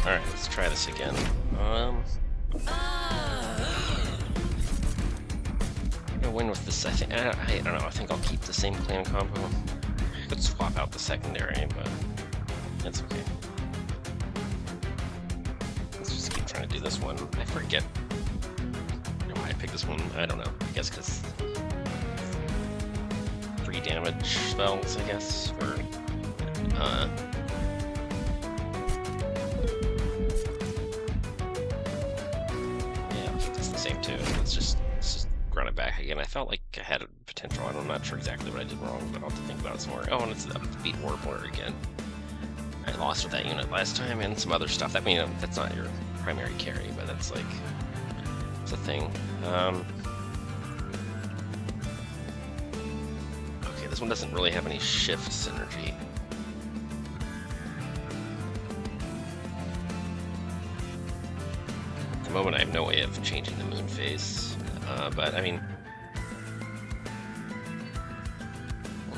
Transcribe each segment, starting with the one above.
Alright, let's try this again. I'm gonna win with this. I don't know. I think I'll keep the same clan combo. I could swap out the secondary, but that's okay. Let's just keep trying to do this one. I forget why I picked this one. I don't know. I guess because 3 damage spells, I guess, or yeah, it's the same too. Let's just run it back again. I felt like I had a potential. I'm not sure exactly what I did wrong, but I'll have to think about it some more. Oh, and it's the beat Warbler again. I lost with that unit last time, and some other stuff. That that's not your primary carry, but that's like it's a thing. Okay, this one doesn't really have any shift synergy. At the moment, I have no way of changing the moon phase, but I mean,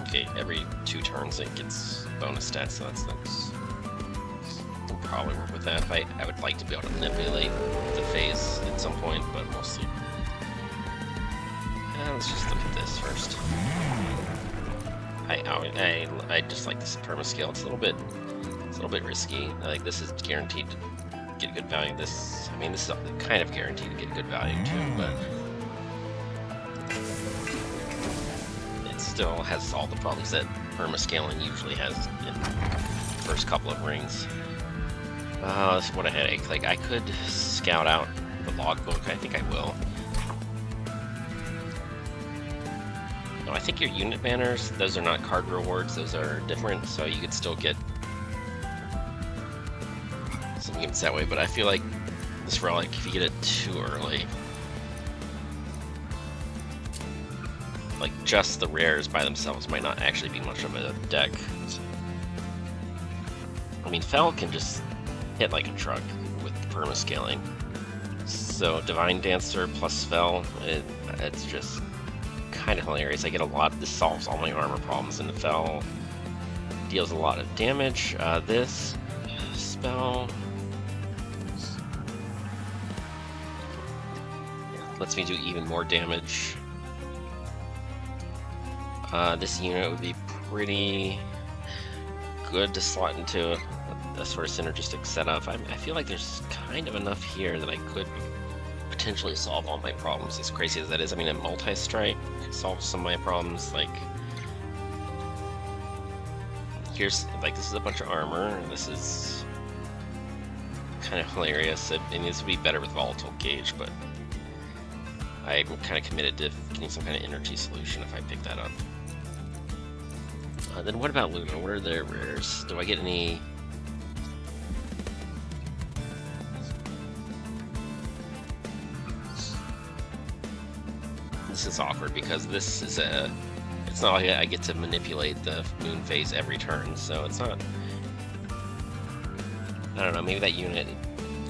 okay, every 2 turns it gets bonus stats, so that's I'll probably work with that. I would like to be able to manipulate the phase at some point, but mostly. Let's just look at this first. I just like this permascale. It's a little bit risky. Like this is guaranteed to get good value. This is kind of guaranteed to get good value too, but it still has all the problems that permascaling usually has in the first couple of rings. What a headache. Like I could scout out the logbook. I think I will. No, I think your unit banners, those are not card rewards, those are different, so you could still get some units that way, but I feel like this relic, if you get it too early, like just the rares by themselves might not actually be much of a deck. I mean, Fel can just hit like a truck with permascaling. So Divine Dancer plus Fel, it's just kind of hilarious. I get a lot. This solves all my armor problems, and the Fel deals a lot of damage. This spell lets me do even more damage. This unit would be pretty good to slot into a sort of synergistic setup. I feel like there's kind of enough here that I could potentially solve all my problems, as crazy as that is. I mean, a multi-strike solves some of my problems. Like, here's, like, this is a bunch of armor. This is kind of hilarious. I mean, this would be better with Volatile Gauge, but I'm kind of committed to getting some kind of energy solution if I pick that up. Then what about Luna? What are their rares? Do I get any... This is awkward because this is it's not like I get to manipulate the moon phase every turn, so it's not, I don't know, maybe that unit,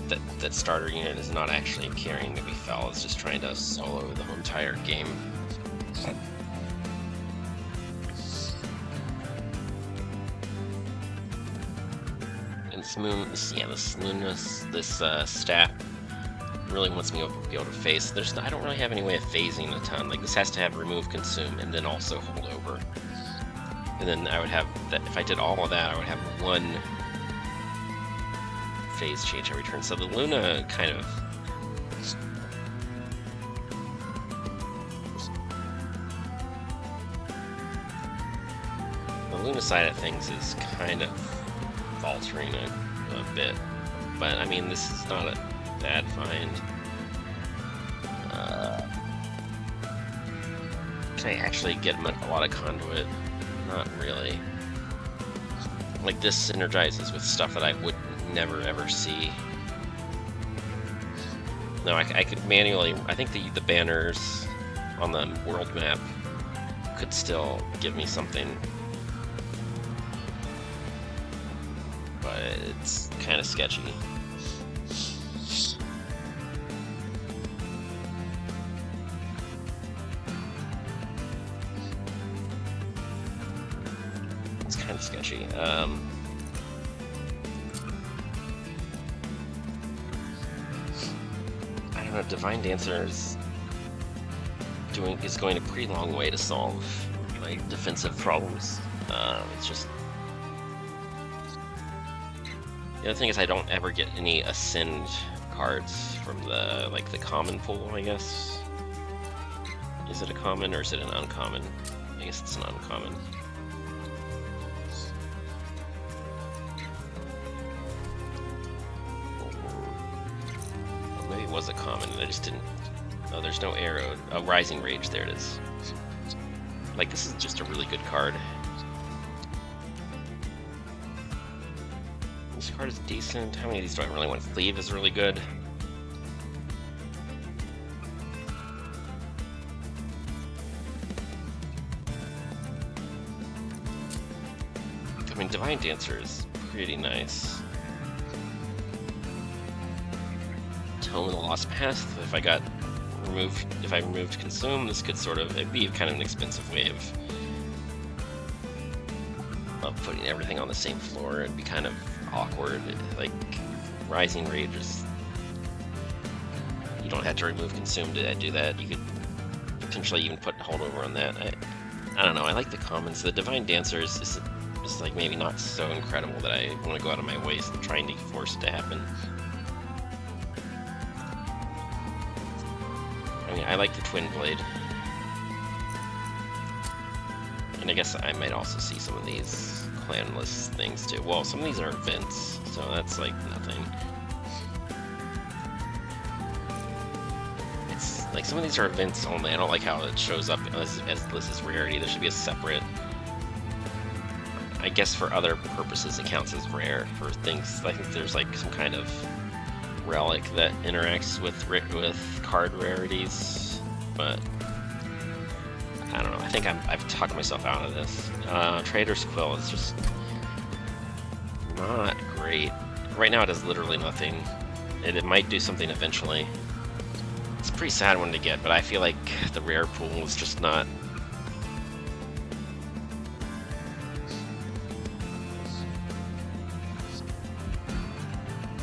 that starter unit is not actually carrying maybe Fel, it's just trying to solo the whole entire game. And this moon, this staff really wants me to be able to phase. I don't really have any way of phasing a ton. Like, this has to have remove, consume, and then also hold over. And then I would have that. If I did all of that, I would have 1 phase change every turn. So the Luna kind of... The Luna side of things is kind of faltering a bit. But, I mean, this is not a bad find. Can I actually get a lot of conduit? Not really. Like, this synergizes with stuff that I would never ever see. No, I could manually... I think the banners on the world map could still give me something. But it's kind of sketchy. Sketchy. don't know, Divine Dancer is going a pretty long way to solve my defensive problems. It's just the other thing is I don't ever get any Ascend cards from the common pool, I guess. Is it a common or is it an uncommon? I guess it's an uncommon. Well, maybe it was a common and I just didn't. Oh, there's no arrow. Oh, Rising Rage, there it is. Like, this is just a really good card. This card is decent. How many of these do I really want? Cleave is really good. I mean, Divine Dancer is pretty nice. Tome of the Lost Path, if I removed Consume, this could it'd be kind of an expensive way of putting everything on the same floor. It'd be kind of awkward. Like, Rising Rage is, you don't have to remove Consume to do that. You could potentially even put Holdover on that. I don't know, I like the commons. The Divine Dancer is like maybe not so incredible that I want to go out of my way trying to force it to happen. I mean, I like the Twin Blade. And I guess I might also see some of these clanless things too. Well, some of these are events, so that's like nothing. It's like some of these are events only. I don't like how it shows up as this is rarity. There should be a separate. I guess for other purposes it counts as rare. For things, I think there's like some kind of relic that interacts with card rarities, but I don't know. I think I've talked myself out of this. Trader's Quill is just not great. Right now it does literally nothing. It might do something eventually. It's a pretty sad one to get, but I feel like the rare pool is just not.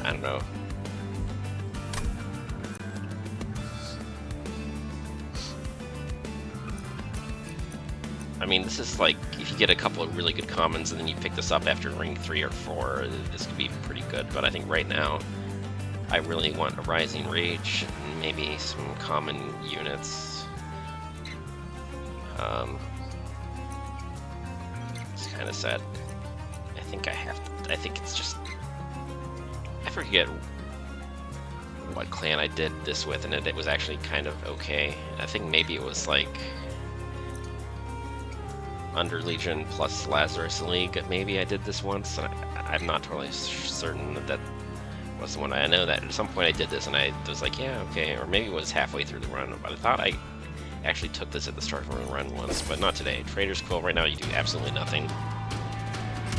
I don't know. I mean, this is like, if you get a couple of really good commons and then you pick this up after ring 3 or 4, this could be pretty good. But I think right now, I really want a Rising Rage and maybe some common units. It's kind of sad. I think I have to, I think it's just, I forget what clan I did this with, and it was actually kind of okay. I think maybe it was like Under Legion plus Lazarus League. Maybe I did this once. I'm not totally certain that was the one. I know that at some point I did this and I was like, yeah, okay. Or maybe it was halfway through the run, but I thought I actually took this at the start of the run once, but not today. Trader's Quill, right now you do absolutely nothing.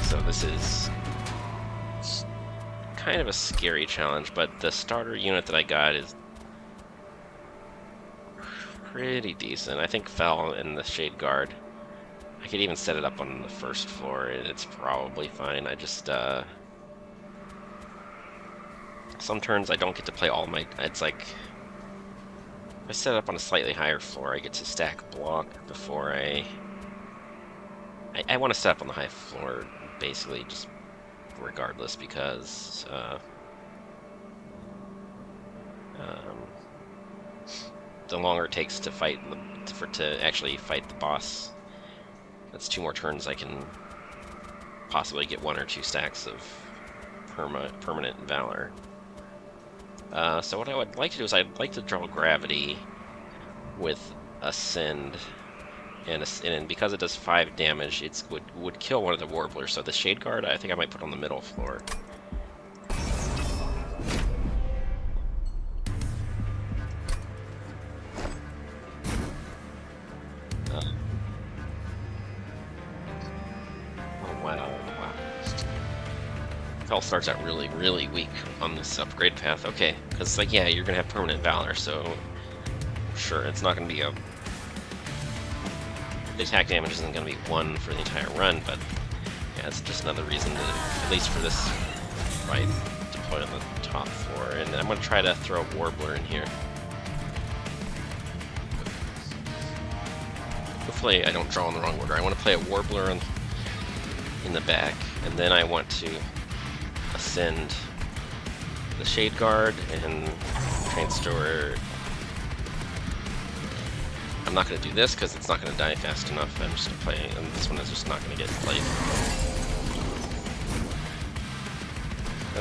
So this is kind of a scary challenge, but the starter unit that I got is pretty decent. I think Fel in the Shade Guard. I could even set it up on the first floor and it's probably fine. I just, some turns I don't get to play all my, it's like, if I set it up on a slightly higher floor, I get to stack block before I want to set up on the high floor, basically, just regardless, because, the longer it takes to fight, to actually fight the boss, that's 2 more turns I can possibly get 1 or 2 stacks of permanent Valor. So what I would like to do is I'd like to draw Gravity with Ascend, and because it does 5 damage, it would kill one of the Warblers. So the Shade Guard, I think I might put on the middle floor. Fel starts out really, really weak on this upgrade path. Okay, because like, yeah, you're gonna have permanent Valor, so sure, it's not gonna be a, the attack damage isn't gonna be 1 for the entire run, but yeah, it's just another reason to, at least for this fight, deploy on the top floor. And I'm gonna try to throw a Warbler in here. Hopefully I don't draw in the wrong order. I want to play a Warbler in the back, and then I want to ascend the Shade Guard and Train Steward. I'm not going to do this because it's not going to die fast enough. I'm just going to play, and this one is just not going to get played.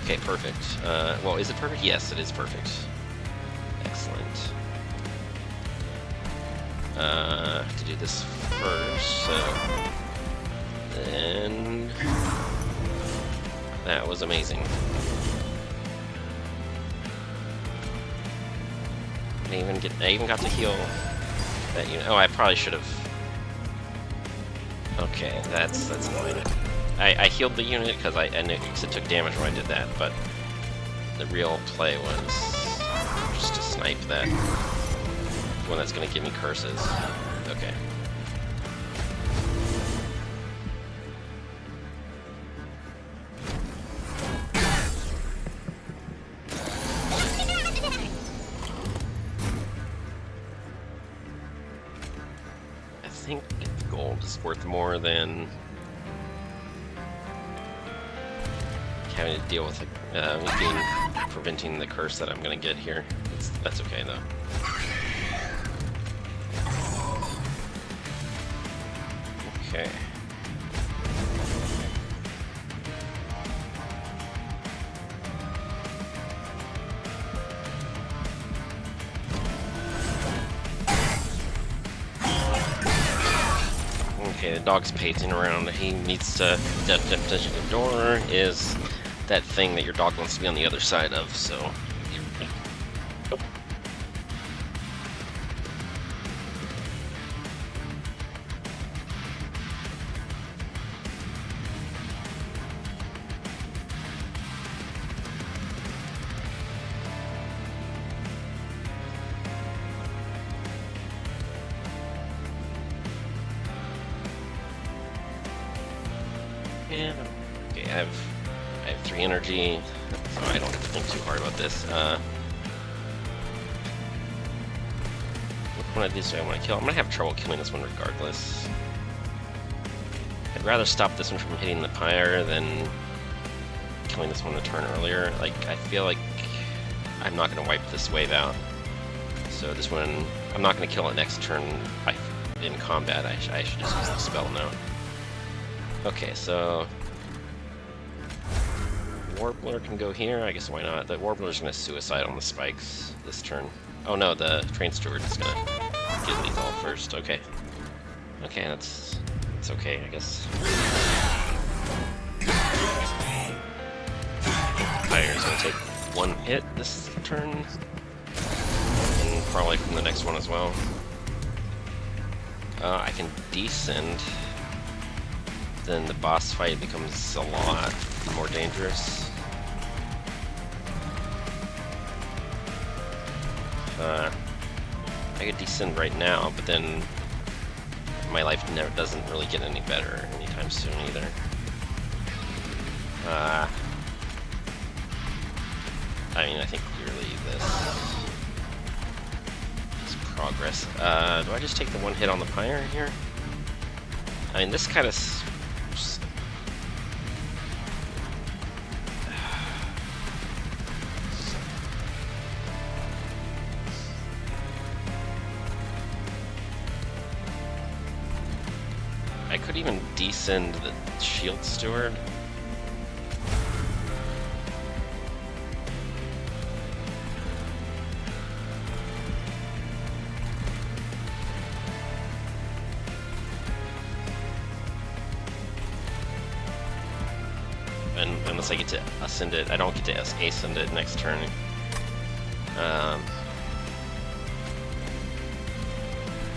Okay, perfect. Well, is it perfect? Yes, it is perfect. Excellent. To do this first, so then that was amazing. I even got to heal that unit. Oh, I probably should have. Okay, that's annoying. I healed the unit because it took damage when I did that, but the real play was just to snipe that one that's going to give me curses. Okay. I think gold is worth more than having to deal with preventing the curse that I'm going to get here. That's okay though. Okay. Okay, the dog's pacing around. He needs to. Definition of the door is that thing that your dog wants to be on the other side of, so. Yeah. Okay, I have 3 energy, so I don't have to think too hard about this. Which one of these do I want to kill? I'm gonna have trouble killing this one regardless. I'd rather stop this one from hitting the pyre than killing this one a turn earlier. Like, I feel like I'm not gonna wipe this wave out. So this one, I'm not gonna kill it next turn in combat. I should just use the spell now. Okay, so Warbler can go here. I guess why not? The Warbler's gonna suicide on the spikes this turn. Oh no, the Train Steward is gonna get lethal first. Okay. Okay, that's okay, I guess. Fire's gonna take 1 hit this turn, and probably from the next one as well. I can descend. Then the boss fight becomes a lot more dangerous. I could descend right now, but then my life doesn't really get any better anytime soon either. I mean, I think clearly this is progress. Do I just take the 1 hit on the pyre here? I mean, this kind of. I could even descend the Shield Steward. And unless I get to ascend it, I don't get to ascend it next turn. If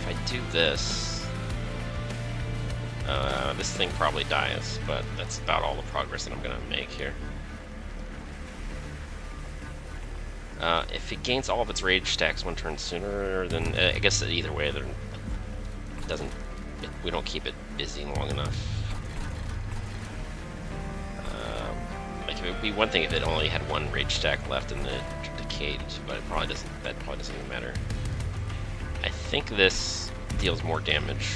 I do this, this thing probably dies, but that's about all the progress that I'm gonna make here. If it gains all of its rage stacks 1 turn sooner, then I guess either way, we don't keep it busy long enough. Like it would be one thing if it only had 1 rage stack left in the decayed, but it probably doesn't. That probably doesn't even matter. I think this deals more damage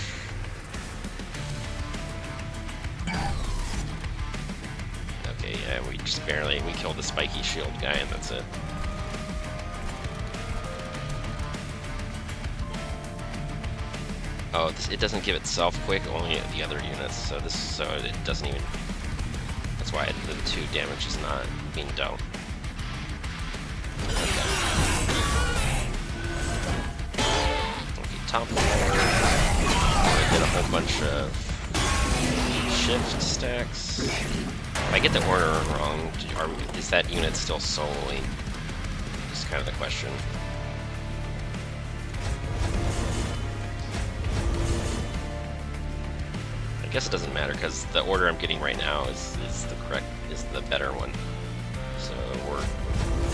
Yeah, we just barely, we killed the spiky shield guy and that's it. Oh, it doesn't give itself quick, only the other units, so it doesn't even, that's why the 2 damage is not being dealt. Okay, top floor. I did a whole bunch of shift stacks. If I get the order wrong, is that unit still soloing? Just kind of the question. I guess it doesn't matter because the order I'm getting right now is the better one. So we're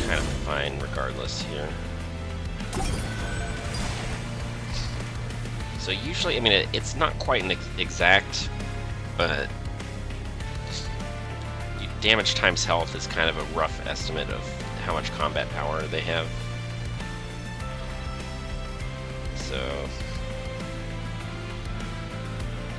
kind of fine regardless here. So usually, I mean, it's not quite an exact, but damage times health is kind of a rough estimate of how much combat power they have. So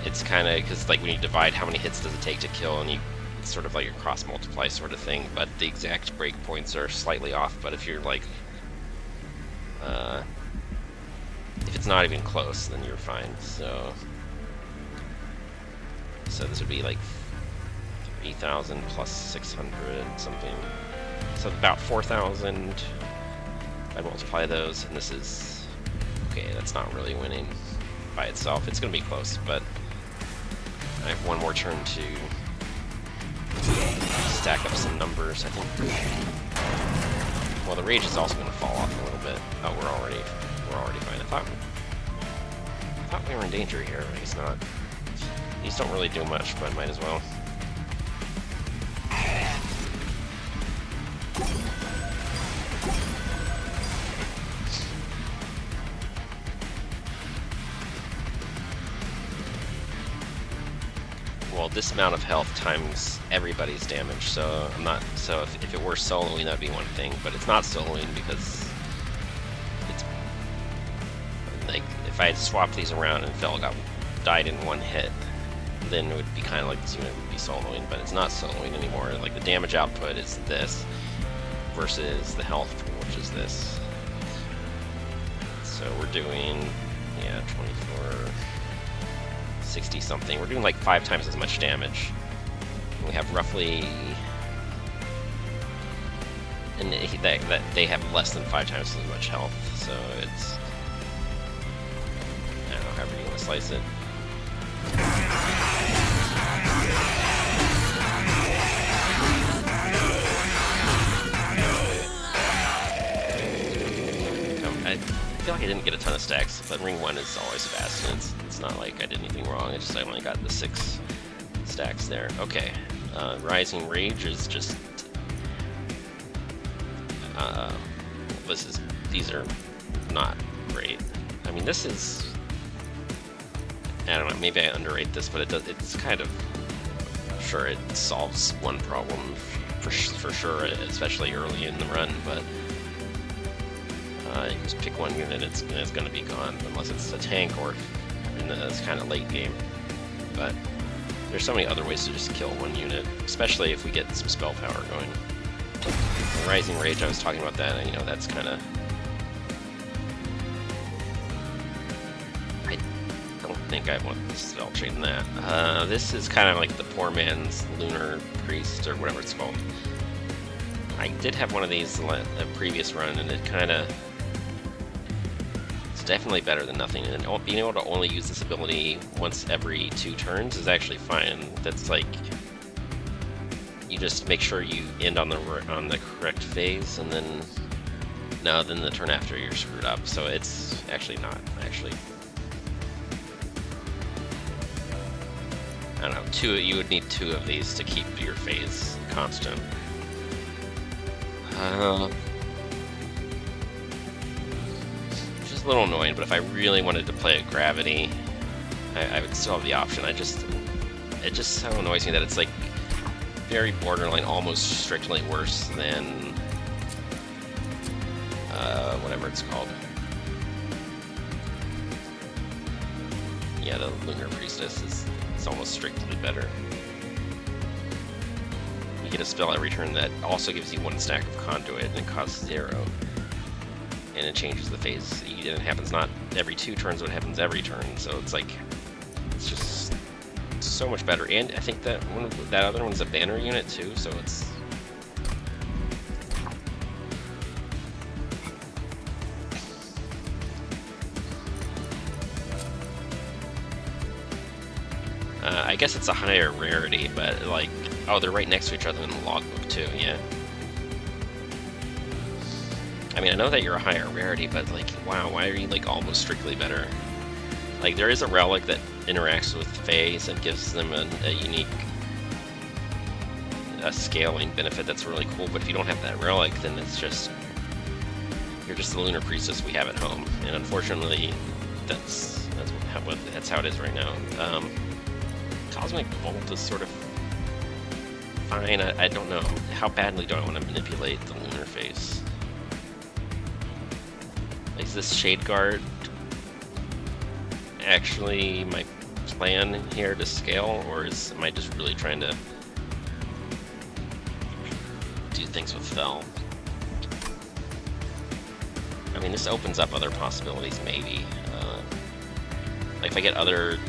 it's kind of, because like when you divide how many hits does it take to kill, and it's sort of like a cross multiply sort of thing, but the exact breakpoints are slightly off. But if you're like, if it's not even close, then you're fine. So this would be like 3,000 plus 600 something. So about 4,000. I multiply those, and this is okay. That's not really winning by itself. It's going to be close, but I have one more turn to stack up some numbers, I think. Well, the rage is also going to fall off a little bit. Oh, we're already fine. I thought we were in danger here. I guess not. These don't really do much, but might as well. Well, this amount of health times everybody's damage, so I'm not. So if it were soloing, that'd be one thing, but it's not soloing because it's like if I had swapped these around and Fel died in one hit, then it would be kind of like this unit would be soloing, but it's not soloing anymore. Like the damage output is this versus the health, which is this. So we're doing, yeah, 24, 60 something. We're doing like 5 times as much damage. We have roughly, and that they have less than 5 times as much health. So it's, I don't know, however you want to slice it. I feel like I didn't get a ton of stacks, but ring 1 is always fast, and it's not like I did anything wrong. It's just I only got the 6 stacks there. Okay, Rising Rage is just these are not great. I mean, this is, I don't know, maybe I underrate this, but it's kind of, sure, it solves one problem for sure, especially early in the run, but you just pick one unit, it's going to be gone, unless it's a tank or in this kind of late game. But there's so many other ways to just kill one unit, especially if we get some spell power going. The Rising Rage, I was talking about that, and you know, that's kind of, I don't think I want the spell chain in that. This is kind of like the poor man's Lunar Priest, or whatever it's called. I did have one of these in a previous run, and it kind of, it's definitely better than nothing. And being able to only use this ability once every 2 turns is actually fine. That's like, you just make sure you end on the correct phase, and then the turn after you're screwed up. So it's actually not actually. I don't know. You would need 2 of these to keep your phase constant. Which is a little annoying, but if I really wanted to play a Gravity, I would still have the option. It just so annoys me that it's like very borderline, almost strictly worse than whatever it's called. Yeah, the Lunar Priestess is almost strictly better. get a spell every turn that also gives you 1 stack of conduit and it costs 0. And it changes the phase. And it happens not every 2 turns, but it happens every turn. So it's like, it's just so much better. And I think that that other one's a banner unit too, so it's... I guess it's a higher rarity, but like, oh, they're right next to each other in the logbook too, yeah. I mean, I know that you're a higher rarity, but like, wow, why are you like almost strictly better? Like, there is a relic that interacts with Fays and gives them a unique scaling benefit that's really cool, but if you don't have that relic, then it's just, you're just the Lunar Priestess we have at home, and unfortunately, that's how it is right now. Cosmic Bolt is sort of fine. I don't know. How badly do I want to manipulate the Lunar Face? Is this Shade Guard actually my plan here to scale, or am I just really trying to do things with Fel? I mean, this opens up other possibilities, maybe. Like if I get other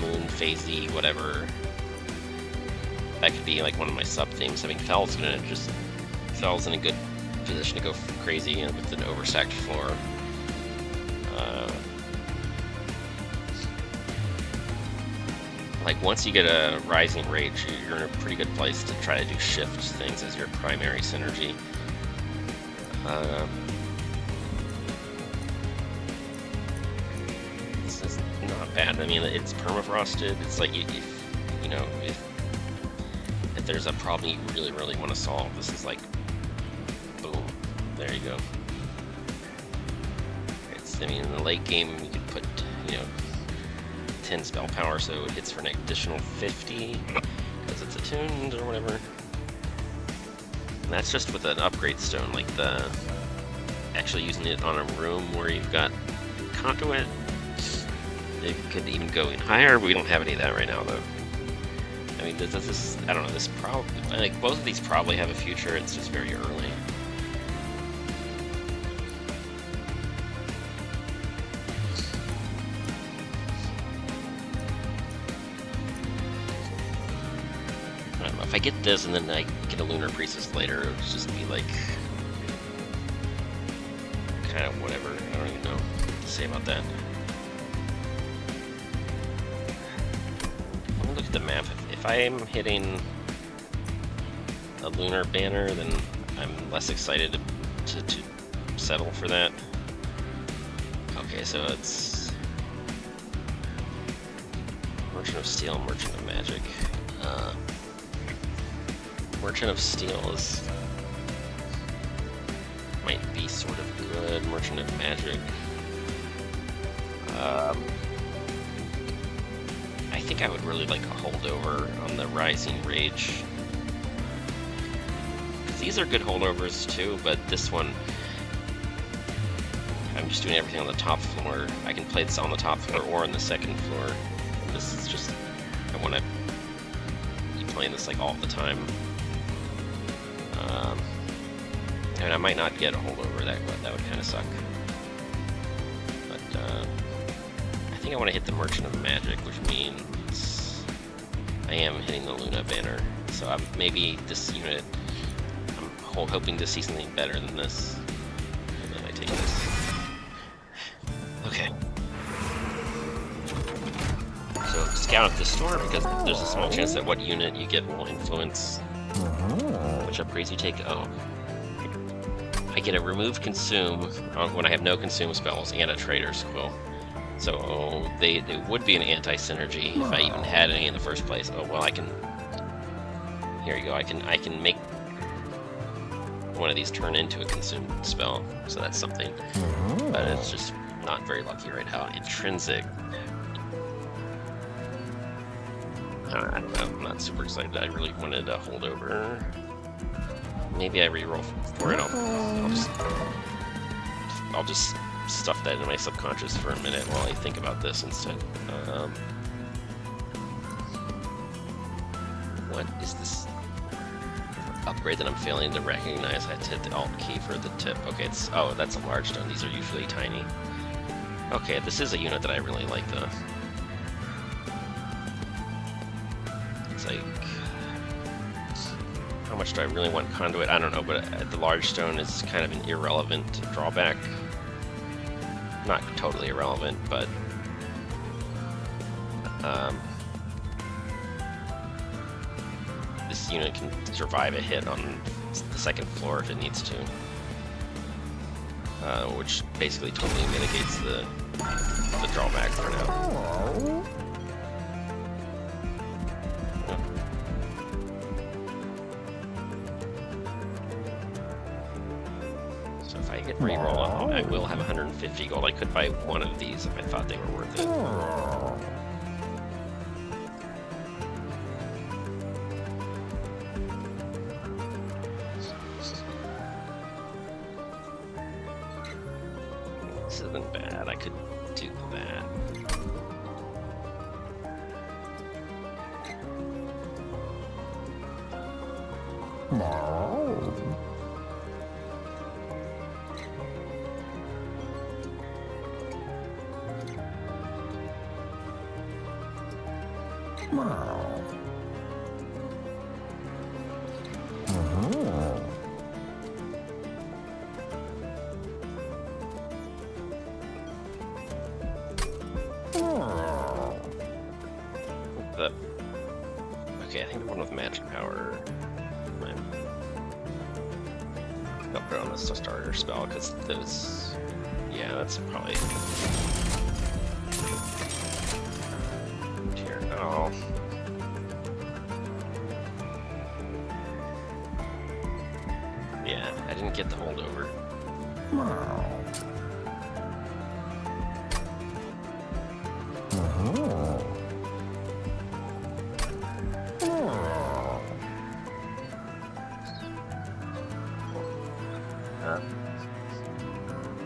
Moon, Phasey, whatever, that could be like one of my sub-themes. I mean, Fel's in a good position to go crazy with an overstacked floor. Like once you get a Rising Rage, you're in a pretty good place to try to do shift things as your primary synergy. This is not bad. I mean, it's permafrosted. It's like if there's a problem you really, really want to solve, this is like, boom, there you go. I mean, in the late game, you could put, 10 spell power, so it hits for an additional 50, because it's attuned or whatever. And that's just with an upgrade stone, like actually using it on a room where you've got conduit. It could even go in higher, but we don't have any of that right now, though. I mean, this I don't know, this probably, like, both of these probably have a future, it's just very early. If I get this and then I get a Lunar Priestess later, it'll just be like, kind of whatever. I don't even know what to say about that. Let me look at the map. If I am hitting a Lunar Banner, then I'm less excited to settle for that. Okay, so it's Merchant of Steel, Merchant of Magic. Merchant of Steel might be sort of good. Merchant of Magic. I think I would really like a holdover on the Rising Rage. Because these are good holdovers too, but this one, I'm just doing everything on the top floor. I can play this on the top floor or on the second floor. This is just, I want to be playing this like all the time. And I might not get a holdover, that would kind of suck. But I think I want to hit the Merchant of Magic, which means I am hitting the Luna Banner. So maybe this unit, I'm hoping to see something better than this. And then I take this. Okay. So scout up this store, because there's a small chance that what unit you get will influence which upgrades you take. Oh. I get a remove consume when I have no consume spells and a Trader's Quill. So they would be an anti-synergy if I even had any in the first place. Oh well, I can. Here you go. I can make one of these turn into a consumed spell, so that's something. But it's just not very lucky right now. Intrinsic. I don't know. I'm not super excited. I really wanted a holdover. Maybe I reroll for it. I'll just stuff that in my subconscious for a minute while I think about this instead. What is this? upgrade that I'm failing to recognize. I had to hit the Alt key for the tip. Okay, it's... Oh, that's a large stone. These are usually tiny. Okay, this is a unit that I really like, though. It's like... How much do I really want Conduit? I don't know, but the large stone is kind of an irrelevant drawback. Not totally irrelevant, but... this unit can survive a hit on the second floor if it needs to. Which basically totally mitigates the drawback for now. So if I hit reroll, I will have 150 gold. I could buy one of these if I thought they were worth it. This isn't bad. I could do that. Okay, I think the one with magic power. I'll put it on this starter spell because those. Yeah, that's probably. Here, no. Yeah, I didn't get the holdover.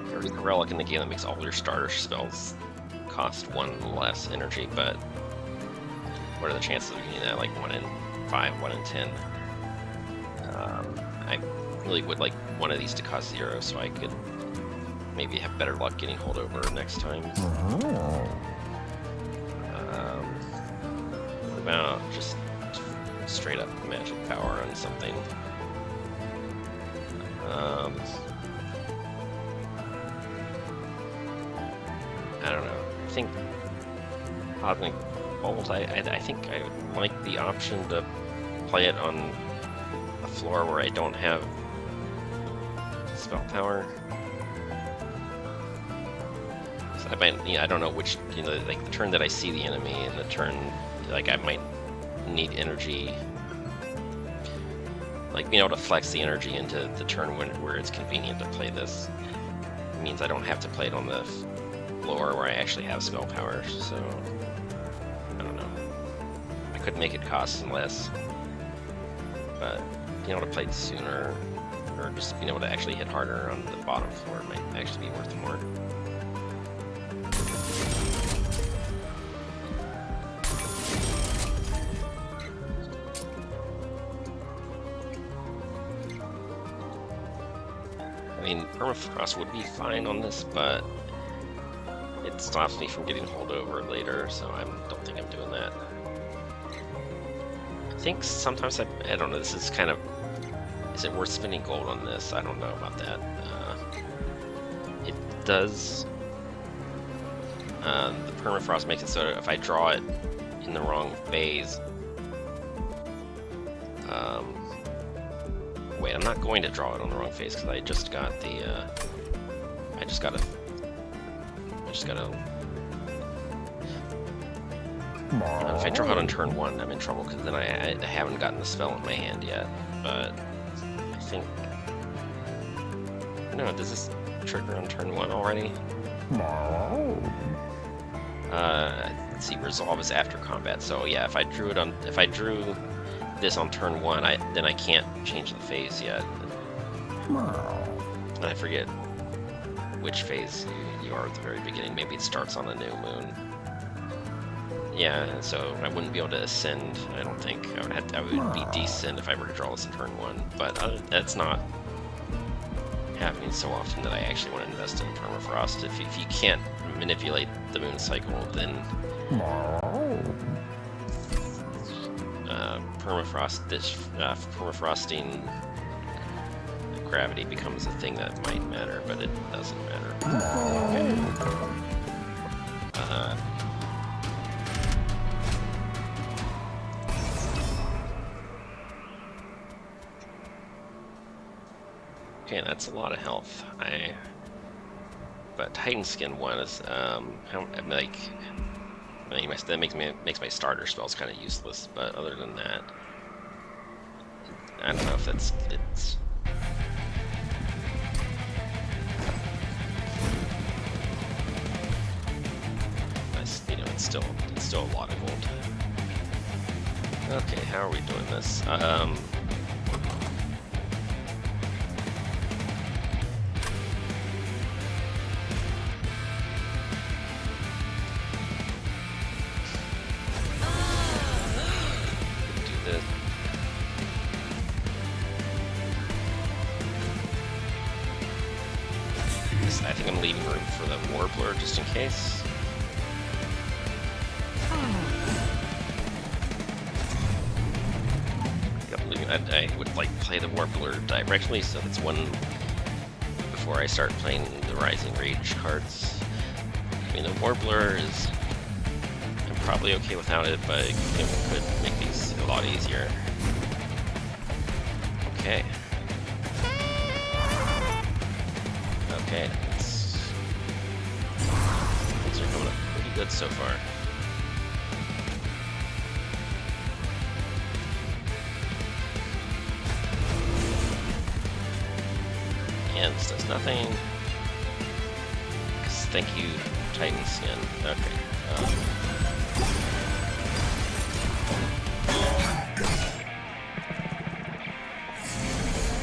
There's a relic in the game that makes all your starter spells cost 1 less energy, but what are the chances of getting that? Like 1 in 5, 1 in 10. I really would like one of these to cost 0, so I could maybe have better luck getting holdover next time. What about just straight up magic power on something? I don't know. I think Cosmic Bolt, I think I would like the option to play it on a floor where I don't have spell power. So I might, I don't know which, like the turn that I see the enemy and the turn, like I might need energy, like being able to flex the energy into the turn where it's convenient to play this. It means I don't have to play it on the floor where I actually have spell power, so I don't know. I could make it cost less, but being able to play it sooner, or just being able to actually hit harder on the bottom floor might actually be worth more. I mean, Permafrost would be fine on this, but it stops me from getting holdover later, so I don't think I'm doing that. I think sometimes I don't know, this is kind of... Is it worth spending gold on this? I don't know about that. It does... the Permafrost makes it so that if I draw it in the wrong phase... wait, I'm not going to draw it on the wrong phase because I just got the... I just gotta... if I draw it on turn 1, I'm in trouble because then I haven't gotten the spell in my hand yet. But I think... No, does this trigger on turn 1 already? Let's see, resolve is after combat. So yeah, if I drew this on turn 1, then I can't change the phase yet. And I forget which phase you are at the very beginning. Maybe it starts on a new moon. Yeah, so I wouldn't be able to ascend. I don't think I would be descend if I were to draw this in turn 1. But that's not happening so often that I actually want to invest in permafrost. If you can't manipulate the moon cycle, then permafrosting gravity becomes a thing that might matter, but it doesn't matter. Okay, that's a lot of health. But Titan Skin 1 is that makes my starter spells kind of useless. But other than that, I don't know if it's. It's still a lot of gold. Okay, how are we doing this? I think I'm leaving room for the Warbler just in case. I would like play the Warbler directly, so that's one before I start playing the Rising Rage cards. I mean, the Warbler is... I'm probably okay without it, but it could make these a lot easier. Okay. Okay, things are coming up pretty good so far. And this does nothing. Thank you, Titan Skin. Okay.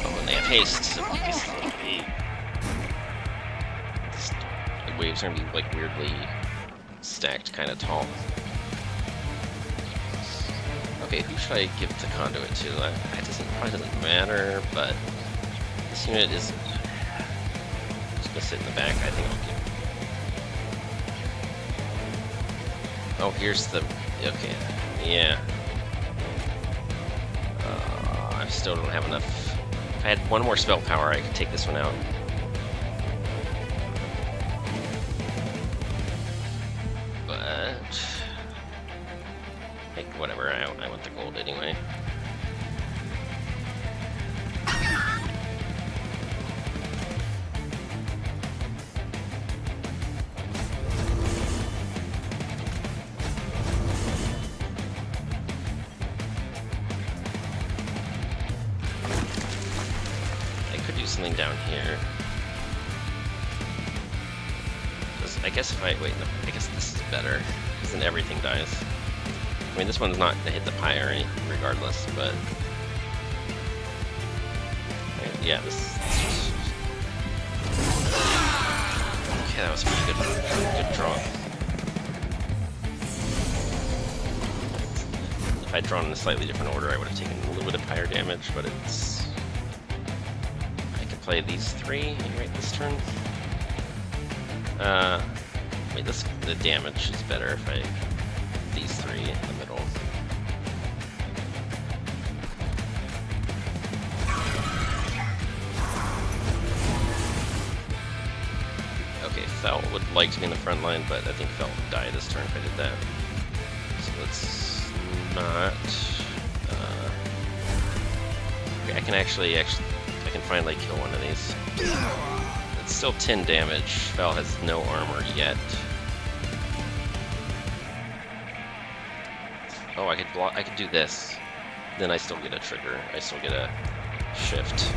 Oh, and they have haste, so the waves are gonna be like weirdly stacked, kind of tall. Okay, who should I give the conduit to? It probably doesn't matter, but this unit is just gonna sit in the back. I think I'll give. Oh, here's the. Okay, yeah. I still don't have enough. If I had one more spell power, I could take this one out. Whatever, I want the gold anyway. I could do something down here. I guess if I wait, no, I guess this is better, because then everything dies. I mean, this one's not gonna hit the pyre regardless, but yeah, this okay, that was a pretty good draw. If I'd drawn in a slightly different order, I would have taken a little bit of pyre damage, but it's. I could play these three right this turn. Wait, the damage is better if I. These three in the middle. Okay, Fel would like to be in the front line, but I think Fel would die this turn if I did that. So let's not. Okay, I can actually I can finally kill one of these. It's still 10 damage. Fel has no armor yet. Oh, I could do this. Then I still get a trigger. I still get a shift.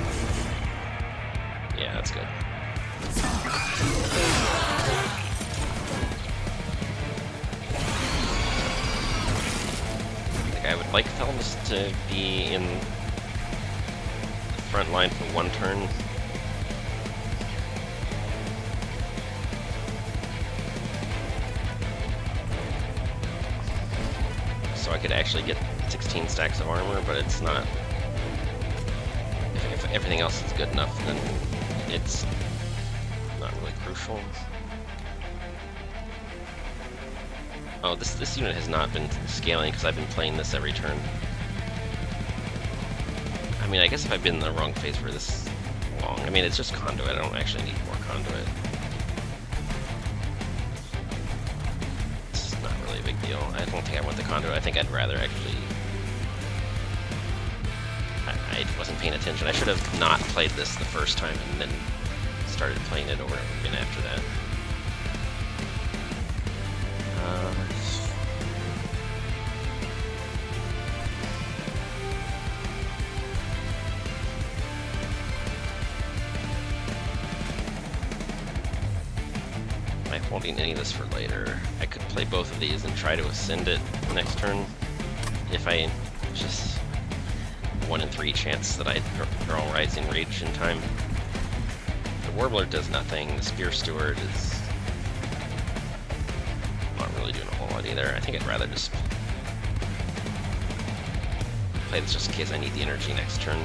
Yeah, that's good. Like, I would like Thelmus to be in the front line for one turn. so I could actually get 16 stacks of armor, but it's not. If everything else is good enough, then it's not really crucial. Oh, this unit has not been scaling because I've been playing this every turn. I mean, I guess if I've been in the wrong phase for this long, I mean, it's just conduit. I don't actually need more conduit. It's not really a big deal. I don't think I want the conduit. I think I'd rather actually. I wasn't paying attention. I should have not played this the first time and then started playing it over again after that. Am I holding any of this for later? I could play both of these and try to ascend it next turn if I just 1 in 3 chance that I draw Rising Rage in time. The Warbler does nothing. The Spear Steward is not really doing a whole lot either. I think I'd rather just play this just in case I need the energy next turn.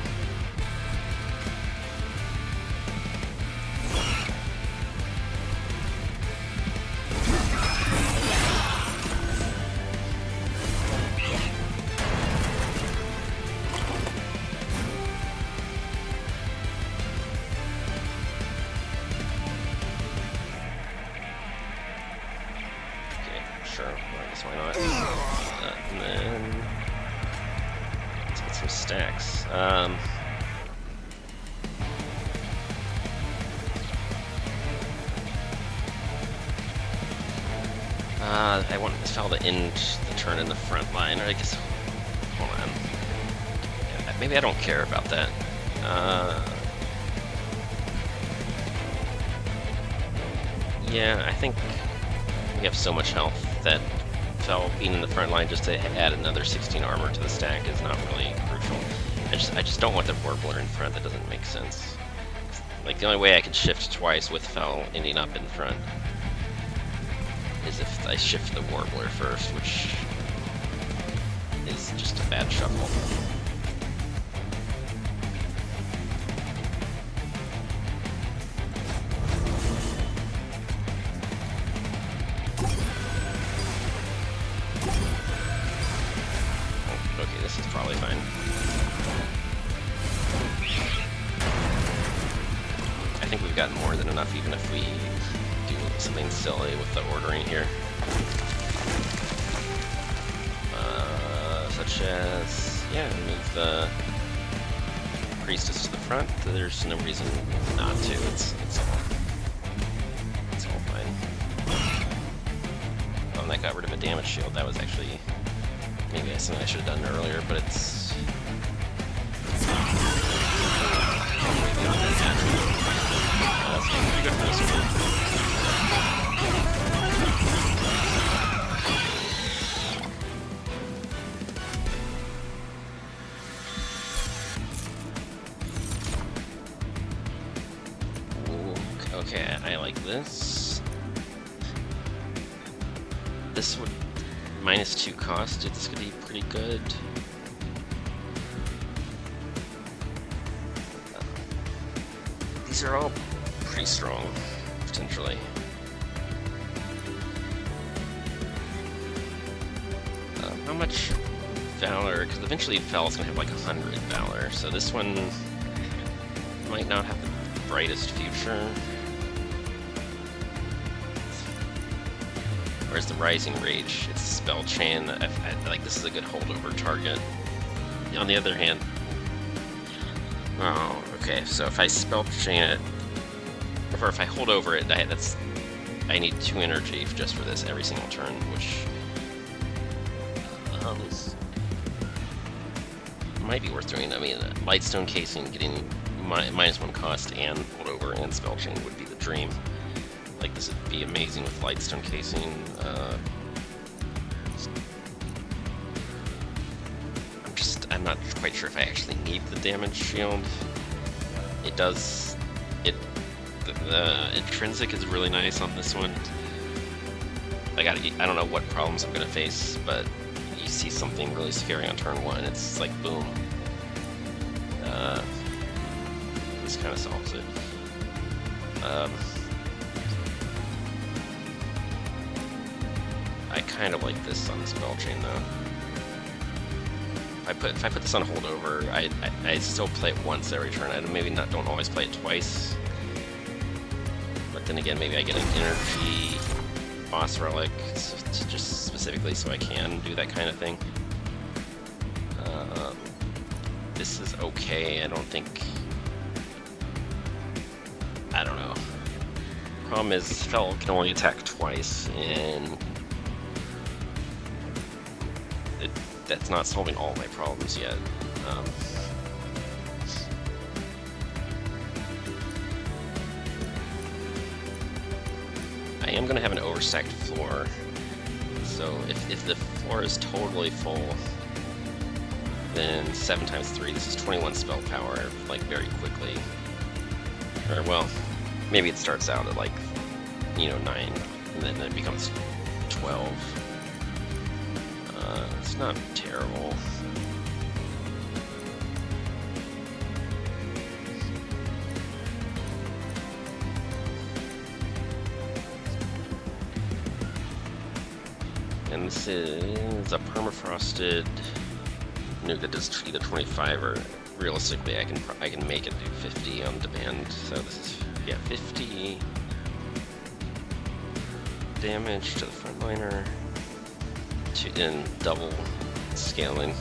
Sure, I guess why not? And then let's get some stacks. I want this fell to end the turn in the front line, or I guess. Hold on. Maybe I don't care about that. Yeah, I think we have so much health that Fel being in the front line just to add another 16 armor to the stack is not really crucial. I just don't want the Warbler in front. That doesn't make sense. Like, the only way I could shift twice with Fel ending up in front is if I shift the Warbler first, which is just a bad shuffle. Okay, this is probably fine. I think we've got more than enough, even if we do something silly with the ordering here. Such as, yeah, move the Priestess to the front. There's no reason not to. It's all fine. Oh, and that got rid of a damage shield. That was actually maybe something I should have done earlier, but it's that's pretty good for this one. Okay, I like this. This would -2 cost. Dude, this could be pretty good. These are all pretty strong, potentially. How much Valor? Because eventually Fel's gonna have like 100 Valor, so this one might not have the brightest future. Whereas the Rising Rage, it's Spell Chain. I like this is a good holdover target. On the other hand, oh, okay. So if I Spell Chain it, or if I hold over it, I need 2 energy just for this every single turn, which might be worth doing. I mean, Lightstone Casing getting -1 cost and holdover and Spell Chain would be the dream. Like, this would be amazing with Lightstone Casing. I'm not quite sure if I actually need the damage shield. It does. The intrinsic is really nice on this one. I don't know what problems I'm gonna face, but you see something really scary on turn 1, it's like boom. This kind of solves it. I kind of like this on the spell chain though. If I put this on holdover, I still play it once every turn. I don't always play it twice. But then again, maybe I get an energy boss relic just specifically so I can do that kind of thing. This is okay. I don't know. Problem is, Fel can only attack twice, and that's not solving all my problems yet. I am going to have an overstacked floor, so if the floor is totally full, then 7 times 3, this is 21 spell power, like, very quickly. Or, well, maybe it starts out at, like, 9, and then it becomes 12. It's not terrible. And this is a permafrosted nuke that does either 25 or realistically I can make it do 50 on demand. So this is 50 damage to the frontliner in double scaling.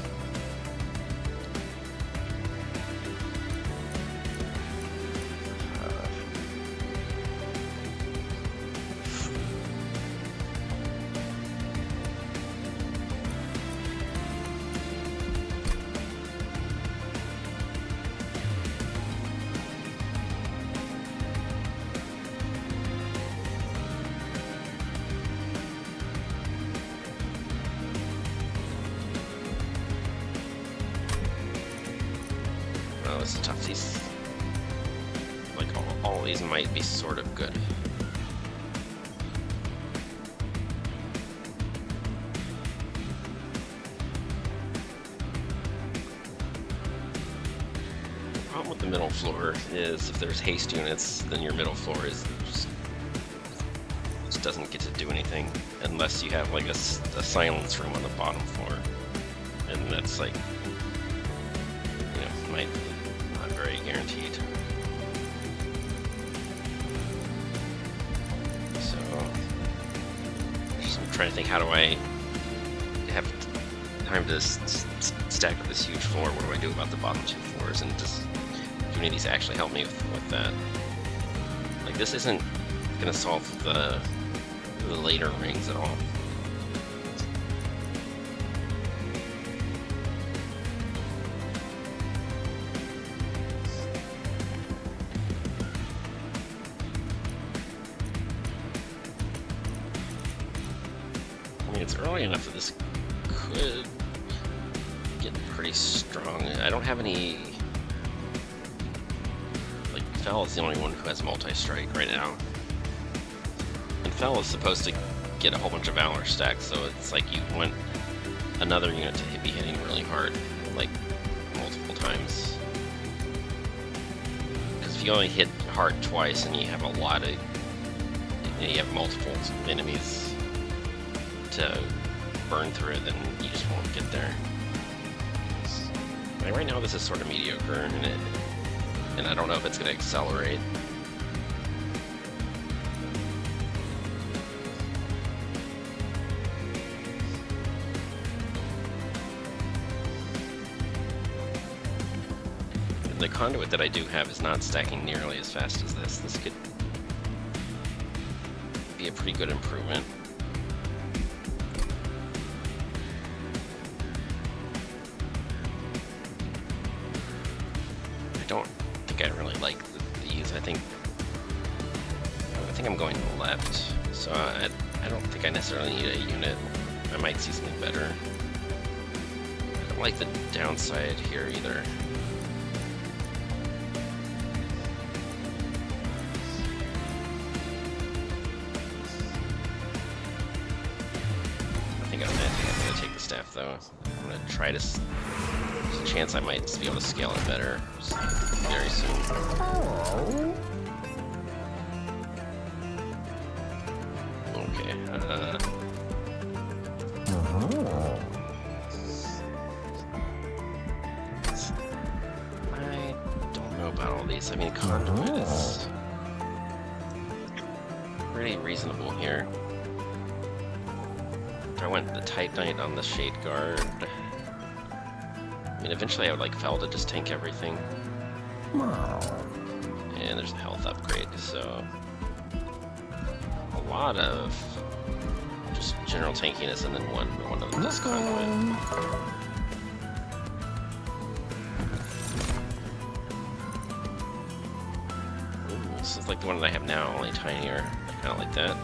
Oh, this is tough. These, like, all these might be sort of good. The problem with the middle floor is if there's haste units, then your middle floor just doesn't get to do anything unless you have like a silence room on the bottom floor, and that's like, might not very guaranteed. So I'm trying to think, how do I have time to stack up this huge floor? What do I do about the bottom 2 floors? And does any of these actually help me with that? Like, this isn't gonna solve the later rings at all. I mean, it's early enough that this could get pretty strong. I don't have any... Like, Fel is the only one who has multi-strike right now. And Fel is supposed to get a whole bunch of Valor stacks, so it's like you want another unit to be hitting really hard, like, multiple times. Because if you only hit hard twice and you have a lot of... you have multiple enemies to burn through, then you just won't get there. I mean, right now this is sort of mediocre, and I don't know if it's going to accelerate. The conduit that I do have is not stacking nearly as fast as this. This could be a pretty good improvement. I don't think I really like these. I think I'm going left, so I don't think I necessarily need a unit. I might see something better. I don't like the downside here either. I think I'm gonna take the staff though. I'm gonna try to. There's a chance I might be able to scale it better very soon. Okay. I don't know about all these. I mean, conduit is pretty reasonable here. I went the Titanite on the Shade Guard. I mean, eventually I would like Fel to just tank everything. And there's a health upgrade, so a lot of just general tankiness, and then one of them just conduit. Ooh, this is like the one that I have now, only tinier. I kind of like that.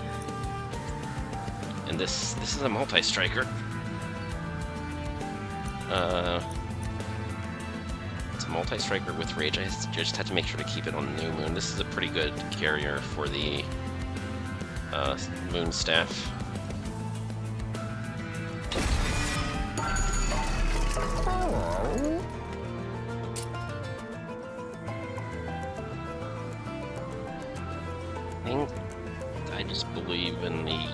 And this is a multi-striker. It's a multi-striker with rage. I just have to make sure to keep it on the new moon. This is a pretty good carrier for the moon staff. I just believe in the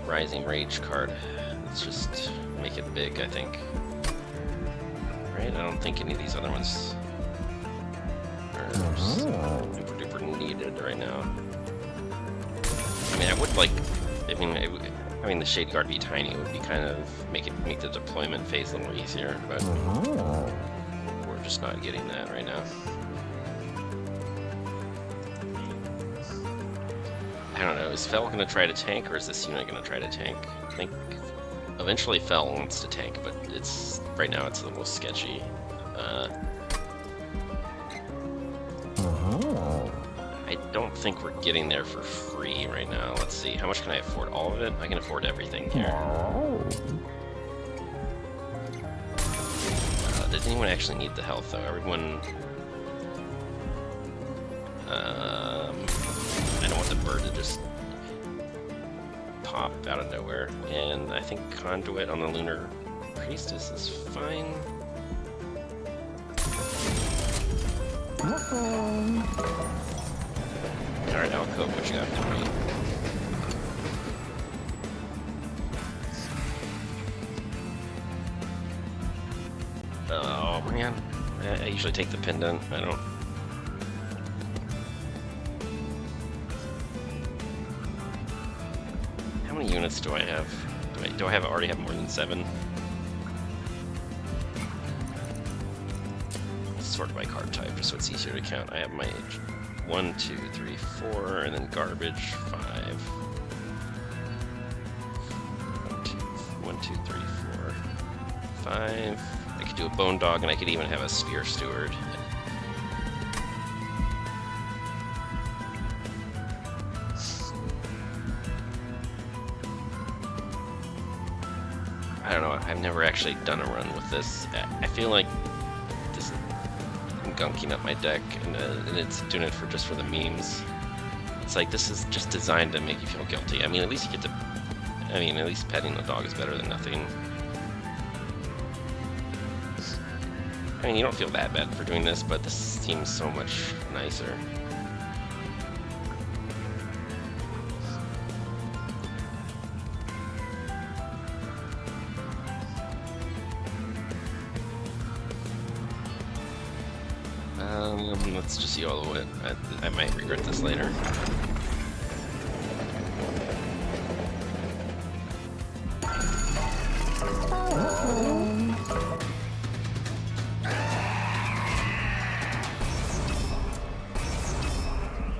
Rising Rage card. Let's just make it big, I think. Right? I don't think any of these other ones are super duper needed right now. I mean, I would like. I mean, the Shade Guard be tiny. It would be kind of make the deployment phase a little easier, but we're just not getting that right now. I don't know, is Fel going to try to tank, or is this unit going to try to tank? I think eventually Fel wants to tank, but right now it's a little sketchy. I don't think we're getting there for free right now. Let's see, how much can I afford? All of it? I can afford everything here. Does anyone actually need the health, though? Everyone... I don't want the bird to just pop out of nowhere. And I think Conduit on the Lunar Priestess is fine. Alright, Alcove, what you got for me? Oh man, I usually take the pendant. I don't. How many units do I have? Do I already have more than 7? Let's sort by card type, just so it's easier to count. I have my 1, 2, 3, 4, and then garbage 5. 1, 2, 3, 4, 5. I could do a Bone Dog, and I could even have a Spear Steward. I don't know, I've never actually done a run with this. I feel like this, I'm gunking up my deck, and it's doing it just for the memes. It's like, this is just designed to make you feel guilty. I mean, at least you get to... I mean, at least petting the dog is better than nothing. I mean, you don't feel that bad for doing this, but this seems so much nicer. Let's just YOLO it. I might regret this later.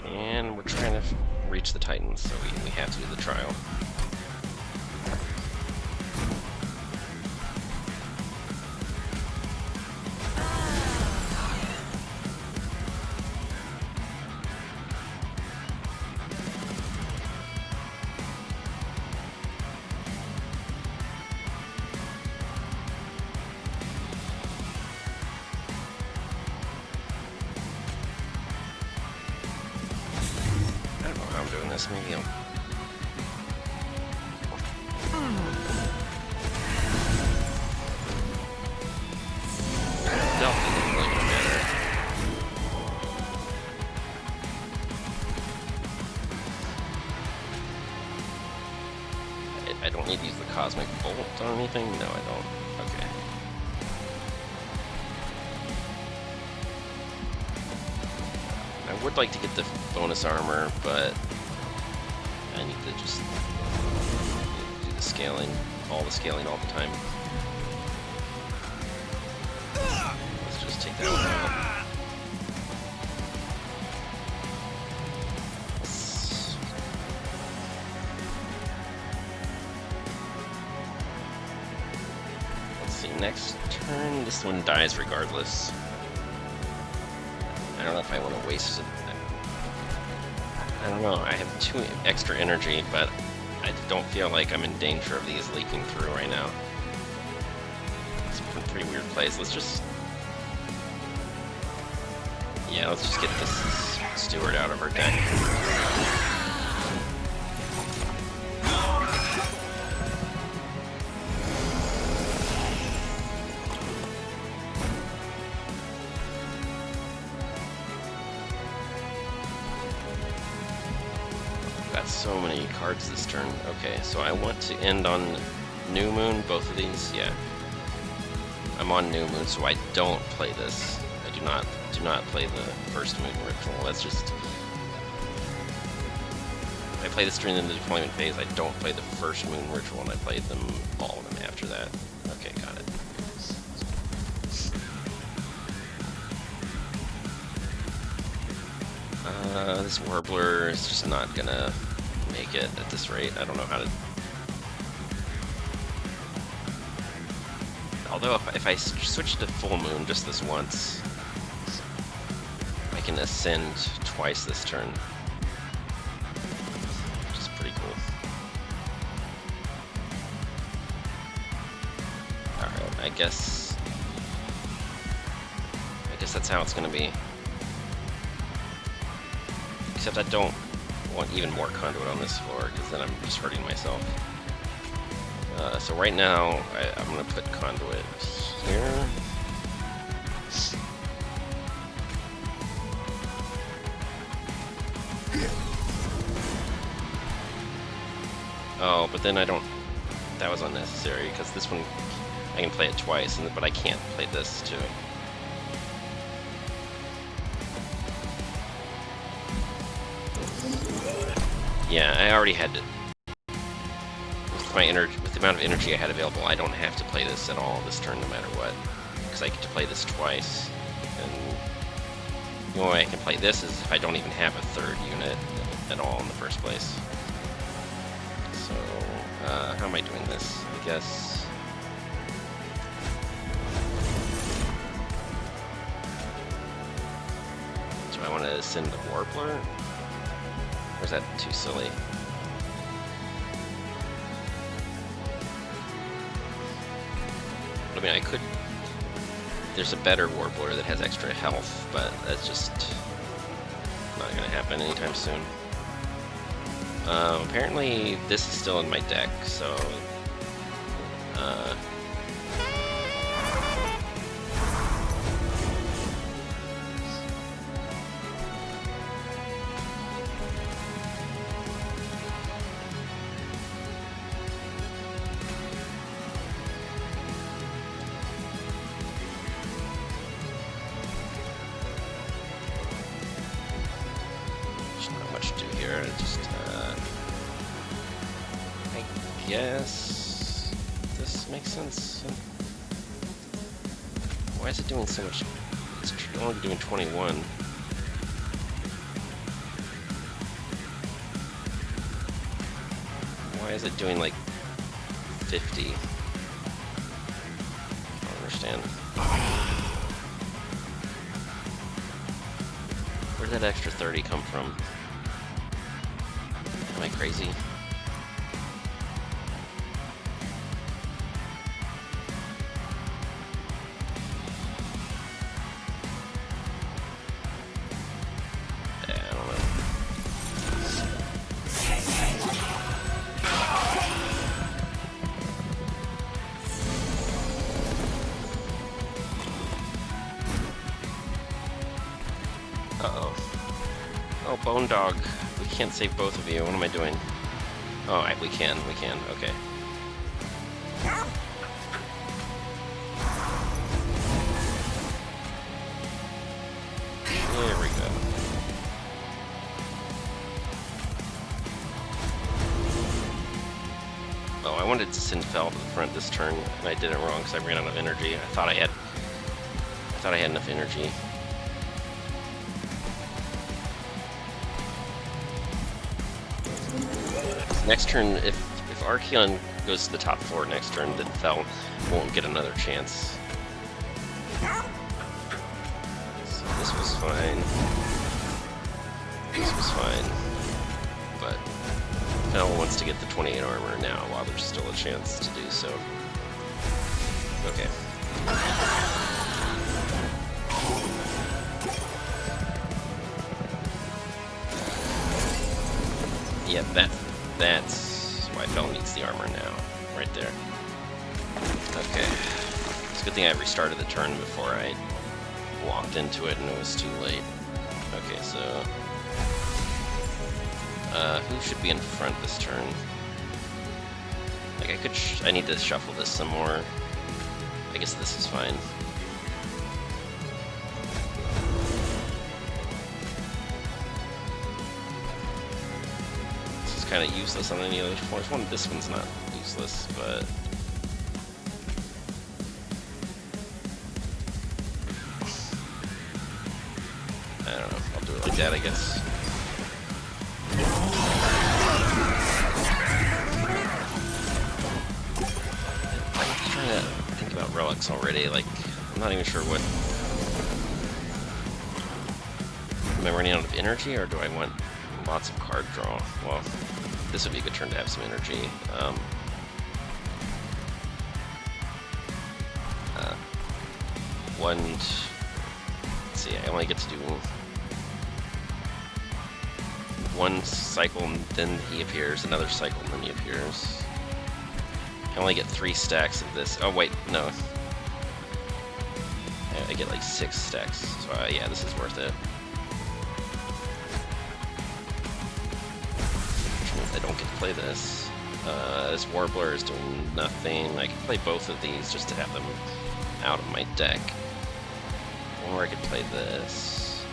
And we're trying to reach the Titans, so we have to do the trial. Maybe I don't need to use the Cosmic Bolt on anything? No, I don't. Okay. I would like to get the bonus armor, but I need to just do the scaling, all the time. Let's just take that one out. Next turn, this one dies regardless. I don't know if I want to waste it. I don't know, I have 2 extra energy, but I don't feel like I'm in danger of these leaking through right now. It's a pretty weird place. Let's just... Yeah, let's just get this Steward out of our deck. So many cards this turn. Okay, so I want to end on New Moon, both of these. Yeah, I'm on New Moon, so I don't play this. I do not play the first Moon Ritual. That's just... I play this during the deployment phase. I don't play the first Moon Ritual, and I play them, all of them after that. Okay, got it. This Warbler is just not gonna make it at this rate. I don't know how to... Although if I switch to Full Moon just this once, I can ascend twice this turn, which is pretty cool. Alright, I guess that's how it's gonna be. Except I don't want even more conduit on this floor, because then I'm just hurting myself. So right now, I'm going to put conduit here. Oh, but then I don't... That was unnecessary, because this one, I can play it twice, but I can't play this too. Yeah, I already had to... With the amount of energy I had available, I don't have to play this at all this turn, no matter what. Because I get to play this twice. And the only way I can play this is if I don't even have a third unit at all in the first place. So, how am I doing this? I guess... Do I want to send the Warbler? Or is that too silly? I mean, I could... There's a better Warbler that has extra health, but that's just not gonna happen anytime soon. Apparently this is still in my deck, so... I guess this makes sense. Why is it doing so much? It's only doing 21. Why is it doing like 50? I don't understand. Where did that extra 30 come from? Am I crazy? Uh-oh. Oh, Bone Dog. We can't save both of you. What am I doing? Oh, we can. Okay. There we go. Oh, I wanted to send Fel to the front this turn, and I did it wrong because I ran out of energy. I thought I had enough energy. Next turn, if Archeon goes to the top 4 next turn, then Fel won't get another chance. So this was fine. This was fine. But Fel wants to get the 28 armor now while there's still a chance to do so. Okay. Yeah, that's why Fel needs the armor now, right there. Okay. It's a good thing I restarted the turn before I walked into it and it was too late. Okay, so who should be in front this turn? Like I need to shuffle this some more. I guess this is fine. Kind of useless on any other floors. This one's not useless, but I don't know. I'll do it like that, I guess. I'm trying to think about relics already. Like, I'm not even sure what. Am I running out of energy, or do I want lots of card draw? Well, this would be a good turn to have some energy. Let's see, I only get to do one cycle and then he appears, another cycle and then he appears. I only get 3 stacks of this. Oh wait, no. I get like 6 stacks, so yeah, this is worth it. I don't get to play this. This Warbler is doing nothing. I could play both of these just to have them out of my deck. Or I could play this.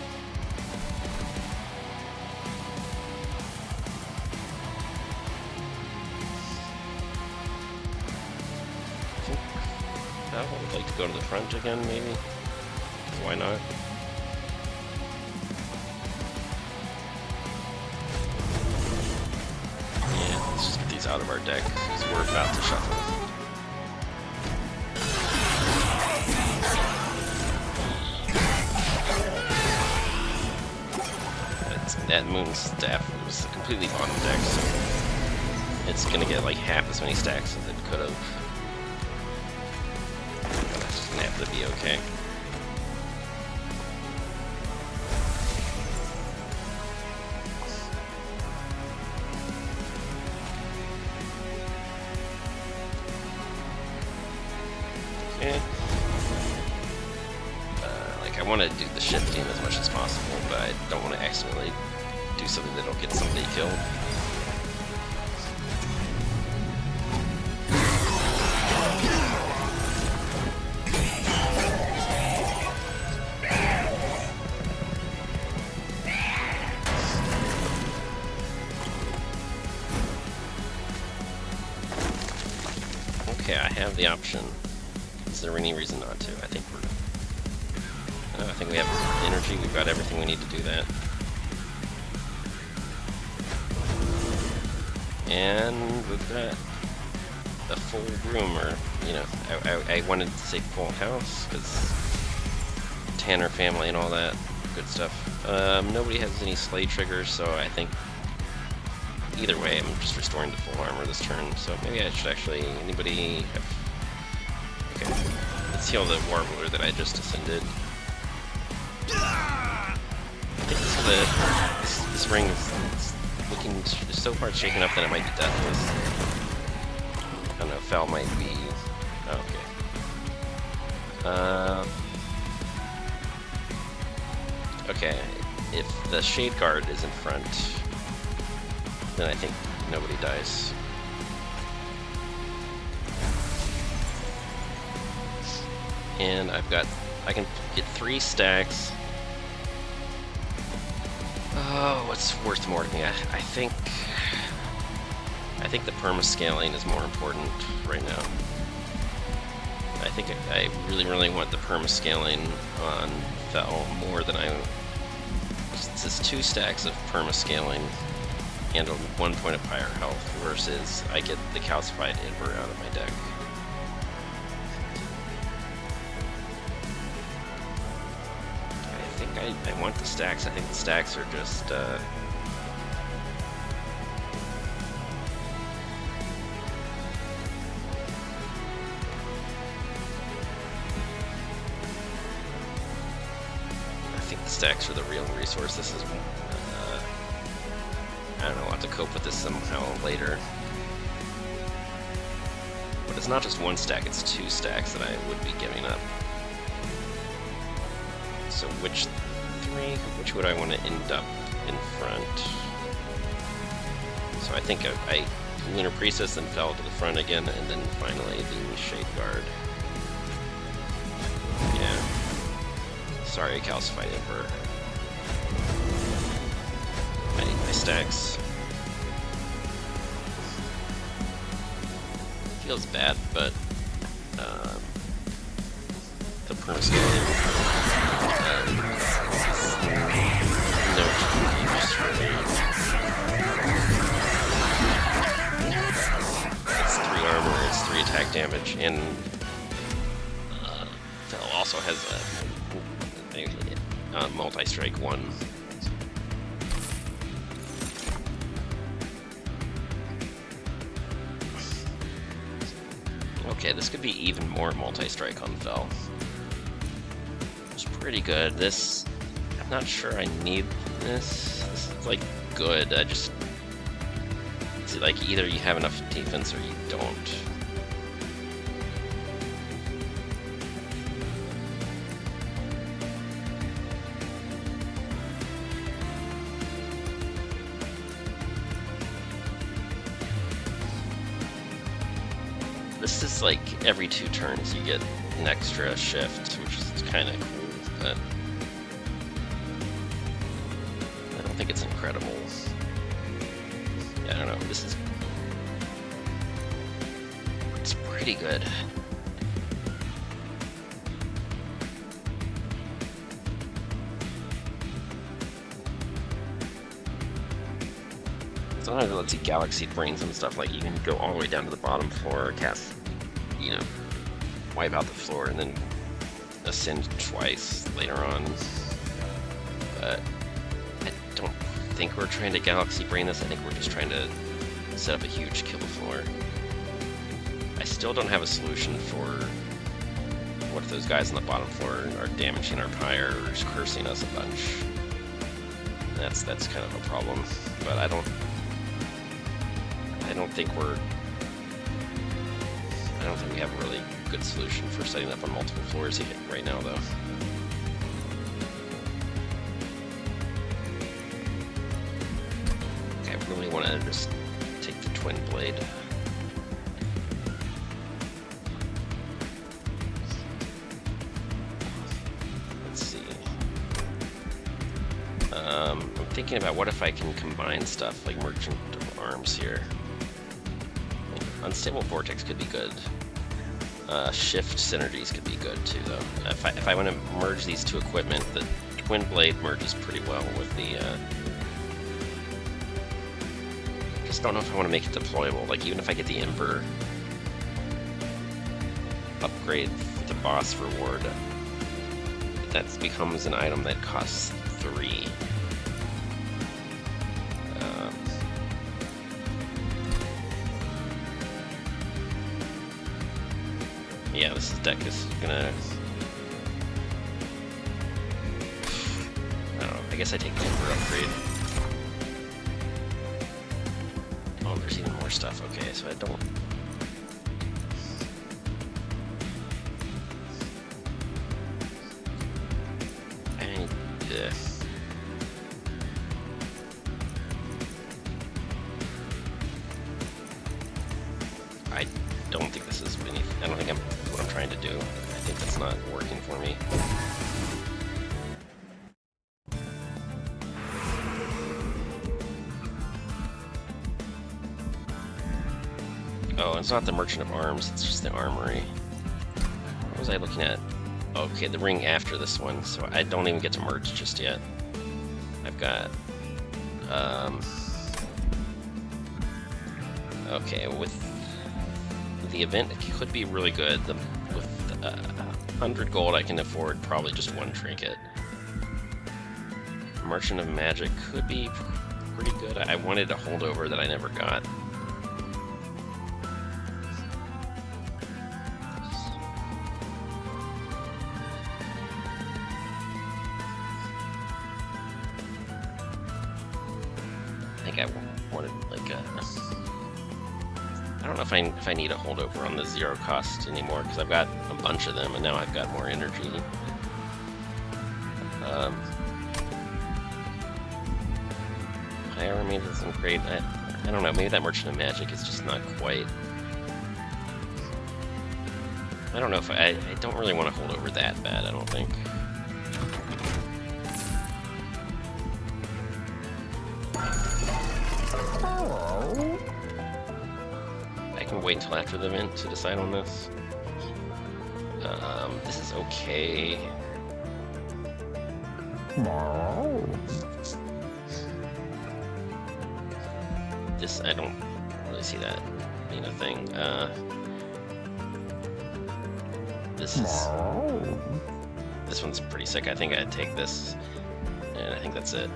I think I would like to go to the front again, maybe? Why not? Out of our deck because we're about to shuffle. That Moon Staff was a completely bottom deck, so it's gonna get like half as many stacks as it could have. That's just gonna have to be okay. Like, I want to do the shifting as much as possible, but I don't want to accidentally do something that'll get somebody killed. Okay, I have the option. Is there any reason not to? I think I think we have energy. We've got everything we need to do that. And we've got a full room, or, you know, I wanted to say full house, because Tanner family and all that good stuff. Nobody has any slay triggers, so I think either way, I'm just restoring to full armor this turn, so maybe I should actually, anybody have, okay, let's heal the Warbler that I just ascended. I think this ring is looking, so far it's shaken up that it might be deathless. I don't know, Fel might be, okay. Okay, if the Shade Guard is in front, then I think nobody dies. and I can get 3 stacks. Oh, what's worth more to me? I think the perma-scaling is more important right now. I think I really want the perma-scaling on Fel more than I... This is 2 stacks of perma-scaling and 1 point of pyre health versus I get the calcified Inver out of my deck. I think I want the stacks. I think the stacks are just... stacks are the real resource. This is, I don't know, I'll have to cope with this somehow later. But it's not just 1 stack, it's 2 stacks that I would be giving up. So which would I want to end up in front? So I think I Lunar Priestess and fell to the front again, and then finally the Shade Guard. Yeah. Sorry, Calcified Emperor. I need my stacks. Feels bad, but the perma-scaling no use for me. It's 3 armor, it's 3 attack damage, and Fel also has a multi-strike 1. Okay, this could be even more multi-strike on Fel. It's pretty good. This, I'm not sure I need this. This is like good. I just, it's like either you have enough defense or you don't. This is like every 2 turns you get an extra shift, which is kind of cool, but I don't think it's incredible. Yeah, I don't know, it's pretty good. Sometimes it lets you Galaxy Brains and stuff, like you can go all the way down to the bottom floor, cast, you know, wipe out the floor, and then ascend twice later on. But I don't think we're trying to Galaxy Brain this, I think we're just trying to set up a huge kill floor. I still don't have a solution for what if those guys on the bottom floor are damaging our pyre or just cursing us a bunch. That's kind of a problem, but I don't think we have a really good solution for setting up on multiple floors right now, though. Okay, I really want to just take the Twin Blade. Let's see. I'm thinking about what if I can combine stuff like Merchant of Arms here. Unstable Vortex could be good. Shift Synergies could be good too, though. If I want to merge these 2 equipment, the Twin Blade merges pretty well with the... just don't know if I want to make it deployable. Like, even if I get the Ember upgrade for the boss reward, that becomes an item that costs 3. Yeah, this deck is gonna... I don't know, I guess I take the Ember upgrade. Oh, there's even more stuff. Okay, so I don't... I don't think this is any... I don't think I'm what I'm trying to do. think that's not working for me. Oh, it's not the Merchant of Arms, it's just the Armory. What was I looking at? Okay, the ring after this one, so I don't even get to merge just yet. I've got... okay, with the event, it could be really good. With 100 gold, I can afford probably just one trinket. Merchant of Magic could be pretty good. I wanted a holdover that I never got. I think I wanted like a... I don't know if I need a holdover on the 0 cost anymore, because I've got a bunch of them and now I've got more energy. High army isn't great. I don't know, maybe that Merchant of Magic is just not quite... I don't know if I don't really want to hold over that bad, I don't think. I can wait until after the event to decide on this. This is okay. This, I don't really see that being a thing. This one's pretty sick. I think I'd take this, and I think that's it.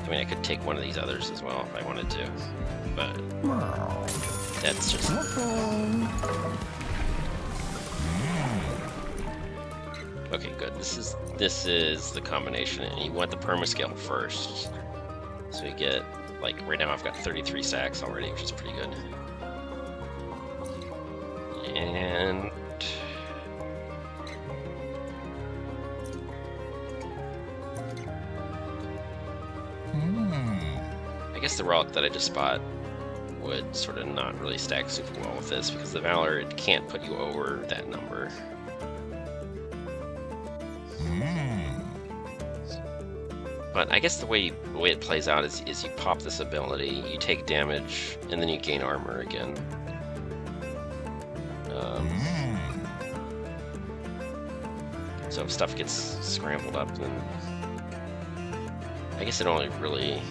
I mean, I could take one of these others as well if I wanted to, but that's just... Okay, good. This is the combination, and you want the permascale first. So you get, like, right now I've got 33 sacks already, which is pretty good. And... I guess the relic that I just bought would sort of not really stack super well with this, because the Valor, it can't put you over that number. But I guess the way it plays out is you pop this ability, you take damage, and then you gain armor again. So if stuff gets scrambled up, then I guess it only really...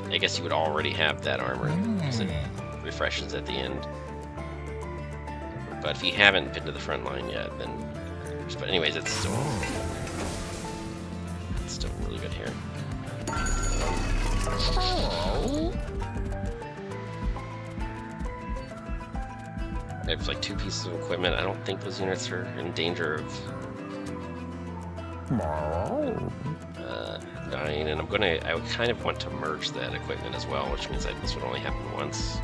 I guess you would already have that armor, because it refreshes at the end. But if you haven't been to the front line yet, then... But anyways, it's still really good here. I have like 2 pieces of equipment. I don't think those units are in danger of dying, and I would kind of want to merge that equipment as well, which means that this would only happen once.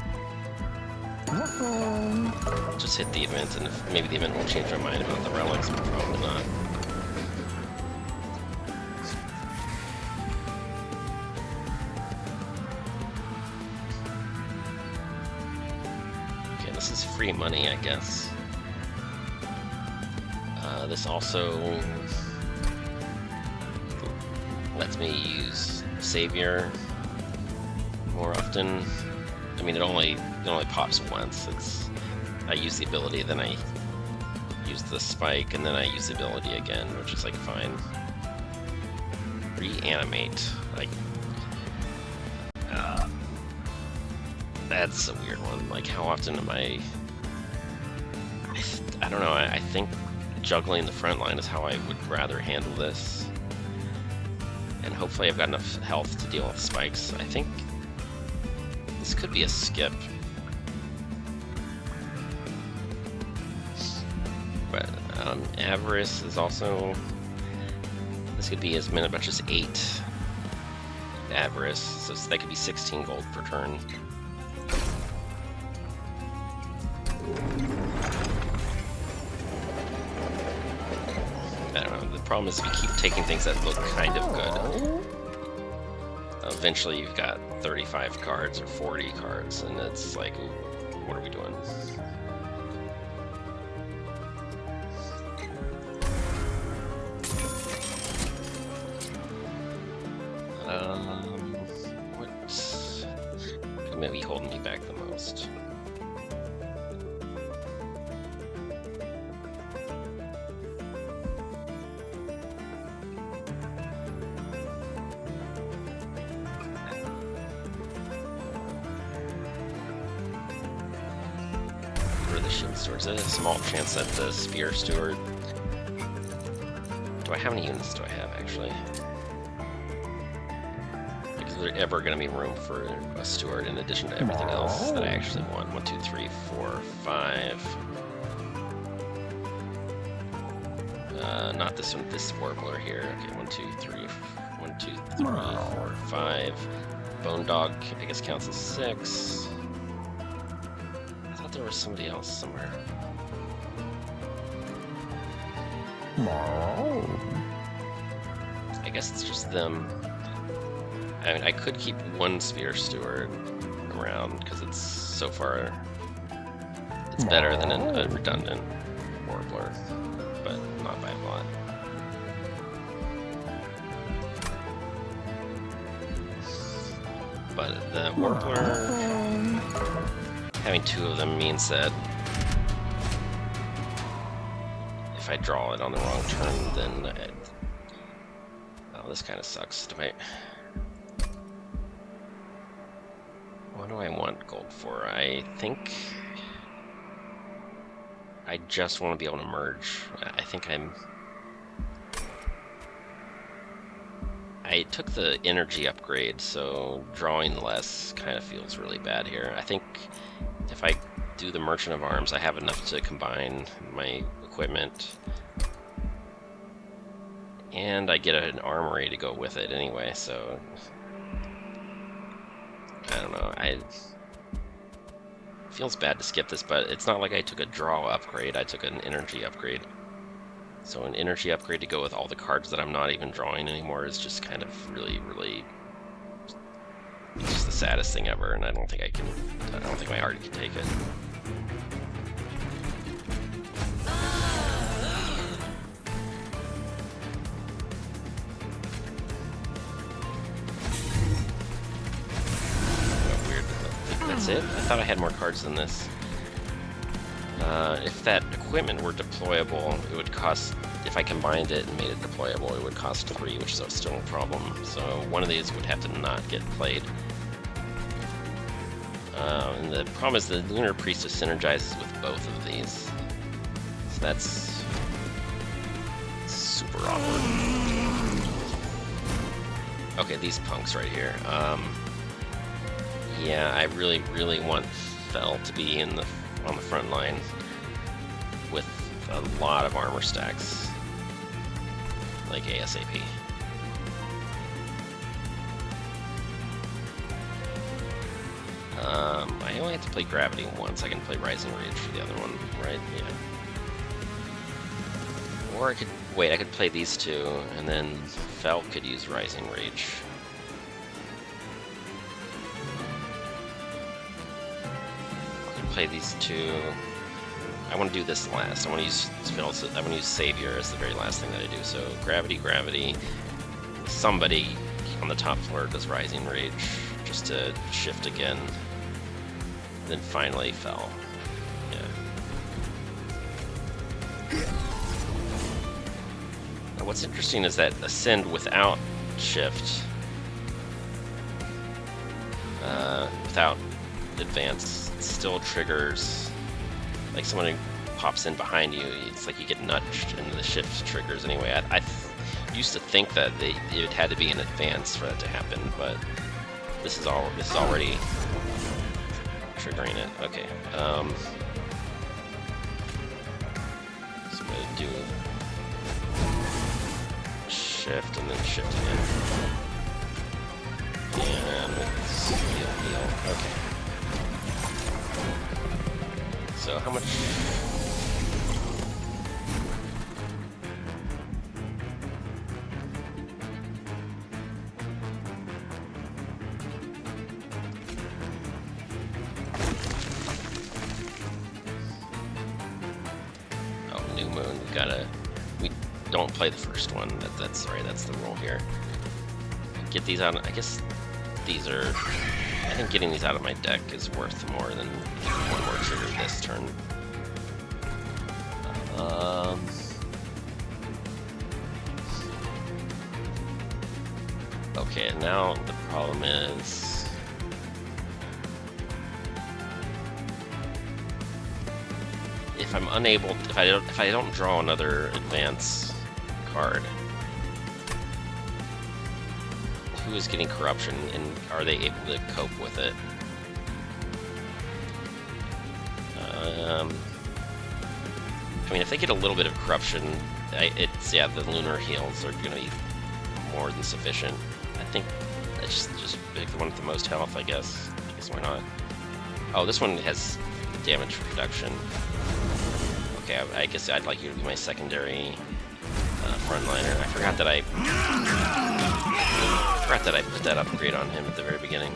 Just hit the event, and if, maybe the event will change my mind about the relics, but probably not. Okay, this is free money, I guess. This also lets me use Savior more often. I mean, it only pops once. I use the ability, then I use the spike, and then I use the ability again, which is like fine. Reanimate, like that's a weird one. Like, how often am I don't know. I think juggling the front line is how I would rather handle this, and hopefully I've got enough health to deal with spikes. I think this could be a skip. But Avarice is also... This could be as much as 8 Avarice, so that could be 16 gold per turn. I don't know, the problem is if you keep taking things that look kind of good, eventually you've got 35 cards or 40 cards, and it's like, ooh, what are we doing? What could maybe holding me back the most? For the shield steward, there's a small chance that the spear steward. Do I have any units? Do I have actually? Is there ever going to be room for a steward in addition to everything else that I actually want? 1, 2, 3, 4, 5. Not this one. This warbler here. Okay, 1, 2, 3. 1, 2, 3, 4, 5. Bone dog, I guess counts as 6. I thought there was somebody else somewhere. I guess it's just them. I mean, I could keep one spear steward around because it's so far. It's better than a redundant warbler, but not by a lot. But the warbler, having 2 of them means that if I draw it on the wrong turn, then oh, this kind of sucks. What do I want gold for? I think I just want to be able to merge. I took the energy upgrade, so drawing less kind of feels really bad here. I think if I do the Merchant of Arms, I have enough to combine my equipment. And I get an armory to go with it anyway, so I don't know. It feels bad to skip this, but it's not like I took a draw upgrade. I took an energy upgrade. So an energy upgrade to go with all the cards that I'm not even drawing anymore is just kind of really, really, it's just the saddest thing ever, and I don't think my heart can take it. That's it? I thought I had more cards than this. If that equipment were deployable, it would cost, if I combined it and made it deployable, it would cost 3, which is still a problem. So one of these would have to not get played. And the problem is the Lunar Priestess synergizes with both of these. So that's super awkward. Okay, these punks right here. Yeah, I really, really want Fel to be on the front line with a lot of armor stacks, like ASAP. I only have to play Gravity once. I can play Rising Rage for the other one, right? Yeah. Or I could wait. I could play these 2, and then Fel could use Rising Rage. Play these 2. I want to do this last. I want to use Savior as the very last thing that I do. So Gravity. Somebody on the top floor does Rising Rage just to shift again. And then finally Fel. Yeah. Now what's interesting is that Ascend without shift, without advance, still triggers, like someone who pops in behind you, it's like you get nudged and the shift triggers anyway. I used to think that it had to be in advance for that to happen, but this is already triggering it. Okay. So I'm gonna do shift and then shift again. And heal. Okay. So how much? Oh, New Moon. We don't play the first one. That's right. That's the rule here. get these out. I guess these are. I think getting these out of my deck is worth more than one more trigger this turn. Okay, now the problem is if I'm unable, if I don't draw another advance card, who is getting corruption, and are they able to cope with it? I mean, if they get a little bit of corruption, yeah, the lunar heals are going to be more than sufficient. I think I just pick the one with the most health, I guess. I guess why not? Oh, this one has damage reduction. Okay, I guess I'd like you to be my secondary frontliner. I forgot that I put that upgrade on him at the very beginning.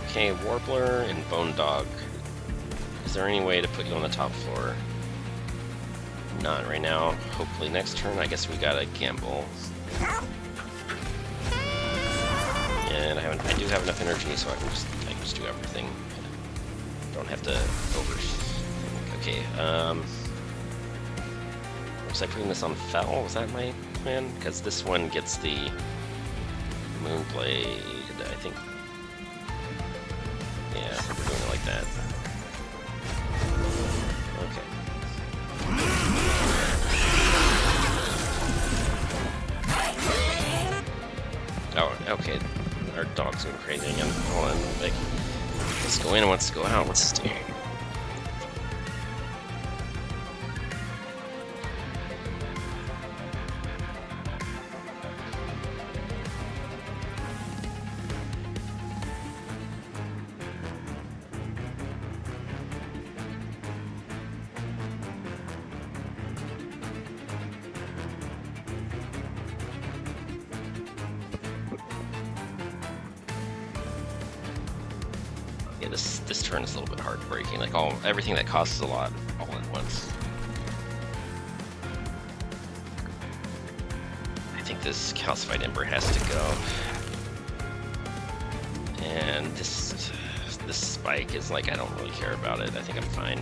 Okay, Warbler and Bone Dog. Is there any way to put you on the top floor? Not right now. Hopefully next turn. I guess we gotta gamble. And I do have enough energy, so I can just do everything. Don't have to Okay. Was I putting this on Fel? Was that my plan? Because this one gets the Moonblade, I think. Yeah, we're doing it like that. Okay. Oh, okay. Our dog's going crazy again. Hold on, like, let's go in and let's go out. Let's do. Yeah, this turn is a little bit heartbreaking. Like everything that costs a lot all at once. I think this Calcified Ember has to go. And this spike is like, I don't really care about it. I think I'm fine.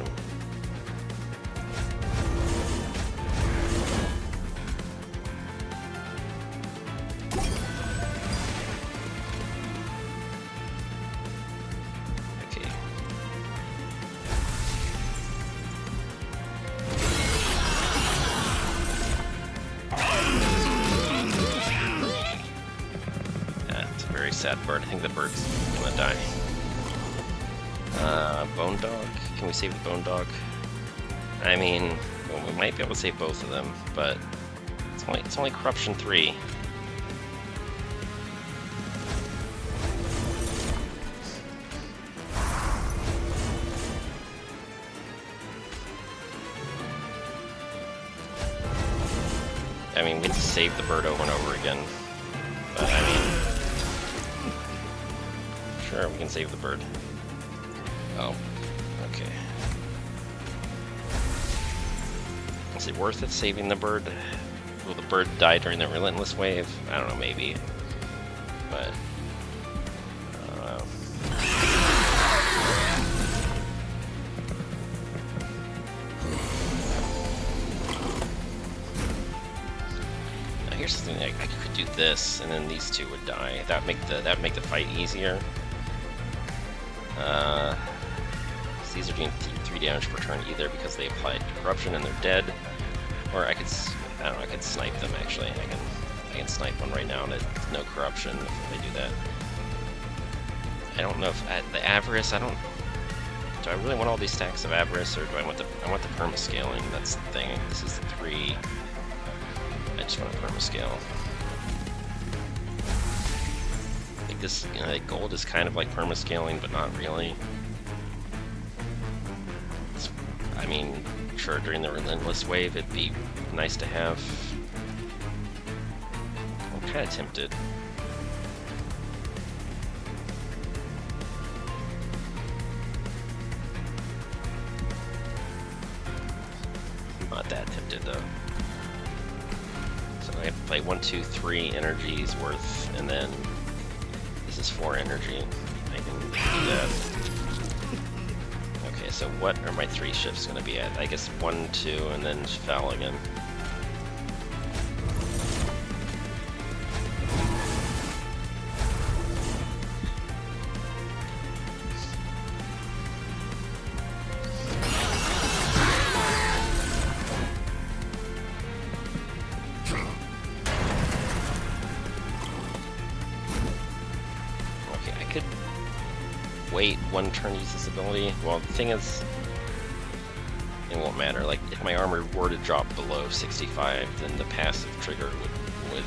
Sad bird. I think the bird's gonna die. Bone Dog? Can we save the Bone Dog? I mean, well, we might be able to save both of them, but it's only Corruption 3. I mean, we have to save the bird over and over again. But I mean, sure, we can save the bird. Oh, okay. Is it worth it saving the bird? Will the bird die during the Relentless Wave? I don't know, maybe. But now here's the thing: I could do this, and then these two would die. That'd make the fight easier. These are doing 3 damage per turn either because they applied corruption and they're dead, or I could snipe them. Actually, I can snipe one right now and it's no corruption if I do that. I don't know if the Avarice. Do I really want all these stacks of Avarice, or do I want the permascaling? That's the thing. This is the 3. I just want a permascale. Like this, like gold is kind of like permascaling, but not really. I mean, sure, during the Relentless Wave, it'd be nice to have. I'm kind of tempted. I'm not that tempted though. So I have to play 1, 2, 3 energies worth, and then this is 4 energy. I can do that. Okay, so what are my 3 shifts going to be at? I guess 1, 2, and then foul again. Wait 1 turn to use this ability. Well, the thing is, it won't matter. Like, if my armor were to drop below 65, then the passive trigger would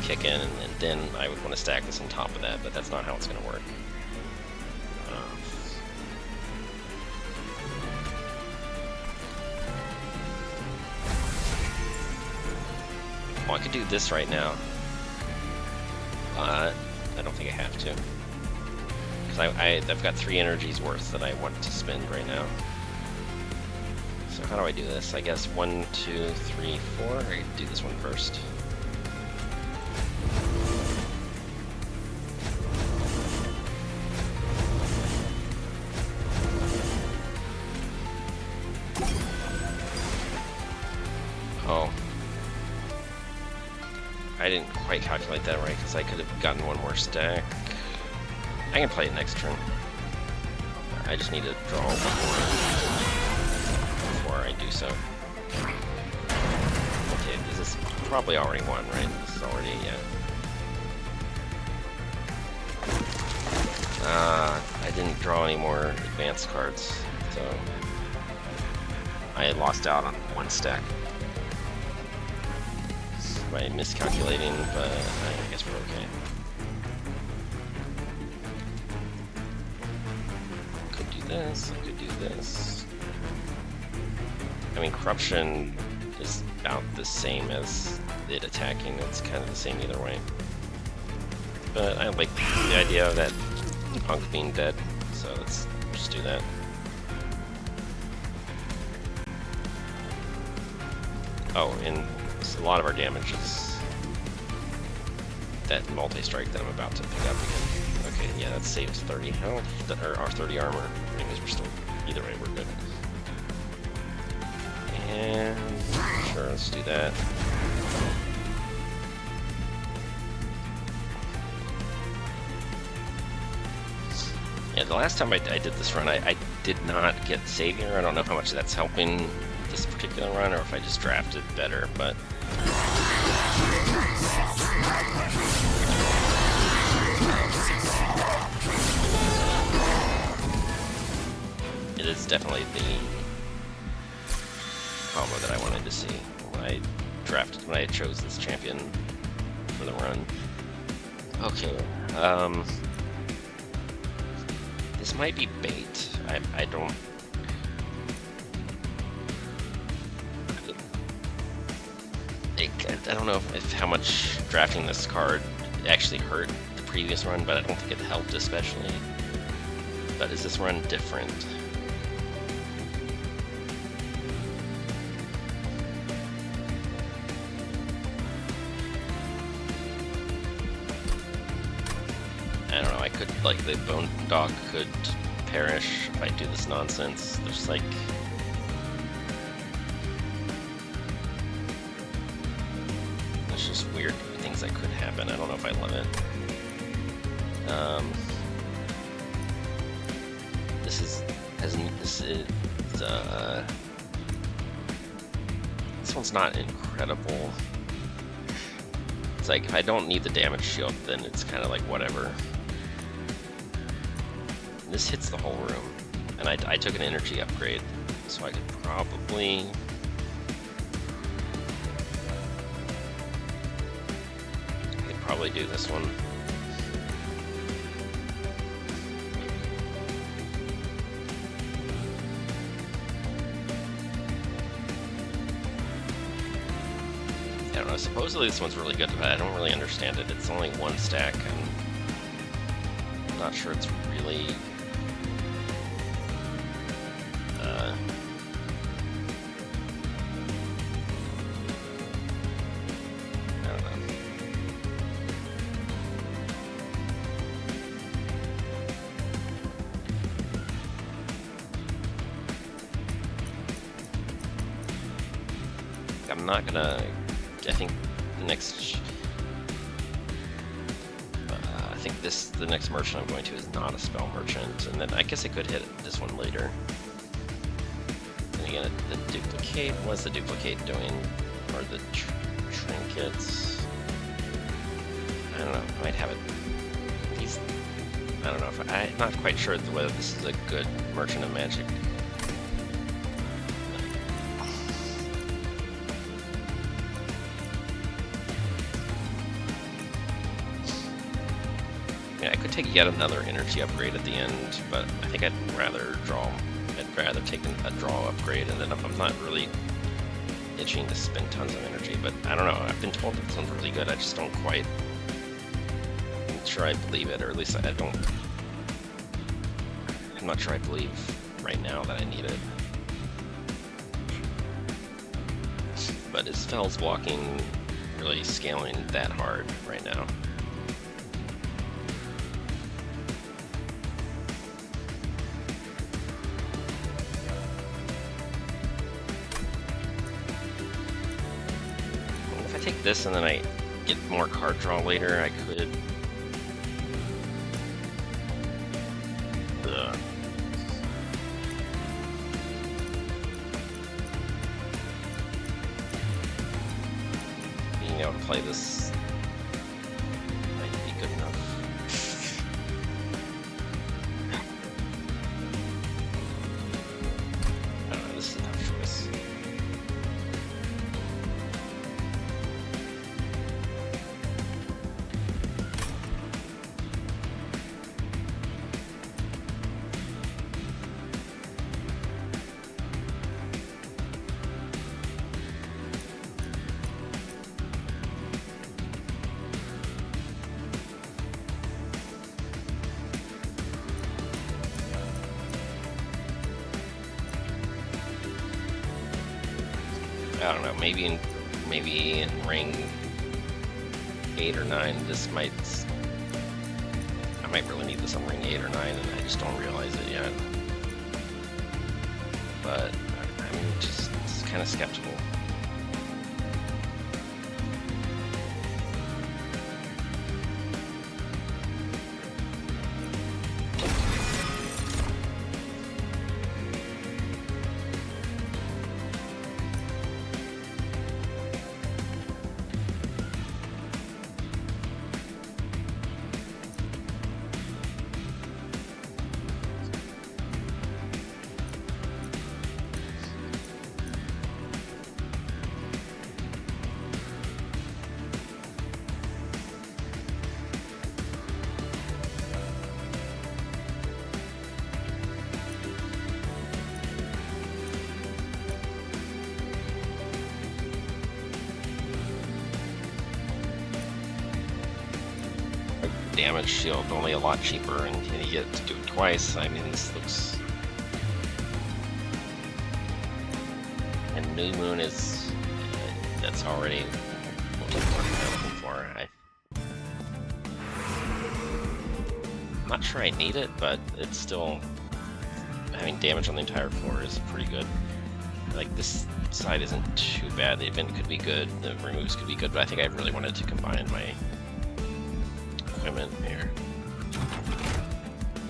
kick in, and then I would want to stack this on top of that, but that's not how it's going to work. Well, I could do this right now, but I don't think I have to. I've got 3 energies worth that I want to spend right now. So how do I do this? I guess 1, 2, 3, 4. I can do this one first. Oh. I didn't quite calculate that right, because I could have gotten 1 more stack. I can play it next turn. I just need to draw before I do so. Okay, this is probably already 1, right? This is already, yeah. I didn't draw any more advanced cards, so I lost out on 1 stack by miscalculating, but I guess we're okay. This, I could do this. I mean, corruption is about the same as it attacking. It's kind of the same either way. But I like the idea of that punk being dead, so let's just do that. Oh, and a lot of our damage is that multi-strike that I'm about to pick up again. Okay, yeah, that saves 30 health, or 30 armor. Anyways, we're still, either way, we're good. And, sure, let's do that. Yeah, the last time I did this run, I did not get Savior. I don't know how much that's helping this particular run, or if I just drafted better, but... It is definitely the combo that I wanted to see when I chose this champion for the run. Okay, this might be bait. I don't know if how much drafting this card actually hurt the previous run, but I don't think it helped especially. But is this run different? I don't know, I could, like, the Bone Dog could perish if I do this nonsense. There's, like... There's just weird things that could happen. I don't know if I love it. This one's not incredible. It's like, if I don't need the damage shield, then it's kind of like whatever. This hits the whole room, and I took an energy upgrade, so I could probably... do this one. I don't know, supposedly this one's really good, but I don't really understand it. It's only 1 stack, and I'm not sure it's really... I'm not gonna. I think the next. I think the next merchant I'm going to is not a spell merchant, and then I guess I could hit this one later. And again, the duplicate. What's the duplicate doing? Or the trinkets? I don't know. I might have it. I don't know if I'm not quite sure whether this is a good merchant of magic. Yeah, I could take yet another energy upgrade at the end, but I think I'd rather take a draw upgrade, and then if I'm not really itching to spend tons of energy, but I don't know. I've been told that sounds really good. I just don't quite. I'm sure I believe it, or at least I don't. I'm not sure I believe right now that I need it. But is Fel's walking really scaling that hard right now? If I take this and then I get more card draw later, I could. Being able to play this might be good enough. I don't know, this is a tough choice. I don't know, maybe in ring 8 or 9, I might really need this on ring 8 or 9, and I just don't realize it yet. But I'm just kind of skeptical. Damage shield only a lot cheaper, and you get to do it twice. I mean, this looks. And New Moon is. That's already what I'm looking for. I'm not sure I need it, but it's still. Having damage on the entire floor is pretty good. Like, this side isn't too bad. The event could be good, the removes could be good, but I think I really wanted to combine my equipment here.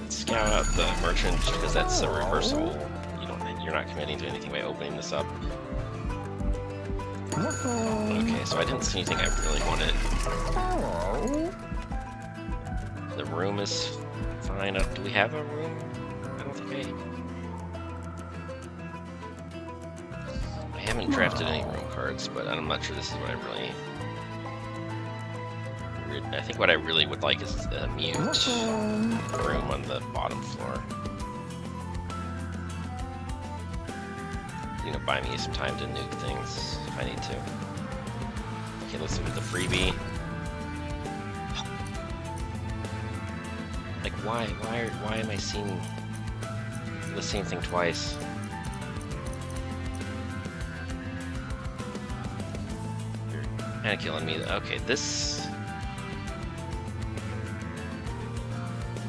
Scout out the merchant because that's a reversal. You're not committing to anything by opening this up. Okay, so I didn't see anything I really wanted. The room is fine. Do we have a room? I don't think I haven't drafted any room cards, but I'm not sure this is what I really. I think what I really would like is a mute room on the bottom floor. You know, buy me some time to nuke things if I need to. Okay, let's look at the freebie. Like, why am I seeing the same thing twice? You're kind of killing me. Okay, this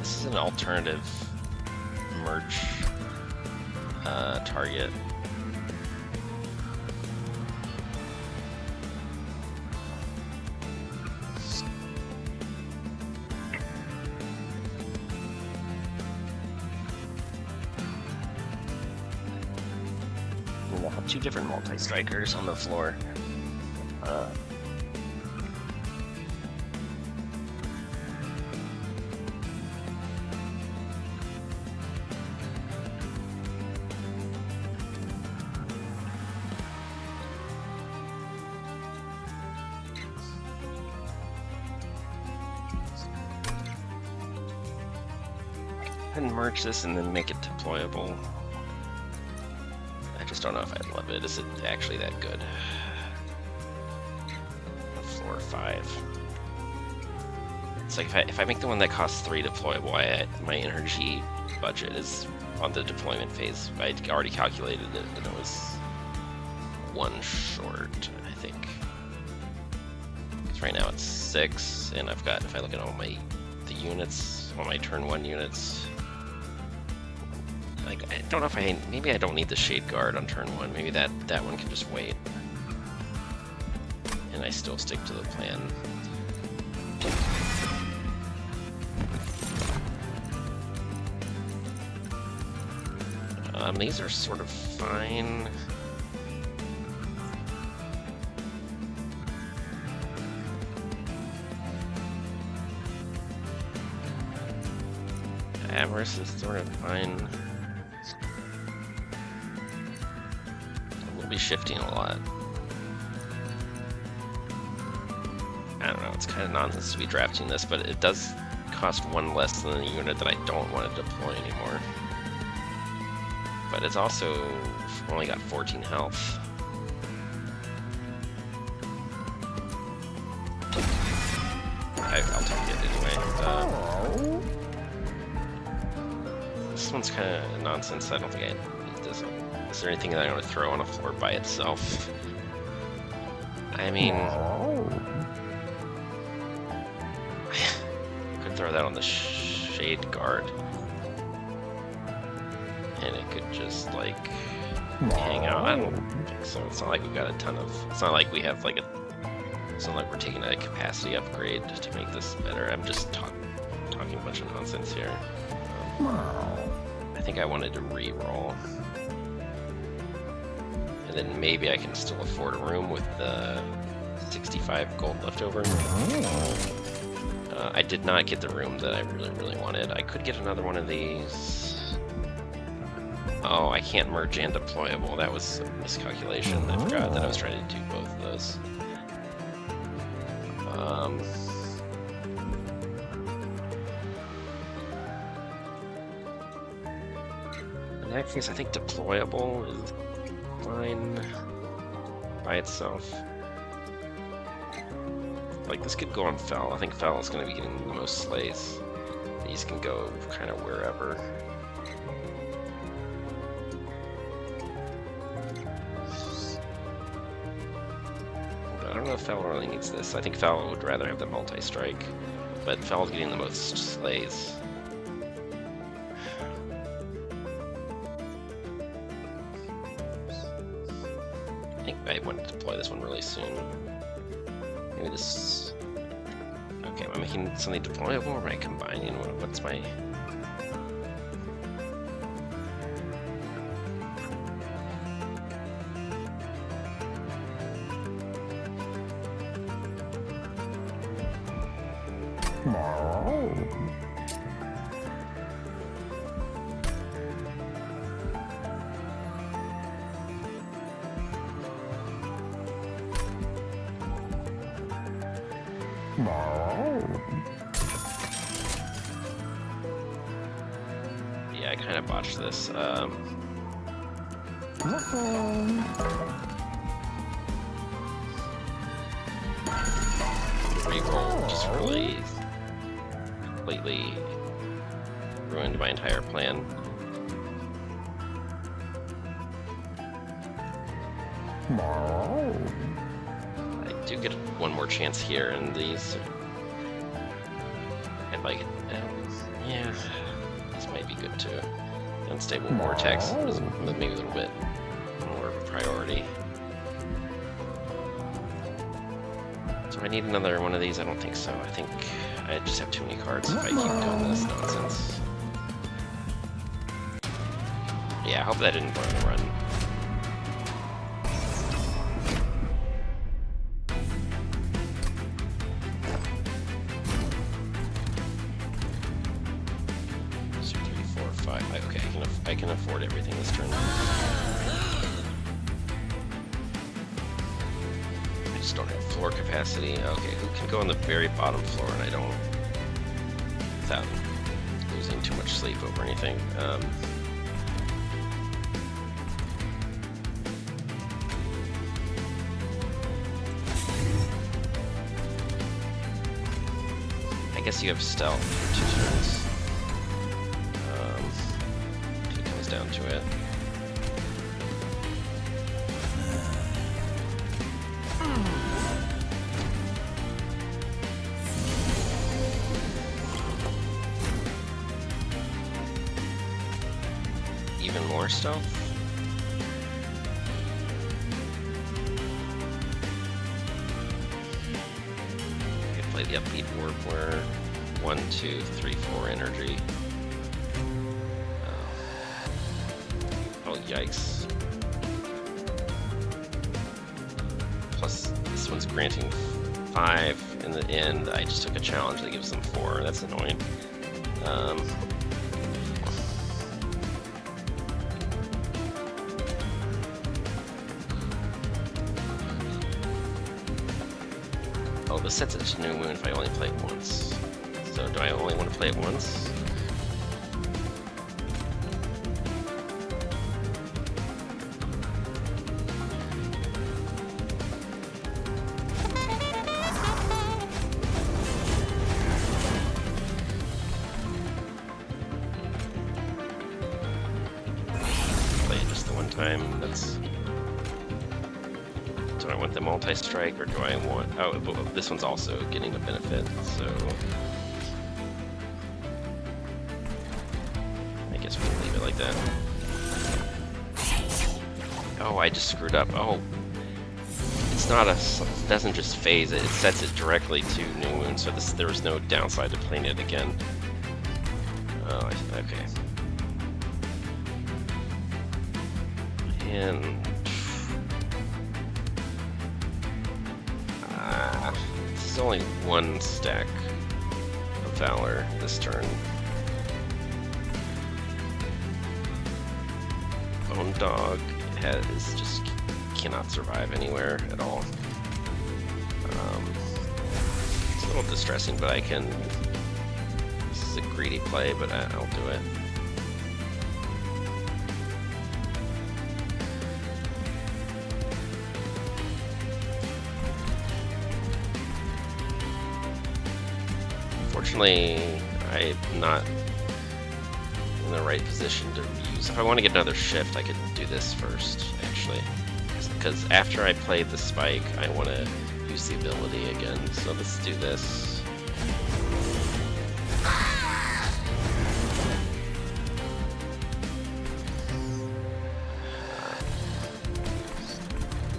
is an alternative merge target. 2 different multi-strikers on the floor. And merge this and then make it deployable. I just don't know if I'd love it. Is it actually that good? Floor 5. It's like if I make the one that costs 3 deployable, my energy budget is on the deployment phase. I already calculated it, and it was 1 short, I think. Because right now it's 6, and I've got, if I look at all the units, all my turn 1 units. Like, I don't know if maybe I don't need the Shade Guard on turn 1. Maybe that one can just wait. And I still stick to the plan. These are sort of fine. Avarice is sort of fine. We'll be shifting a lot. I don't know, it's kind of nonsense to be drafting this, but it does cost 1 less than the unit that I don't want to deploy anymore. But it's also only got 14 health. I'll take it anyway. This one's kind of nonsense. I don't think I need this. Is there anything that I want to throw on a floor by itself? I mean, could throw that on the Shade Guard. And it could just, like, hang out. I don't think so. It's not like we've got a ton of... It's not like we have, like, it's not like we're taking a capacity upgrade to make this better. I'm just talking a bunch of nonsense here. I think I wanted to re-roll. And then maybe I can still afford a room with the 65 gold left over. I did not get the room that I really, really wanted. I could get another one of these. Oh, I can't merge and deployable. That was a miscalculation. I forgot that I was trying to do both of those. In that case, I think deployable is fine by itself. Like, this could go on Fel. I think Fel is going to be getting the most slays. These can go kind of wherever. But I don't know if Fel really needs this. I think Fel would rather have the multi-strike, but Fel's getting the most slays. I think I want to deploy this one really soon. Maybe this... Okay, am I making something deployable or am I combining? What's my... Yeah, I kind of botched this. Reroll just really completely ruined my entire plan. I do get one more chance here, and these... I'd like it. Yeah, this might be good too. Unstable vortex is maybe a little bit more of a priority. Do I need another one of these? I don't think so. I think I just have too many cards if I keep doing this nonsense. Yeah, I hope that didn't burn the run. okay, I can afford everything this turn. I just don't have floor capacity. Okay, who can go on the very bottom floor and I don't, without losing too much sleep over anything. I guess you have stealth for 2 turns. If it comes down to it. Even more stealth? I could play the Upbeat Warbler. 1, 2, 3, 4 energy. Oh, yikes. Plus, this one's granting 5 in the end. I just took a challenge that gives them 4. That's annoying. Oh, this sets it to New Moon if I only play it once. So do I only want to play it once? Play it just the one time. That's. Do I want the multi-strike or do I want... Oh, but this one's also getting a benefit, so... I guess we can leave it like that. Oh, I just screwed up. Oh. It's not a... It doesn't just phase it, it sets it directly to New Moon, so there was no downside to playing it again. Oh, okay. And... this is only 1 stack of Valor this turn. Bone Dog just cannot survive anywhere at all. It's a little distressing, but I can... This is a greedy play, but I'll do it. Unfortunately, I'm not in the right position to use. If I want to get another shift, I could do this first, actually. Because after I play the spike, I want to use the ability again. So let's do this.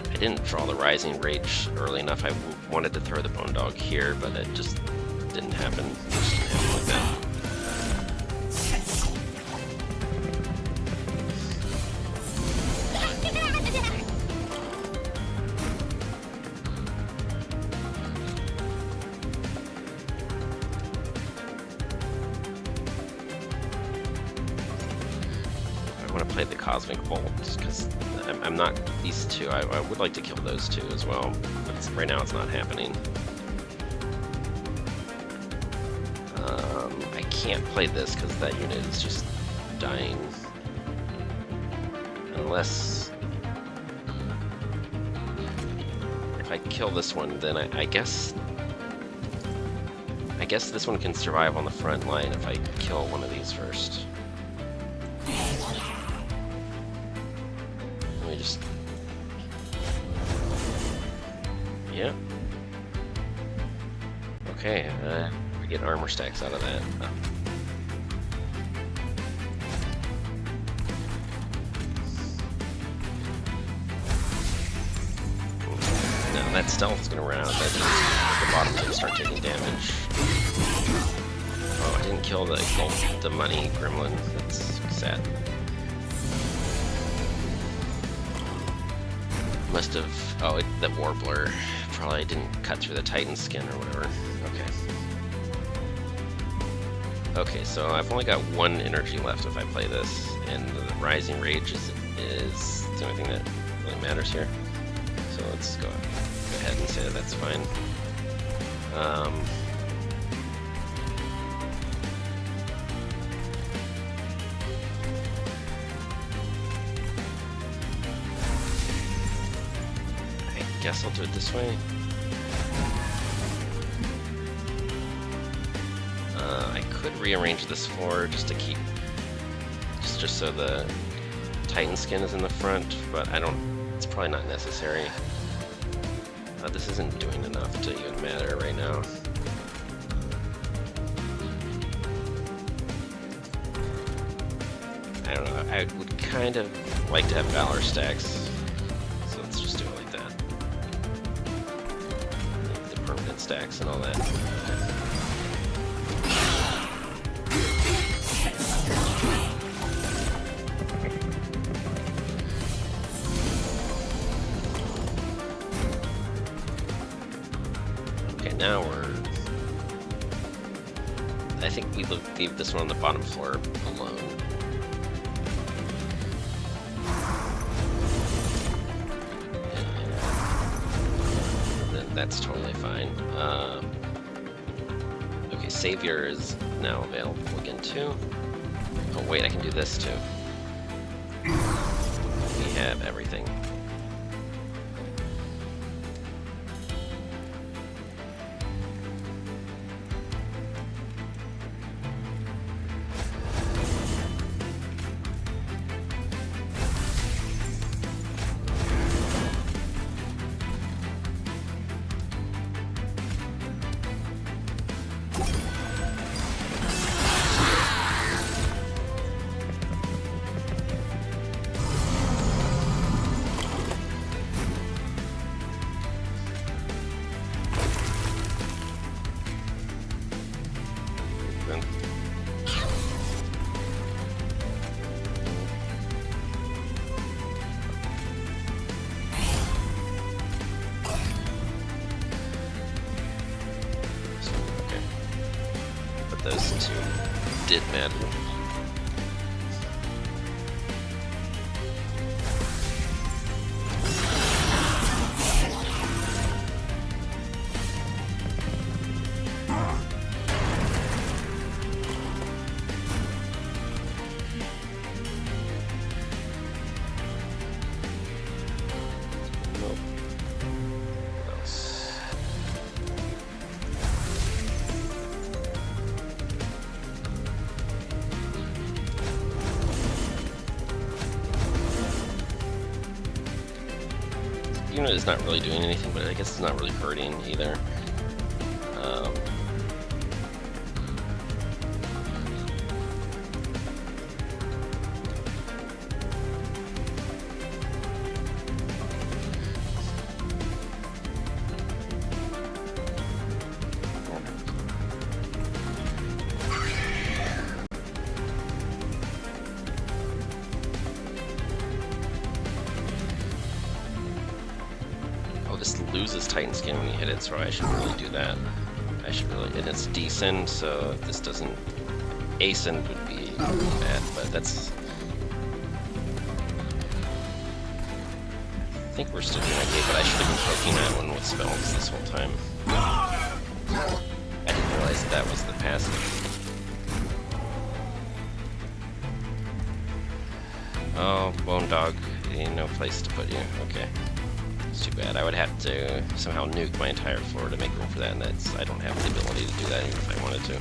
I didn't draw the Rising Rage early enough. I wanted to throw the Bone Dog here, but it just didn't happen. It just didn't happen like that. I want to play the Cosmic Bolt because I'm not these two. I would like to kill those two as well, but right now it's not happening. I can't play this because that unit is just dying. Unless... If I kill this one, then I guess... I guess this one can survive on the front line if I kill one of these first. Let me just... Yeah. Okay, we get armor stacks out of that. No, that stealth is gonna run out. That means the bottom's gonna start taking damage. Oh, I didn't kill the money gremlin. That's sad. Must have... Oh, the Warbler probably didn't cut through the Titan skin or whatever. Okay. Okay, so I've only got 1 energy left if I play this, and the Rising Rage is the only thing that really matters here. So let's go ahead and say that that's fine. I guess I'll do it this way. I could rearrange this floor just to keep, just so the Titan skin is in the front, but I don't. It's probably not necessary. This isn't doing enough to even matter right now. I don't know. I would kind of like to have Valor stacks, so let's just do it like that. Like the permanent stacks and all that. Now I think we leave this one on the bottom floor alone. And then that's totally fine. Okay, Savior is now available again too. Oh wait, I can do this too. We have everything. Those two did matter. Nope. What else? Unit is not really doing anything, but I guess it's not really hurting either. This loses Titan skin when you hit it, so I should really do that. I should really, and it's descend, so if this doesn't, ascend would be bad, but that's, I think we're still doing okay, but I should have been poking that one with spells this whole time. I didn't realize that was the passive. Oh, Bone Dog, ain't no place to put you, okay. It's too bad. I would have to somehow nuke my entire floor to make room for that, and I don't have the ability to do that even if I wanted to.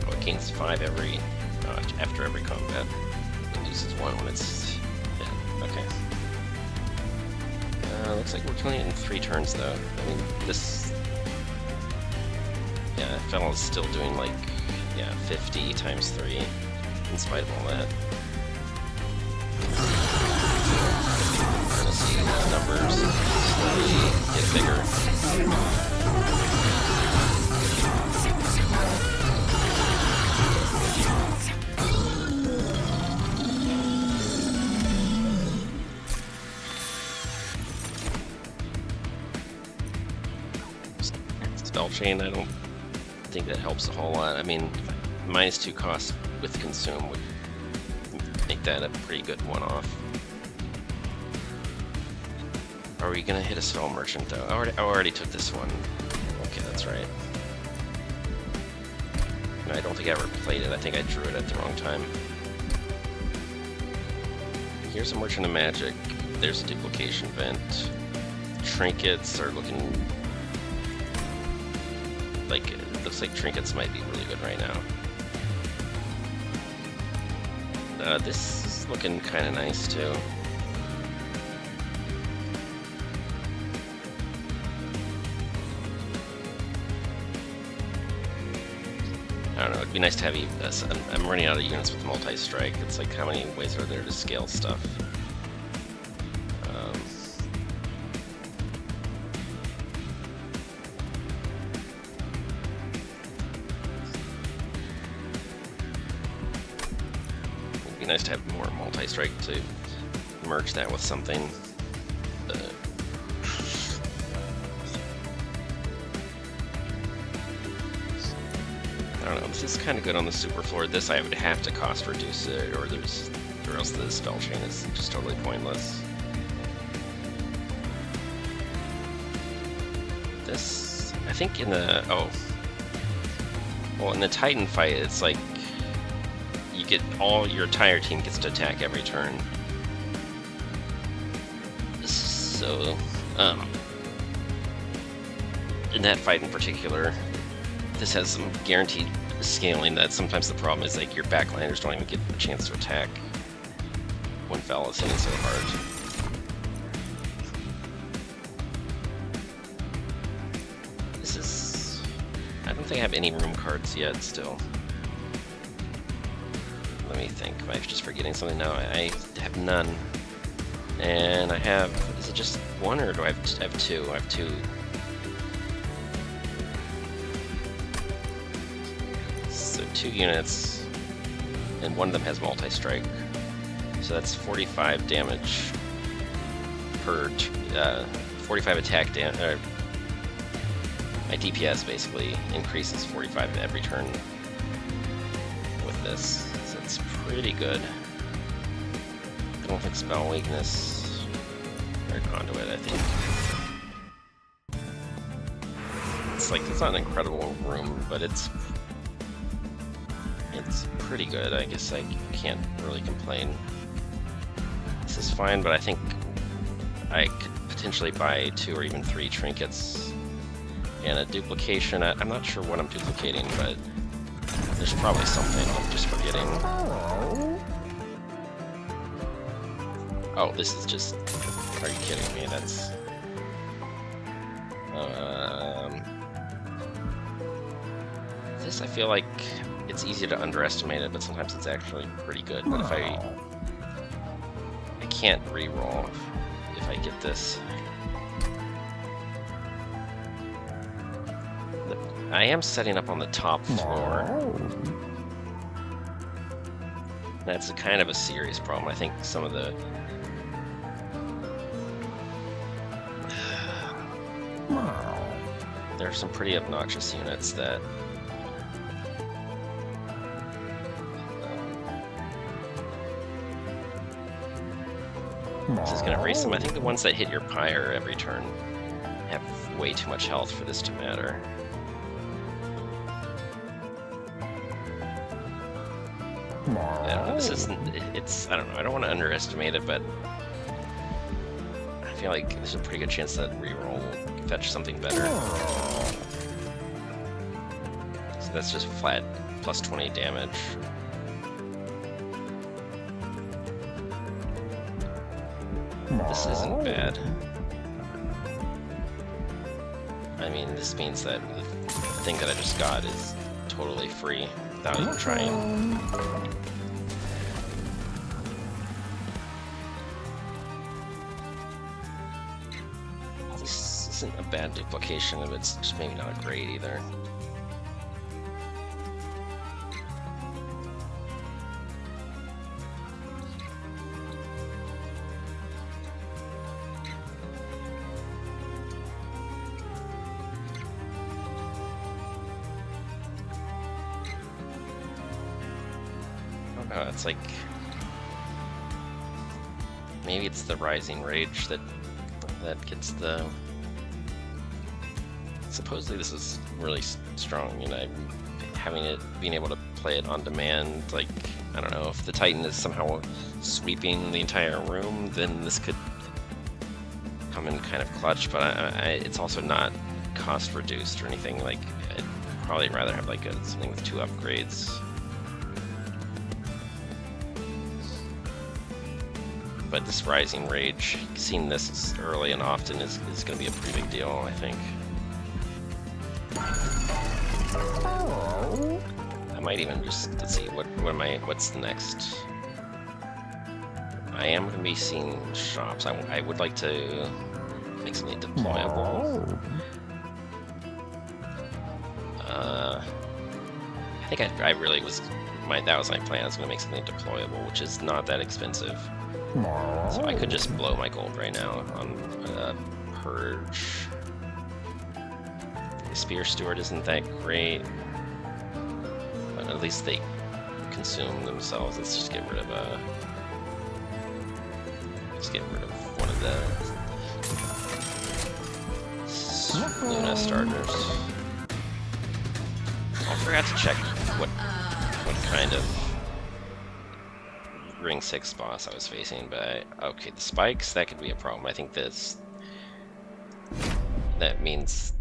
Oh, it gains 5 after every combat. Loses 1 when it's yeah, okay. Looks like we're killing it in 3 turns though. I mean this, yeah, Fennel is still doing like, yeah, 50 times 3 in spite of all that. We're gonna see these numbers slowly get bigger. spell chain, I don't think that helps a whole lot. I mean, -2 cost with consume would make that a pretty good one-off. Are we gonna hit a spell merchant though? I already took this one. Okay, that's right. No, I don't think I ever played it. I think I drew it at the wrong time. Here's a Merchant of Magic. There's a duplication vent. Trinkets are looking like, it looks like trinkets might be really good right now. This is looking kind of nice too. I don't know, it'd be nice to have I'm running out of units with multi-strike. It's like, how many ways are there to scale stuff? It'd be nice to have more multi-strike to merge that with something. I don't know, this is kind of good on the super floor. This I would have to cost reduce it, or else the spell chain is just totally pointless. This, I think in the, well, in the Titan fight, it's like, you get your entire team gets to attack every turn. So, in that fight in particular, this has some guaranteed scaling that sometimes the problem is like your backliners don't even get a chance to attack when Val is hitting so hard. This is... I don't think I have any room cards yet still. Let me think. Am I just forgetting something? No, I have none. And I have... Is it just one or do I have two? I have two. So 2 units, and one of them has multi-strike. So that's 45 damage per 45 attack damage. My DPS basically increases 45 every turn with this, so it's pretty good. I don't think spell weakness or conduit. I think it's like, it's not an incredible room, but it's pretty good. I guess I can't really complain. This is fine, but I think I could potentially buy 2 or even 3 trinkets and a duplication. I'm not sure what I'm duplicating, but there's probably something I'm just forgetting. Oh, this is just... Are you kidding me? That's... This, I feel like it's easy to underestimate it, but sometimes it's actually pretty good. But if I can't re-roll if I get this. I am setting up on the top floor. That's kind of a serious problem. I think some of the... There are some pretty obnoxious units that... This is going to race them. I think the ones that hit your pyre every turn have way too much health for this to matter. I don't know, this isn't... It's... I don't know, I don't want to underestimate it, but... I feel like there's a pretty good chance that reroll will fetch something better. So that's just flat plus 20 damage. This isn't bad. I mean, this means that the thing that I just got is totally free without even trying. This isn't a bad duplication, but it's just maybe not great either. don't know. It's like maybe it's the Rising Rage that gets the. Supposedly this is really strong, you know, being able to play it on demand. Like, I don't know, if the Titan is somehow sweeping the entire room, then this could come in kind of clutch. But it's also not cost reduced or anything. Like, I'd probably rather have like something with 2 upgrades. But this Rising Rage, seeing this early and often is going to be a pretty big deal, I think. I might even just, let's see, what's the next? I am going to be seeing shops. I would like to make something deployable. I think I really was, that was my plan. I was going to make something deployable, which is not that expensive. So I could just blow my gold right now on Purge. The Spear Steward isn't that great, but at least they consume themselves. Let's just get rid of one of the Luna starters. I forgot to check what kind of Ring 6 boss I was facing, but okay, the spikes, that could be a problem. I think that means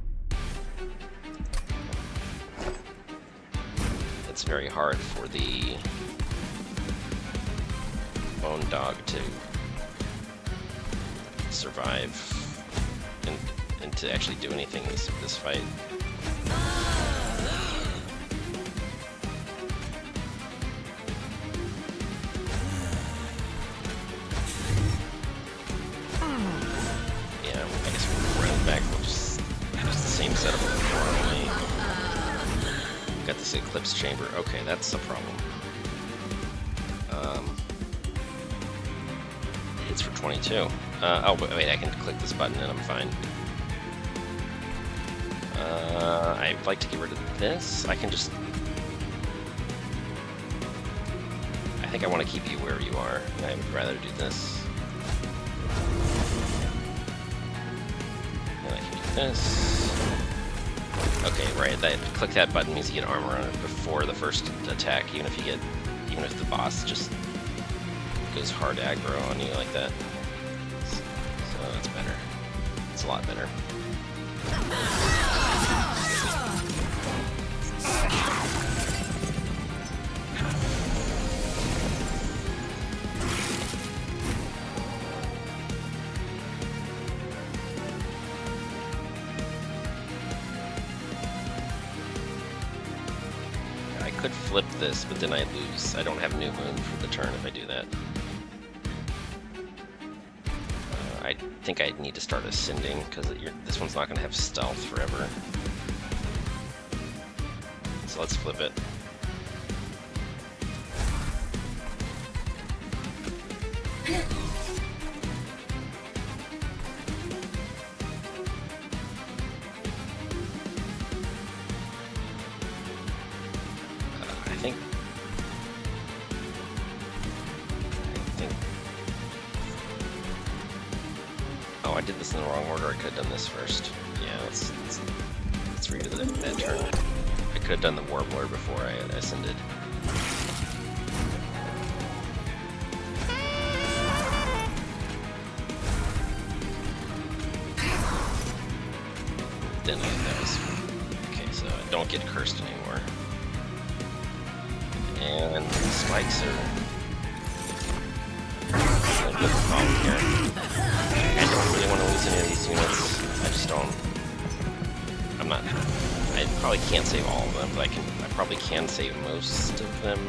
it's very hard for the Bone Dog to survive and to actually do anything this fight. Eclipse Chamber. Okay, that's the problem. It's for 22. Oh, but wait, I can click this button and I'm fine. I'd like to get rid of this. I can just... I think I want to keep you where you are. I would rather do this. And I can do this. Okay, right. Click that button means you get armor on it before the first attack, even if the boss just goes hard aggro on you like that. So that's better. It's a lot better. I could flip this, but then I lose. I don't have New Moon for the turn if I do that. I think I need to start ascending, because this one's not going to have stealth forever. So let's flip it. Oh, I did this in the wrong order. I could have done this first. Yeah, let's redo that turn. I could have done the Warbler before I ascended. Then that was... Okay, so I don't get cursed anymore. And the spikes are... a bit of a problem here. I don't really want to lose any of these units. I just don't. I'm not. I probably can't save all of them, but I probably can save most of them.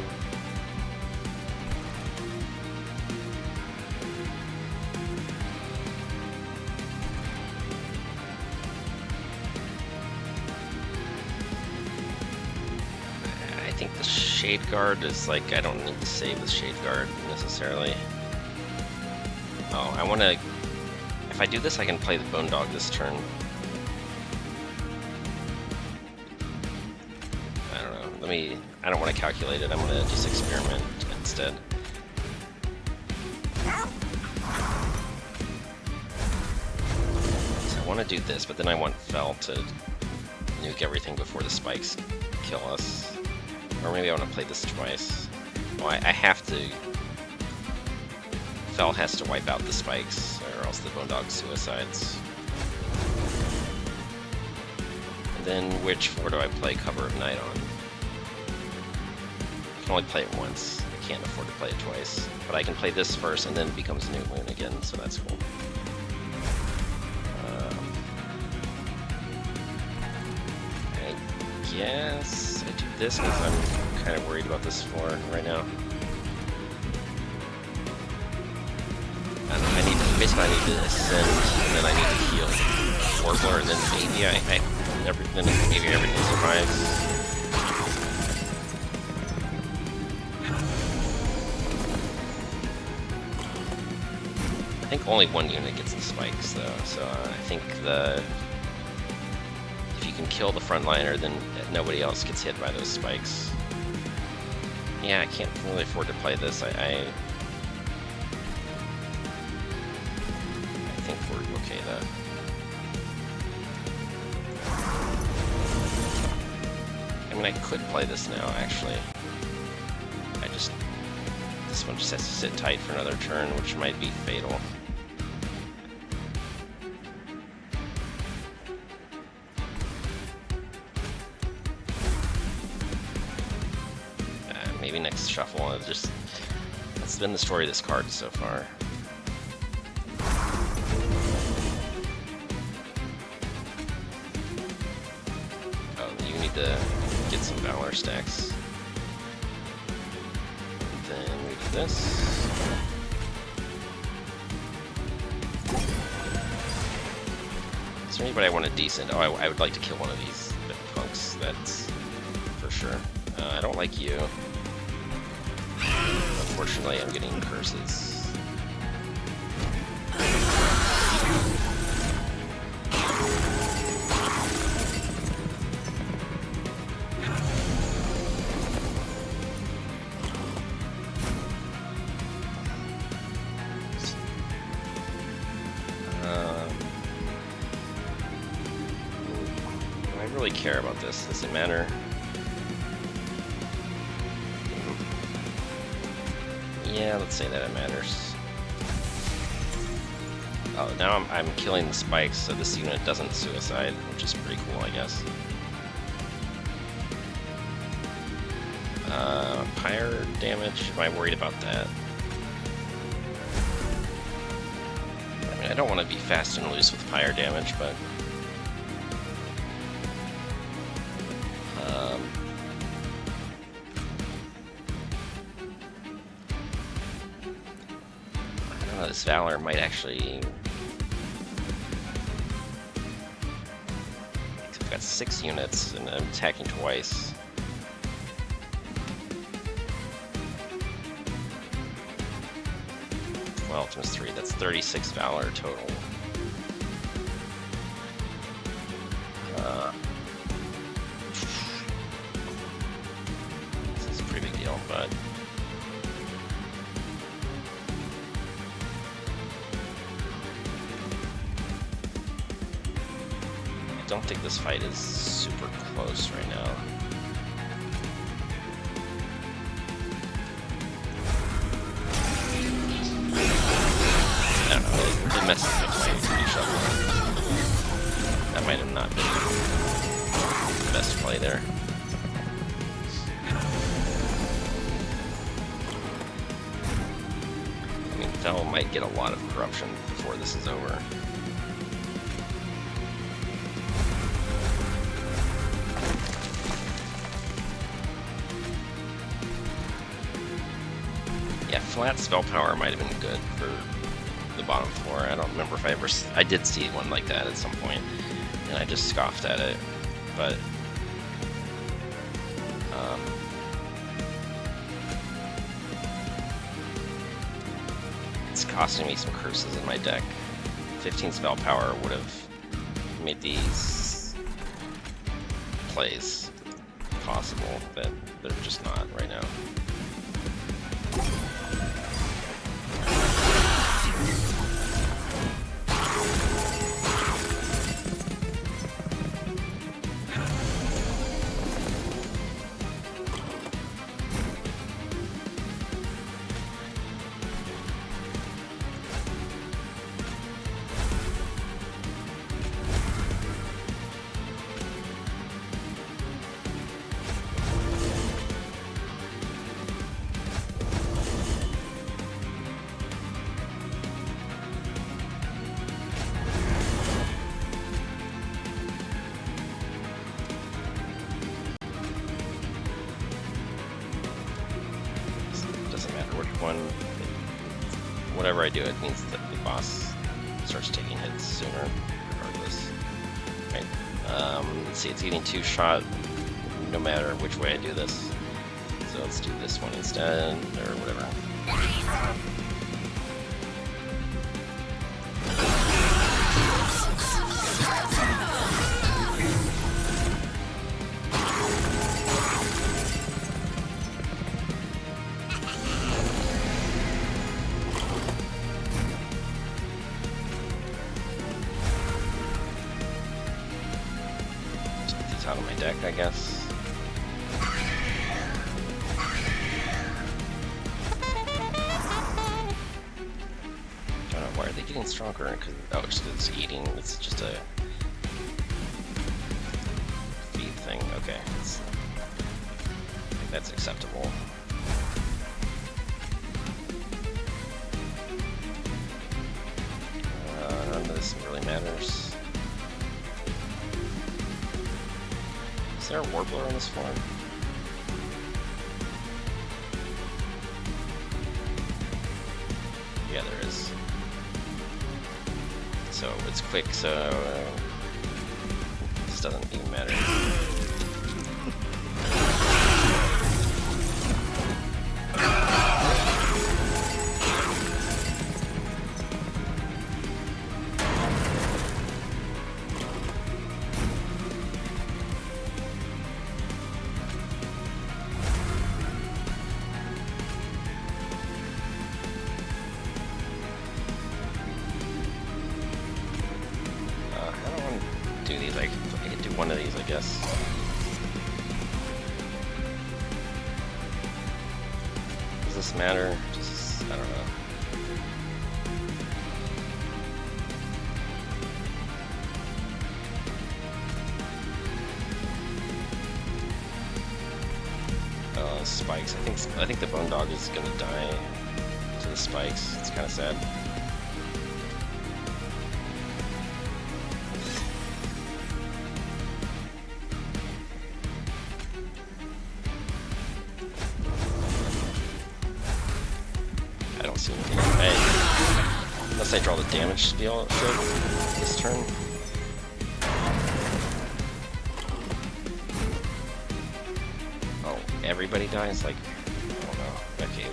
I think the Shade Guard is like, I don't need to save the Shade Guard necessarily. Oh, I want to... If I do this, I can play the Bone Dog this turn. I don't know. I don't want to calculate it. I'm going to just experiment and instead. So I want to do this, but then I want Fel to nuke everything before the spikes kill us. Or maybe I want to play this twice. Well, I have to... Fel has to wipe out the spikes, or else the Bone Dog suicides. And then which floor do I play Cover of Night on? I can only play it once. I can't afford to play it twice. But I can play this first, and then it becomes New Moon again, so that's cool. I guess I do this because I'm kind of worried about this floor right now. I need to, basically I need to ascend, and then I need to heal Warbler, and then maybe maybe everything survives. I think only one unit gets the spikes though, so I think if you can kill the frontliner, then nobody else gets hit by those spikes. Yeah, I can't really afford to play this. I think we're okay though. I mean, I could play this now, actually. This one just has to sit tight for another turn, which might be fatal. Maybe next shuffle. That's been the story of this card so far. Oh, you need to get some Valor stacks. Then we do this. Is there anybody I want to decent? Oh, I would like to kill one of these punks, that's for sure. I don't like you. Unfortunately, I'm getting curses. Do I really care about this? Does it matter? Yeah, let's say that it matters. Oh, now I'm killing the spikes, so this unit doesn't suicide, which is pretty cool, I guess. Pyre damage, am I worried about that? I mean, I don't want to be fast and loose with pyre damage, but... this Valor might actually... I've got 6 units and I'm attacking twice. Well, Ultimus 3, that's 36 Valor total. This is a pretty big deal, but... I don't think this fight is super close right now. I don't know, it messes with my shuffle. That might have not been the best play there. I mean, Fel might get a lot of corruption before this is over. Flat spell power might have been good for the bottom floor. I don't remember if I did see one like that at some point, and I just scoffed at it. But it's costing me some curses in my deck. 15 spell power would have made these plays possible, but they're just not right now. Doesn't matter which one. Whatever I do, it means that the boss starts taking hits sooner, regardless. Right. Let's see, it's getting 2-shot no matter which way I do this. So let's do this one instead, or whatever. Out of my deck, I guess. Don't know, why are they getting stronger? Cause, oh, just 'cause it's eating. It's just a feed thing. Okay, that's acceptable. None of this really matters. Is there a Warbler on this form? Yeah, there is. So it's quick, so this doesn't even matter. Do these, I could do one of these, I guess. Does this matter? Just, I don't know. Spikes. I think the Bone Dog is gonna die to the spikes. It's kind of sad. I don't see anything. Unless I draw the damage spiel this turn. Oh, everybody dies? Like, I don't know. Okay.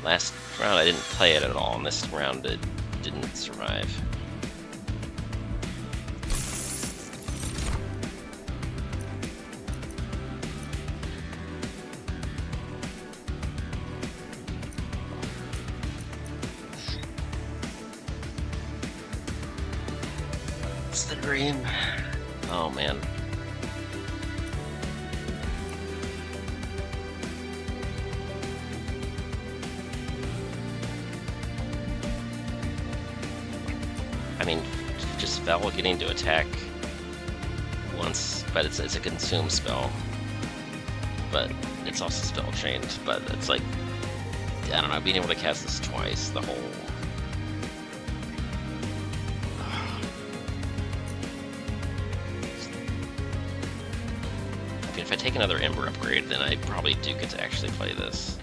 Last round I didn't play it at all, and this round it didn't survive. It's the dream. Oh man. I mean, just Vel getting to attack once, but it's a consume spell. But it's also spell chained, but it's like, I don't know, being able to cast this twice, the whole... If I take another Ember upgrade, then I probably do get to actually play this.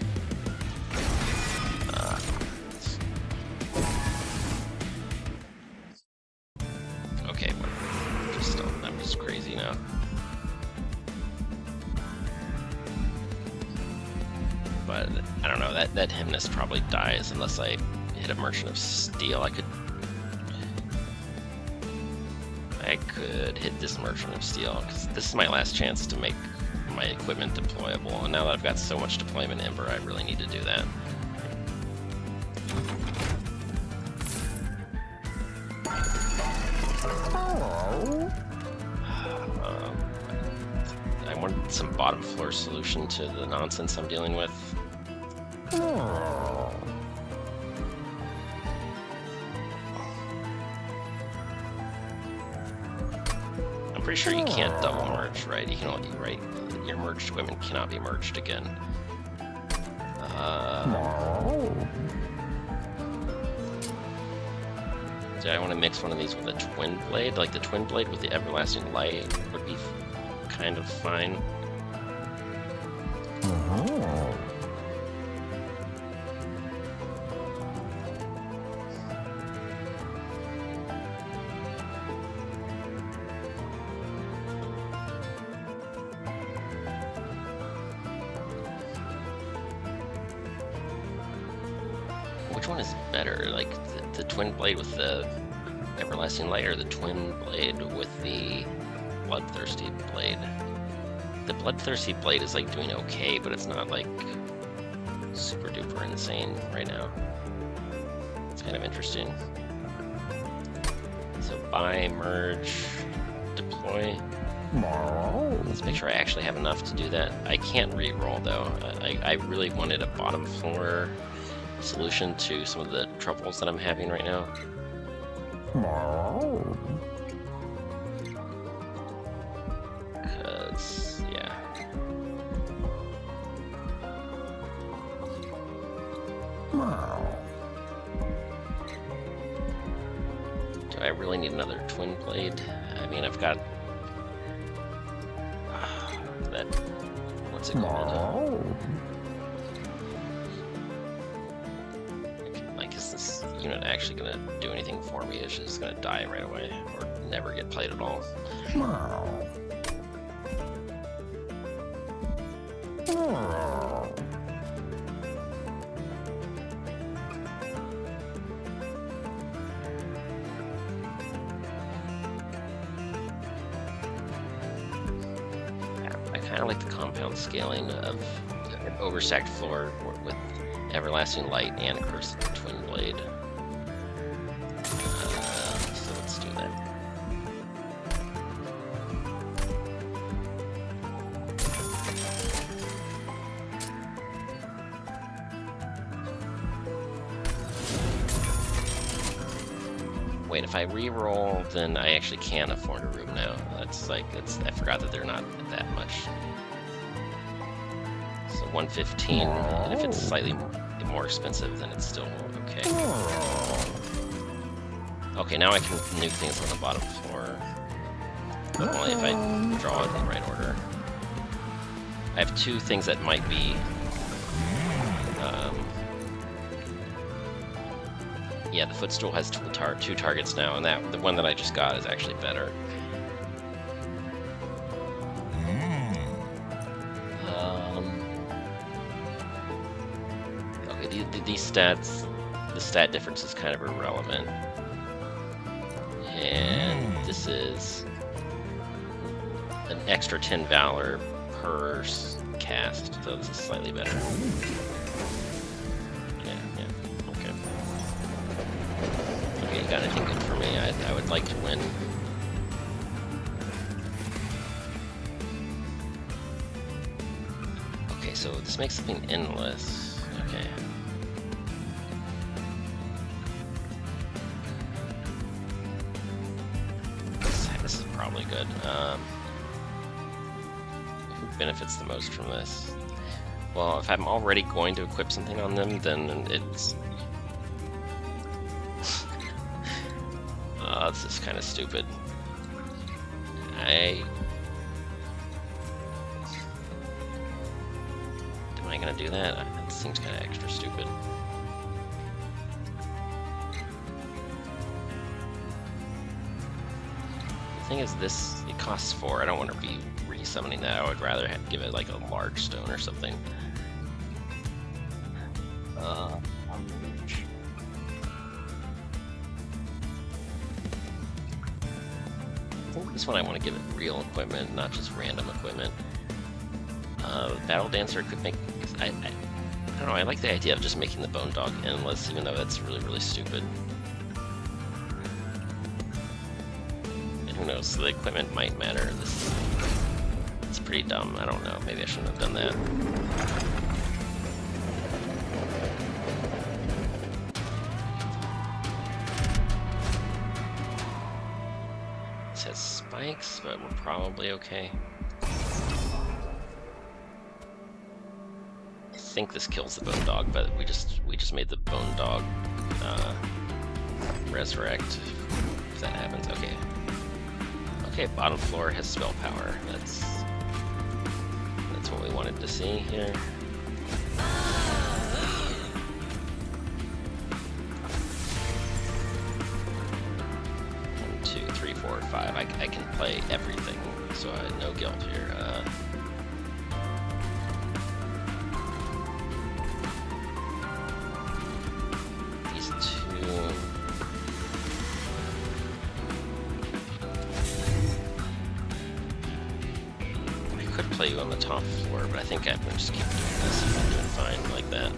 Okay, I'm just crazy now. But I don't know, that Hymnist probably dies unless I hit a Merchant of Steel. I could hit this Merchant of Steel, because this is my last chance to make my equipment deployable, and now that I've got so much deployment in Ember, I really need to do that. I want some bottom floor solution to the nonsense I'm dealing with. I'm pretty sure you can't double merge, right? You can only, right? Your merged equipment cannot be merged again. Do I want to mix one of these with a Twin Blade? Like the Twin Blade with the Everlasting Light would be kind of fine. Which one is better? Like the Twin Blade with the Everlasting Light, or the Twin Blade with the Bloodthirsty Blade? The Bloodthirsty Blade is like doing okay, but it's not like super duper insane right now. It's kind of interesting. So buy, merge, deploy. Let's make sure I actually have enough to do that. I can't re-roll though. I really wanted a bottom floor solution to some of the troubles that I'm having right now. Cause yeah. Do I really need another Twin Blade? I mean, I've got that, what's it called? Like, is this unit actually gonna do anything for me? It's just gonna die right away, or never get played at all. I kind of like the compound scaling of an overstacked floor with Everlasting Light and Cursed Twin Blade. So let's do that. Wait, if I re-roll, then I actually can afford a room now. That's like, I forgot that they're not that much. So 115, and if it's slightly more expensive, then it's still okay. Okay, now I can nuke things on the bottom floor, but only if I draw it in the right order. I have two things that might be yeah, the footstool has two targets now, and the one that I just got is actually better. Okay, these stats, the stat difference is kind of irrelevant. And this is an extra 10 Valor per cast, so this is slightly better. Yeah, okay. Okay, you got anything good for me? I would like to win. Okay, so this makes something endless. Okay. This is probably good. Who benefits the most from this? Well, if I'm already going to equip something on them, then it's... this is kind of stupid. Am I gonna do that? That seems kind of extra stupid. The thing is, this, it costs 4. I don't want to be resummoning that. I would rather give it like a large stone or something. I think this one I want to give it real equipment, not just random equipment. Battle Dancer could make... I don't know, I like the idea of just making the Bone Dog endless, even though that's really, really stupid. And who knows, the equipment might matter. It's pretty dumb, I don't know, maybe I shouldn't have done that. This has spikes, but we're probably okay. I think this kills the Bone Dog, but we just made the Bone Dog resurrect. If that happens, okay. Okay, bottom floor has spell power. That's what we wanted to see here. 1, 2, 3, 4, 5. I can play everything, so I had no guilt here. Play you on the top floor, but I think I'm gonna just keep doing this if I'm doing fine like that.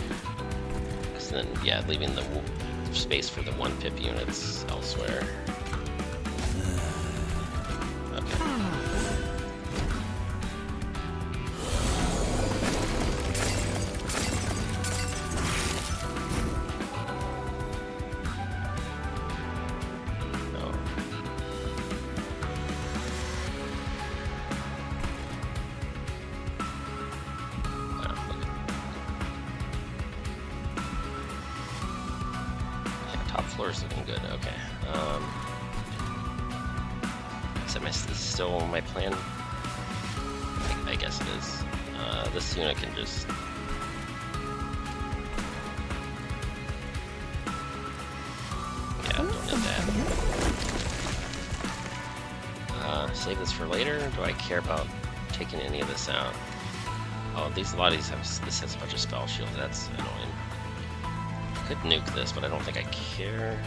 Because then, yeah, leaving the space for the 1 pip units elsewhere. Okay. Floor's looking good, okay. Is this still my plan? I guess it is. This unit can just... Yeah, don't need that. Save this for later? Do I care about taking any of this out? Oh, a lot of these have... This has a bunch of spell shields, that's annoying. Could nuke this, but I don't think I care.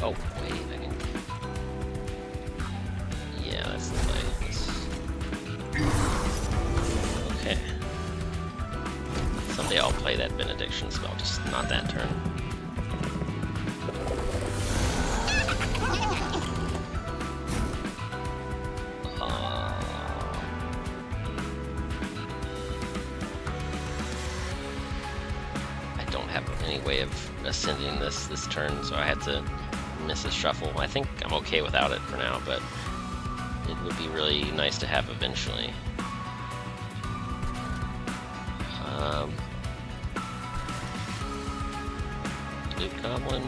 Oh, wait, I can... Yeah, that's the play. Okay. Someday I'll play that Benediction spell, just not that turn. have any way of ascending this turn, so I had to miss a shuffle. I think I'm okay without it for now, but it would be really nice to have eventually. Loot Goblin.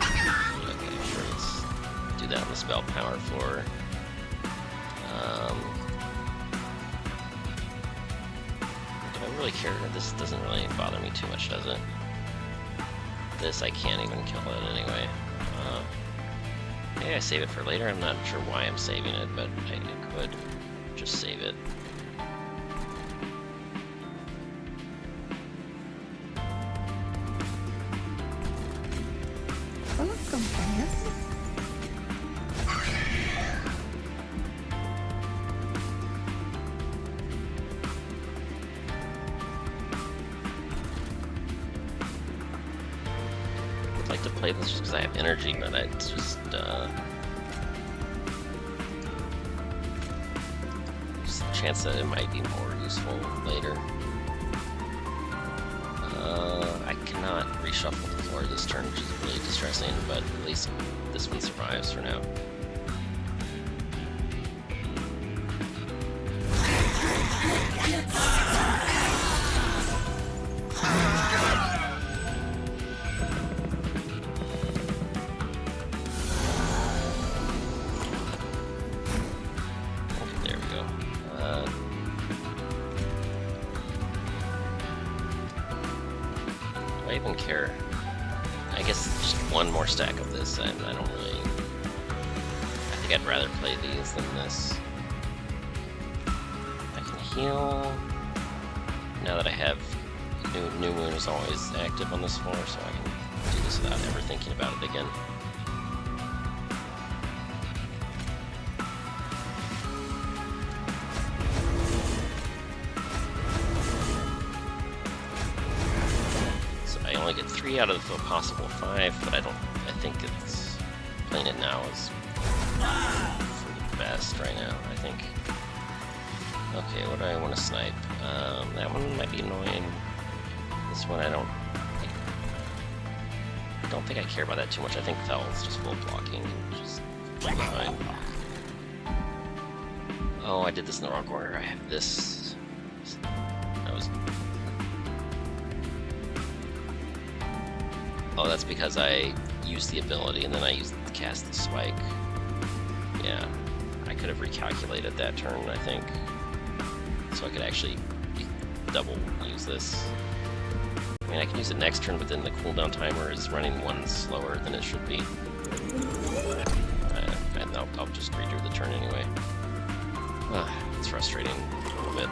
Okay, sure, let's do that on the spell power floor. Do I really care? This doesn't really bother me too much, does it? This, I can't even kill it anyway. Maybe I save it for later. I'm not sure why I'm saving it, but I could just save it. I'd like to play this just because I have energy, but it's just there's a chance that it might be more useful later. I cannot reshuffle the floor this turn, which is really distressing, but at least this one survives for now. Do I even care? I guess just one more stack of this, and I don't really... I think I'd rather play these than this. I can heal... Now that I have... New Moon is always active on this floor, so I can do this without ever thinking about it again. I only get 3 out of a possible 5, but I think it's playing it now is for the best right now, I think. Okay, what do I want to snipe? That one might be annoying. This one I don't think I care about that too much. I think Fel is just full blocking, which is fine. Oh, I did this in the wrong order. I have this. That was... Oh, that's because I used the ability and then I used to cast the spike. Yeah, I could have recalculated that turn, I think. So I could actually double use this. I mean, I can use it next turn, but then the cooldown timer is running 1 slower than it should be. And I'll just redo the turn anyway. It's frustrating a little bit.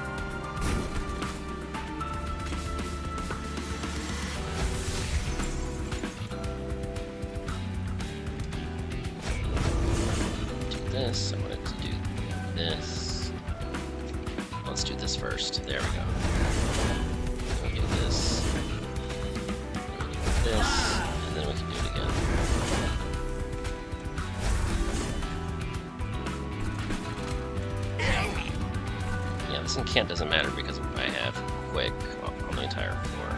This, I wanted to do this. Let's do this first. There we go. We'll do this. We'll do this, and then we can do it again. Yeah, this incant doesn't matter because I have quick on the entire floor.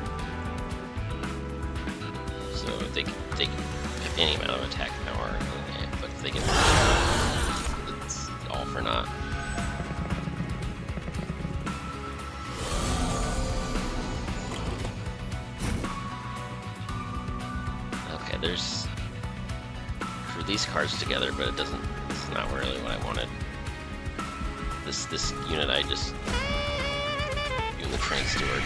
So if they have any amount of attack power, okay, but if they get it's all for naught. Okay, there's for these cards together, but it doesn't. This is not really what I wanted. This unit I just doing the train steward.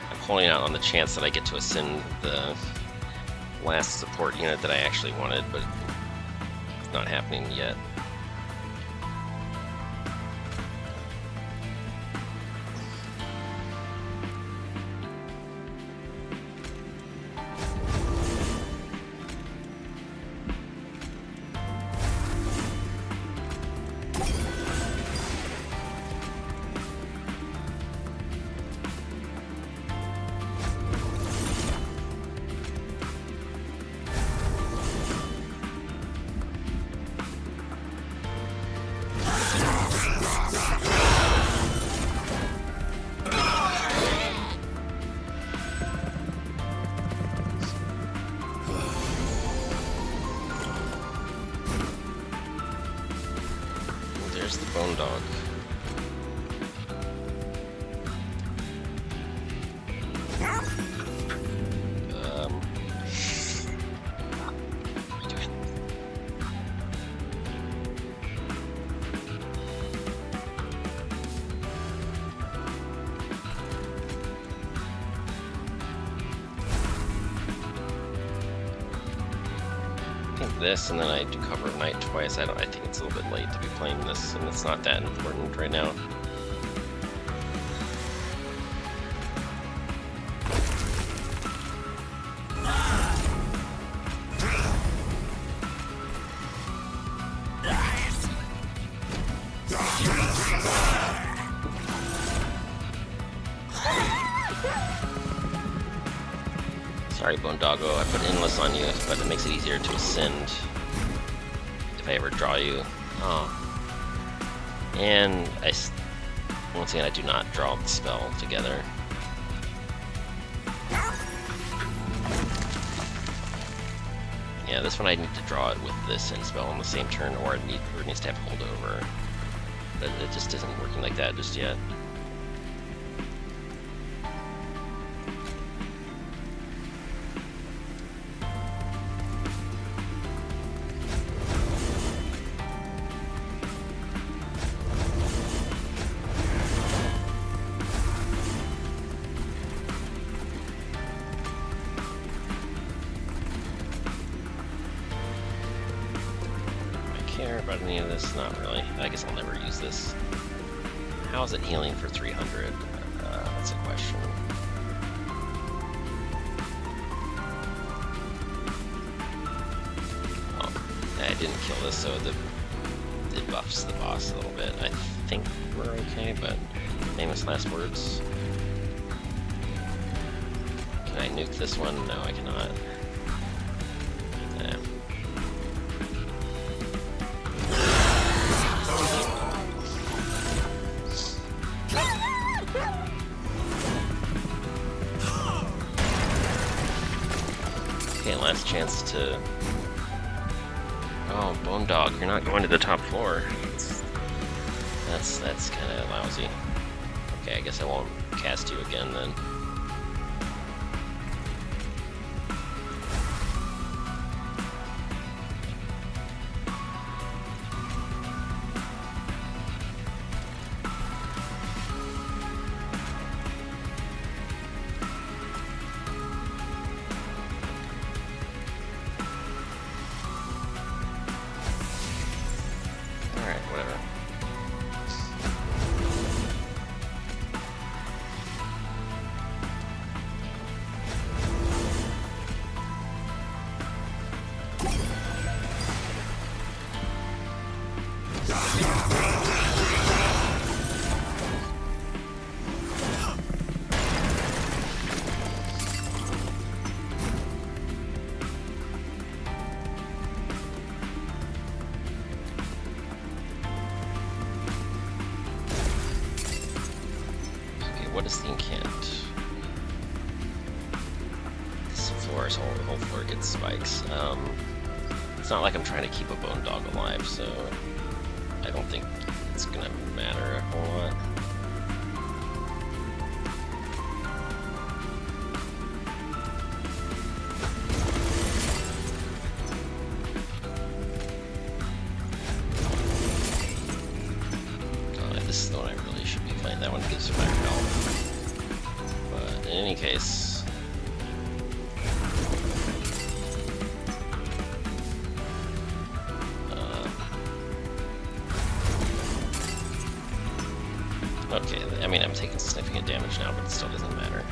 I'm holding out on the chance that I get to ascend the last support unit that I actually wanted, but it's not happening yet. there's the bone dog. This, and then I do Cover of Night twice. I think it's a little bit late to be playing this, and it's not that important right now. Sorry, Boondoggo, I put Endless on you, but it makes it easier to ascend if I ever draw you. Oh. And once again, I do not draw the spell together. Yeah, this one I need to draw it with this end spell on the same turn, or it needs to have holdover. But it just isn't working like that just yet. Care about any of this? Not really. I guess I'll never use this. How is it healing for 300? That's a question. Oh, I didn't kill this, so it buffs the boss a little bit. I think we're okay, but famous last words. Can I nuke this one? No, I cannot. Okay, last chance to... Oh, Bone Dog, you're not going to the top floor. That's kind of lousy. Okay, I guess I won't cast you again then. Whatever. What is the incant? This floor's whole floor gets spikes. It's not like I'm trying to keep a Bone Dog alive, so I don't think it's gonna matter a whole lot. This is the one I really should be playing. That one gives you better health. But in any case, okay. I mean, I'm taking significant damage now, but it still doesn't matter.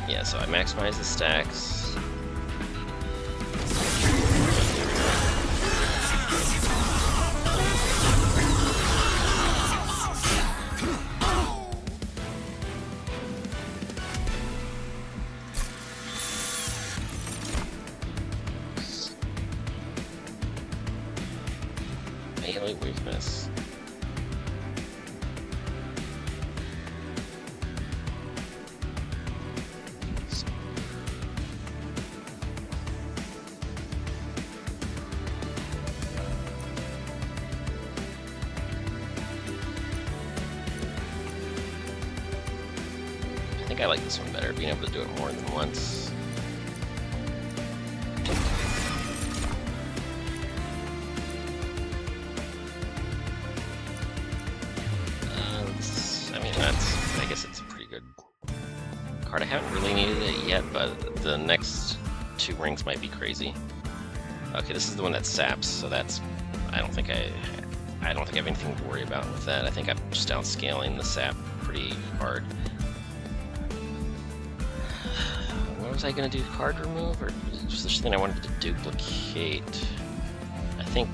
Yeah, so I maximize the stacks. Melee weakness. think I like this one better, being able to do it more than once. I guess it's a pretty good card. I haven't really needed it yet, but the next 2 rings might be crazy. Okay, this is the one that saps, so that's... I don't think I have anything to worry about with that. I think I'm just outscaling the sap pretty hard. What was I gonna do? Card remove, or just this thing I wanted to duplicate? I think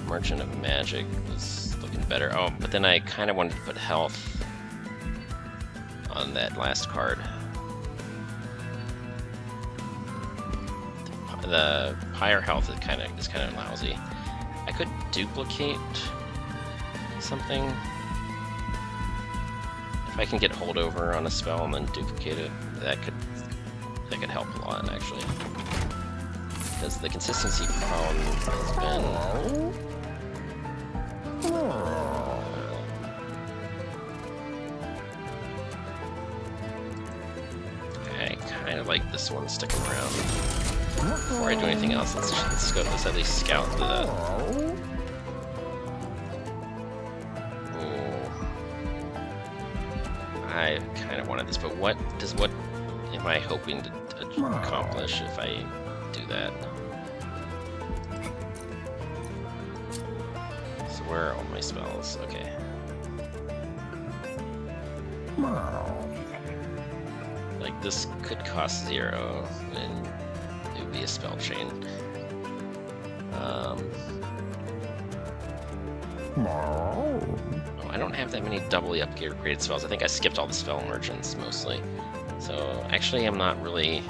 Merchant of Magic was looking better. Oh, but then I kind of wanted to put health on that last card. The higher health is kind of lousy. I could duplicate something. If I can get holdover on a spell and then duplicate it, that could help a lot actually. Because the consistency problem has been I kind of like this one sticking around. Before I do anything else, let's at least scout the... Ooh. I kind of wanted this, but what am I hoping to accomplish if I do that? So where are all my spells? Okay. Like, this could cost 0, and it would be a spell chain. Oh, I don't have that many doubly upgraded spells. I think I skipped all the spell merchants mostly. So actually I'm not really...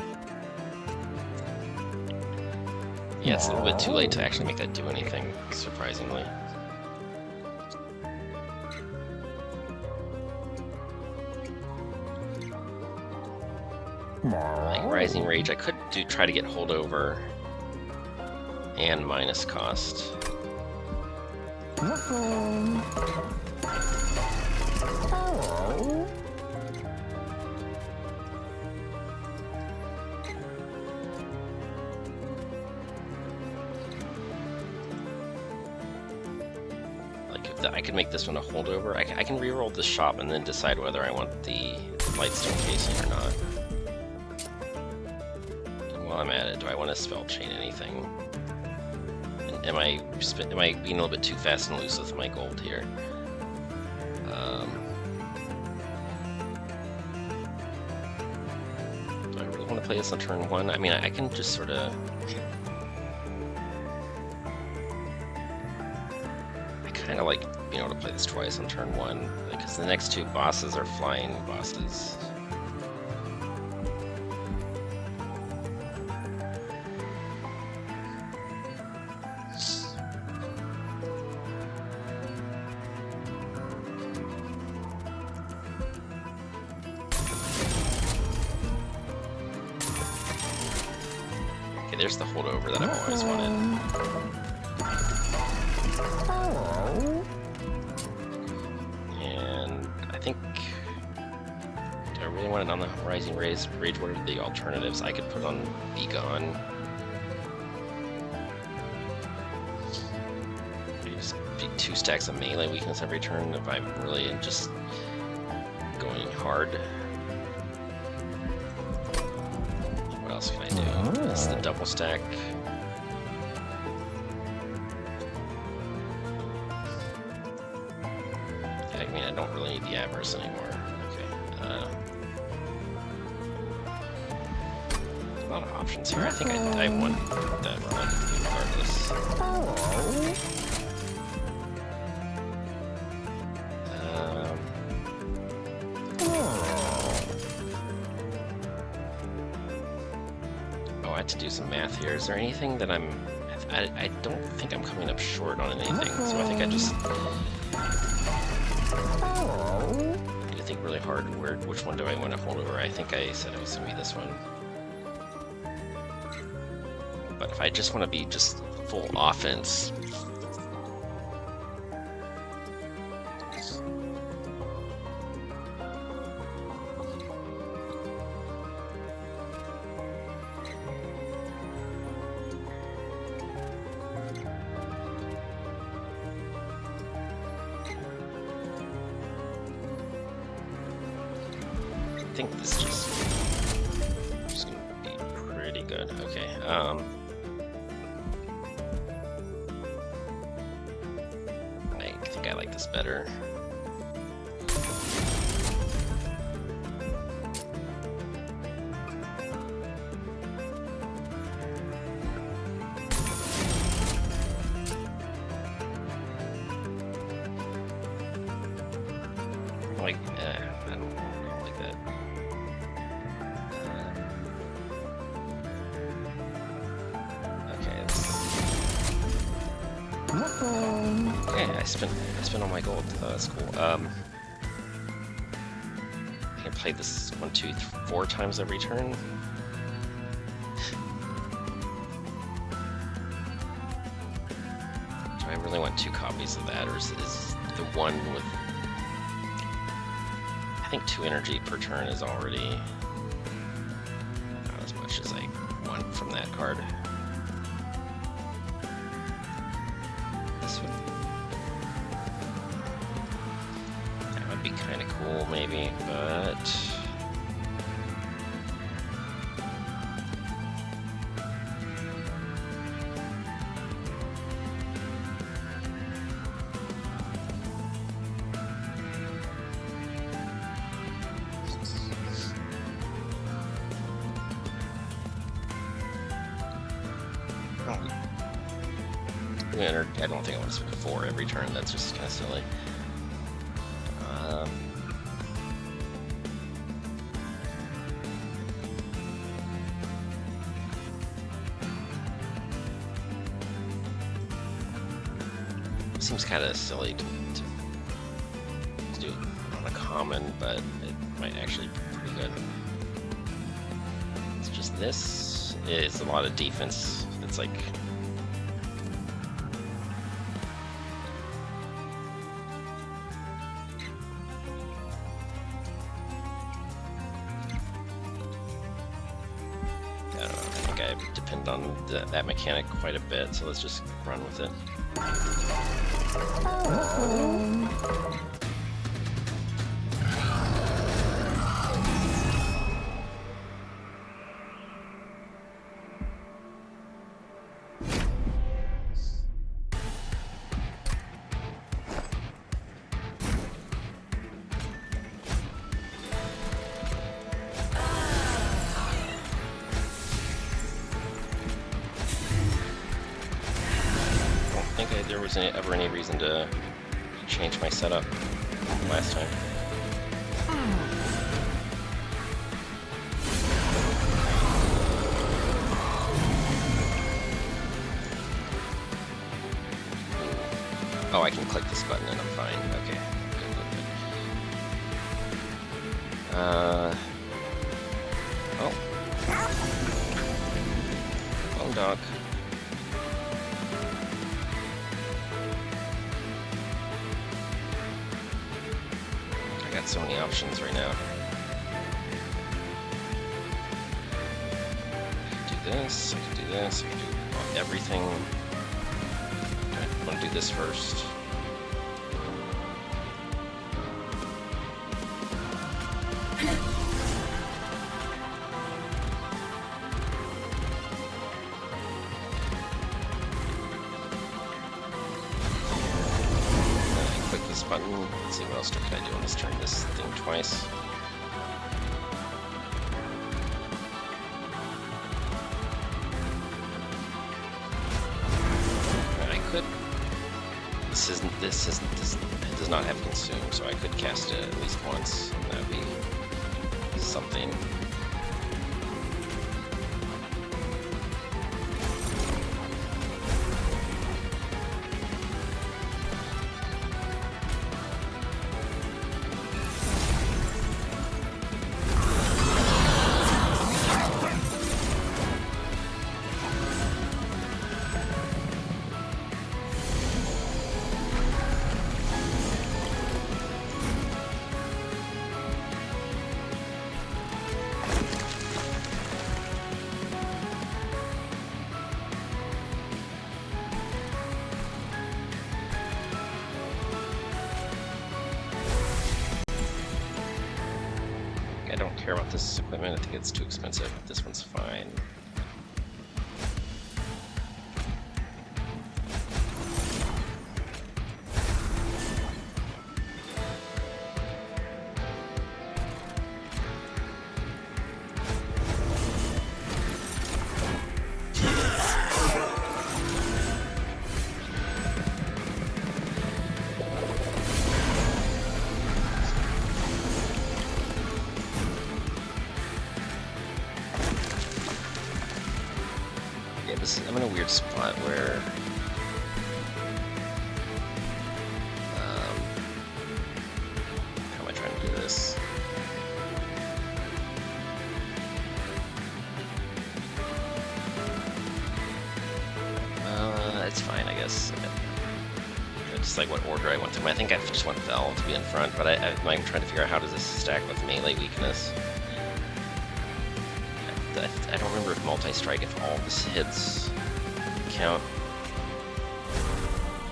Yeah, it's a little bit too late to actually make that do anything, surprisingly. Like Rising Rage, I could try to get holdover and minus cost. Like if I could make this one a holdover, I can reroll the shop and then decide whether I want the Lightstone casing or not. While I'm at it, do I want to spell chain anything? And am I being a little bit too fast and loose with my gold here? Do I really want to play this on turn 1? I mean, I can just sort of... I kind of like being able to play this twice on turn 1, because the next 2 bosses are flying bosses. There's the holdover that I've always wanted. And I think... Do I really want it on the Rising Rage? What are the alternatives? I could put on Be Gone. Just be 2 stacks of melee weakness every turn if I'm really just going hard. What else can I do? This is the double stack. I mean, I don't really need the Avarice anymore. Okay. A lot of options here. I think I want that run regardless. To do some math here. Is there anything that I don't think I'm coming up short on anything, so I think I just need to think really hard which one do I want to hold over. I think I said it was going to be this one. But if I just want to be just full offense, think this just gonna be pretty good. Okay. I think I like this better. Like, I don't like that. Okay. Yeah, I spent all my gold. That's cool. I can play this 1, 2, 4 times every turn. Do I really want 2 copies of that, or is the one with? I think 2 energy per turn is already not as much as I want from that card. This one. That would be kind of cool, maybe, but. I don't think I want to spend 4 every turn. That's just kind of silly. Seems kind of silly to do it on a common, but it might actually be pretty good. It's just this is a lot of defense. It's like. Depend on that mechanic quite a bit, so let's just run with it. There wasn't ever any reason to change my setup last time. Oh, I can click this button and I'm fine. Okay. Oh. Lone dog. So many options right now. I can do this, I can do this, I can do everything. I want to do this first. Button. Let's see what else can I do on this turn. This thing twice. I could. This it does not have consume, so I could cast it at least once. That would be something. care about this equipment. I think it's too expensive. This one's fine. I'm in a weird spot where how am I trying to do this? It's fine, I guess. Just like what order I went to. I think I just want Vel to be in front, but I'm trying to figure out how does this stack with melee weakness. I don't remember if multi-strike, if all this hits count.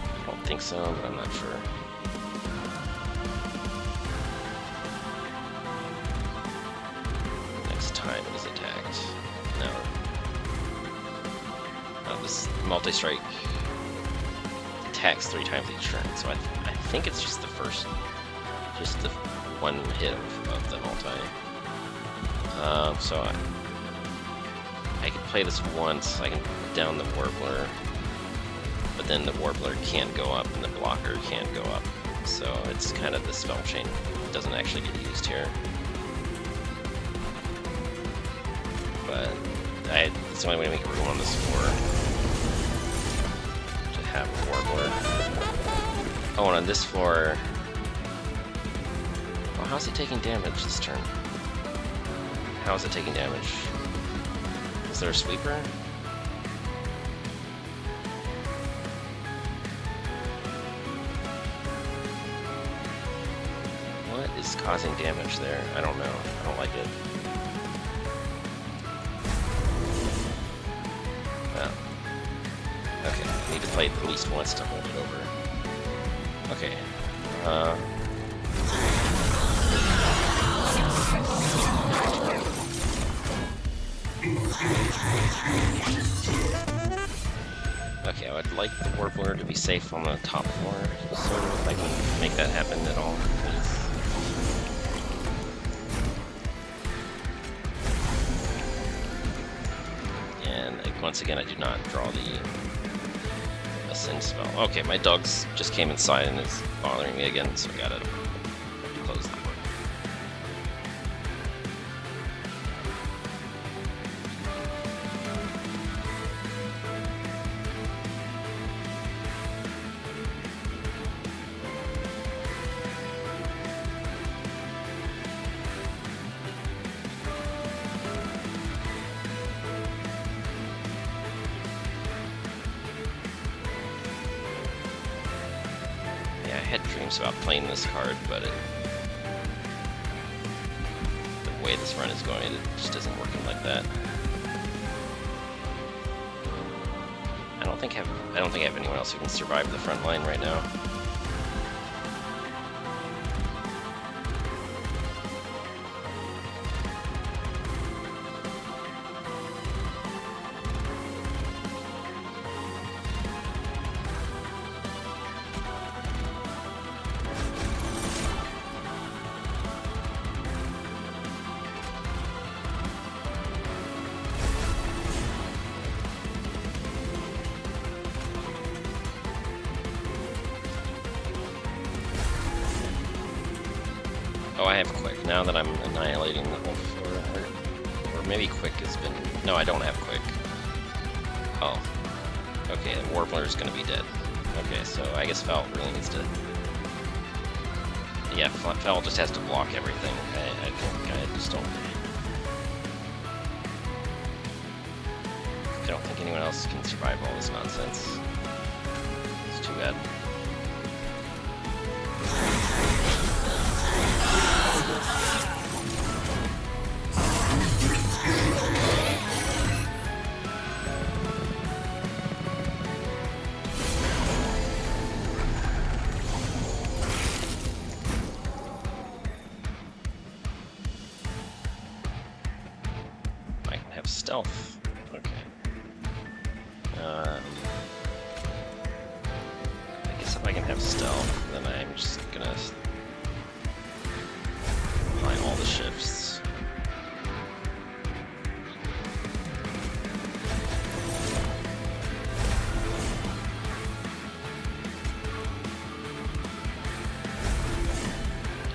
I don't think so, but I'm not sure. Next time it is attacked. No. This multi-strike attacks 3 times each turn, so I think it's just the first, just the one hit of the multi. So I can play this once, I can put down the Warbler, but then the Warbler can't go up and the blocker can't go up. So it's kind of the spell chain doesn't actually get used here. But it's the only way to make room on this floor to have a Warbler. Oh, and on this floor, oh, how's it taking damage this turn? How is it taking damage? Is there a sweeper? What is causing damage there? I don't know. I don't like it. Well. Okay, I need to play it at least once to hold it over. Okay. Okay, I would like the Warbler to be safe on the top floor, so if I can make that happen at all, please. And once again, I do not draw the Ascend spell. Okay, my dogs just came inside and is bothering me again, so I gotta close the door. I had dreams about playing this card, but the way this run is going, it just isn't working like that. I don't think I have anyone else who can survive the front line right now. Oh, I have Quick. Now that I'm annihilating the whole floor, or maybe Quick has been... No, I don't have Quick. Oh. Okay, the Warbler's gonna be dead. Okay, so I guess Fel really needs to... Yeah, Fel just has to block everything. I just don't... I don't think anyone else can survive all this nonsense. It's too bad. have stealth. Okay. I guess if I can have stealth, then I'm just gonna apply all the shifts.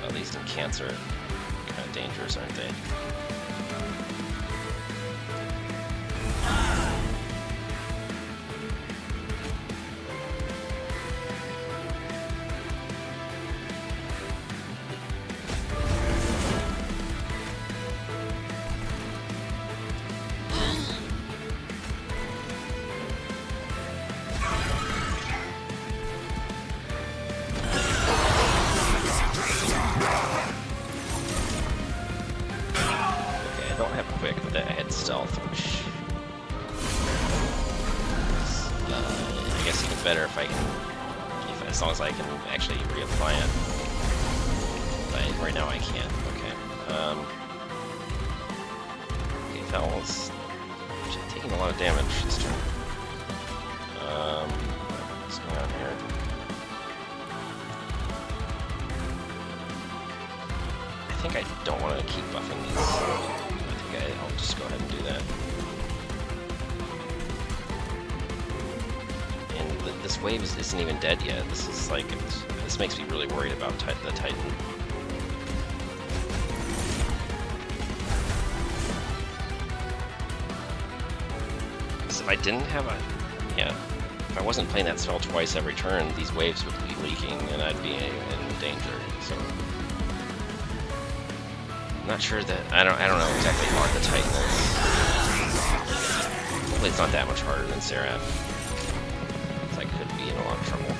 Oh, these incants are kind of dangerous, aren't they? Better if I can, as long as I can actually reapply it. But right now I can't. Okay. Okay, Fel's taking a lot of damage this turn. What's going on here? I think I don't want to keep buffing these. I think I'll just go ahead and do that. This wave isn't even dead yet. This is like, this makes me really worried about the Titan. Because if I didn't have if I wasn't playing that spell twice every turn, these waves would be leaking and I'd be in danger. So I'm not sure that I don't know exactly how hard the Titan is. Hopefully it's not that much harder than Seraph. I could be in a lot of trouble.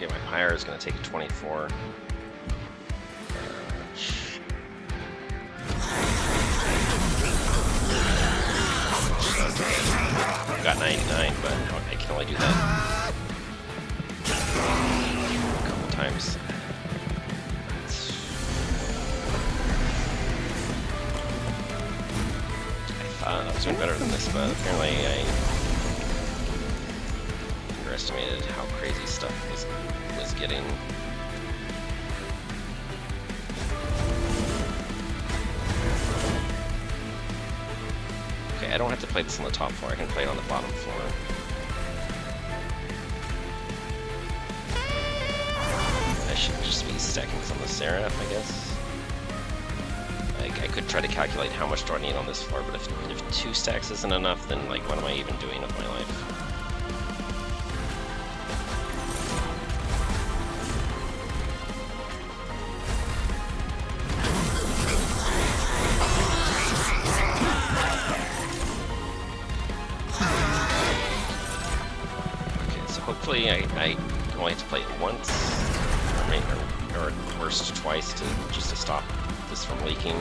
Okay, my Pyre is going to take a 24. I've got 99, but I can only do that a couple times. I thought I was doing better than this, but apparently I underestimated how crazy stuff was getting. Okay, I don't have to play this on the top floor, I can play it on the bottom floor. I should just be stacking this on the Seraph, I guess. I could try to calculate how much do I need on this floor, but if 2 stacks isn't enough, then like what am I even doing with my life? Hopefully I only have to play it once, or worst twice just to stop this from leaking.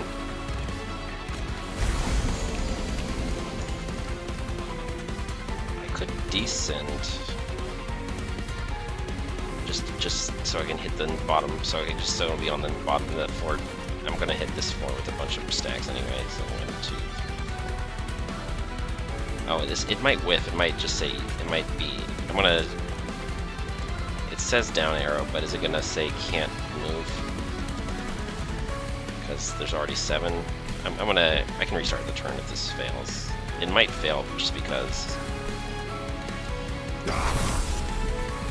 I could descend just so I can hit the bottom, so it'll be on the bottom of that floor. I'm gonna hit this floor with a bunch of stacks anyway, so 1, 2, 3. Oh, it might whiff. It might just say it might be. I'm gonna. It says down arrow, but is it gonna say can't move? Because there's already 7. I can restart the turn if this fails. It might fail just because.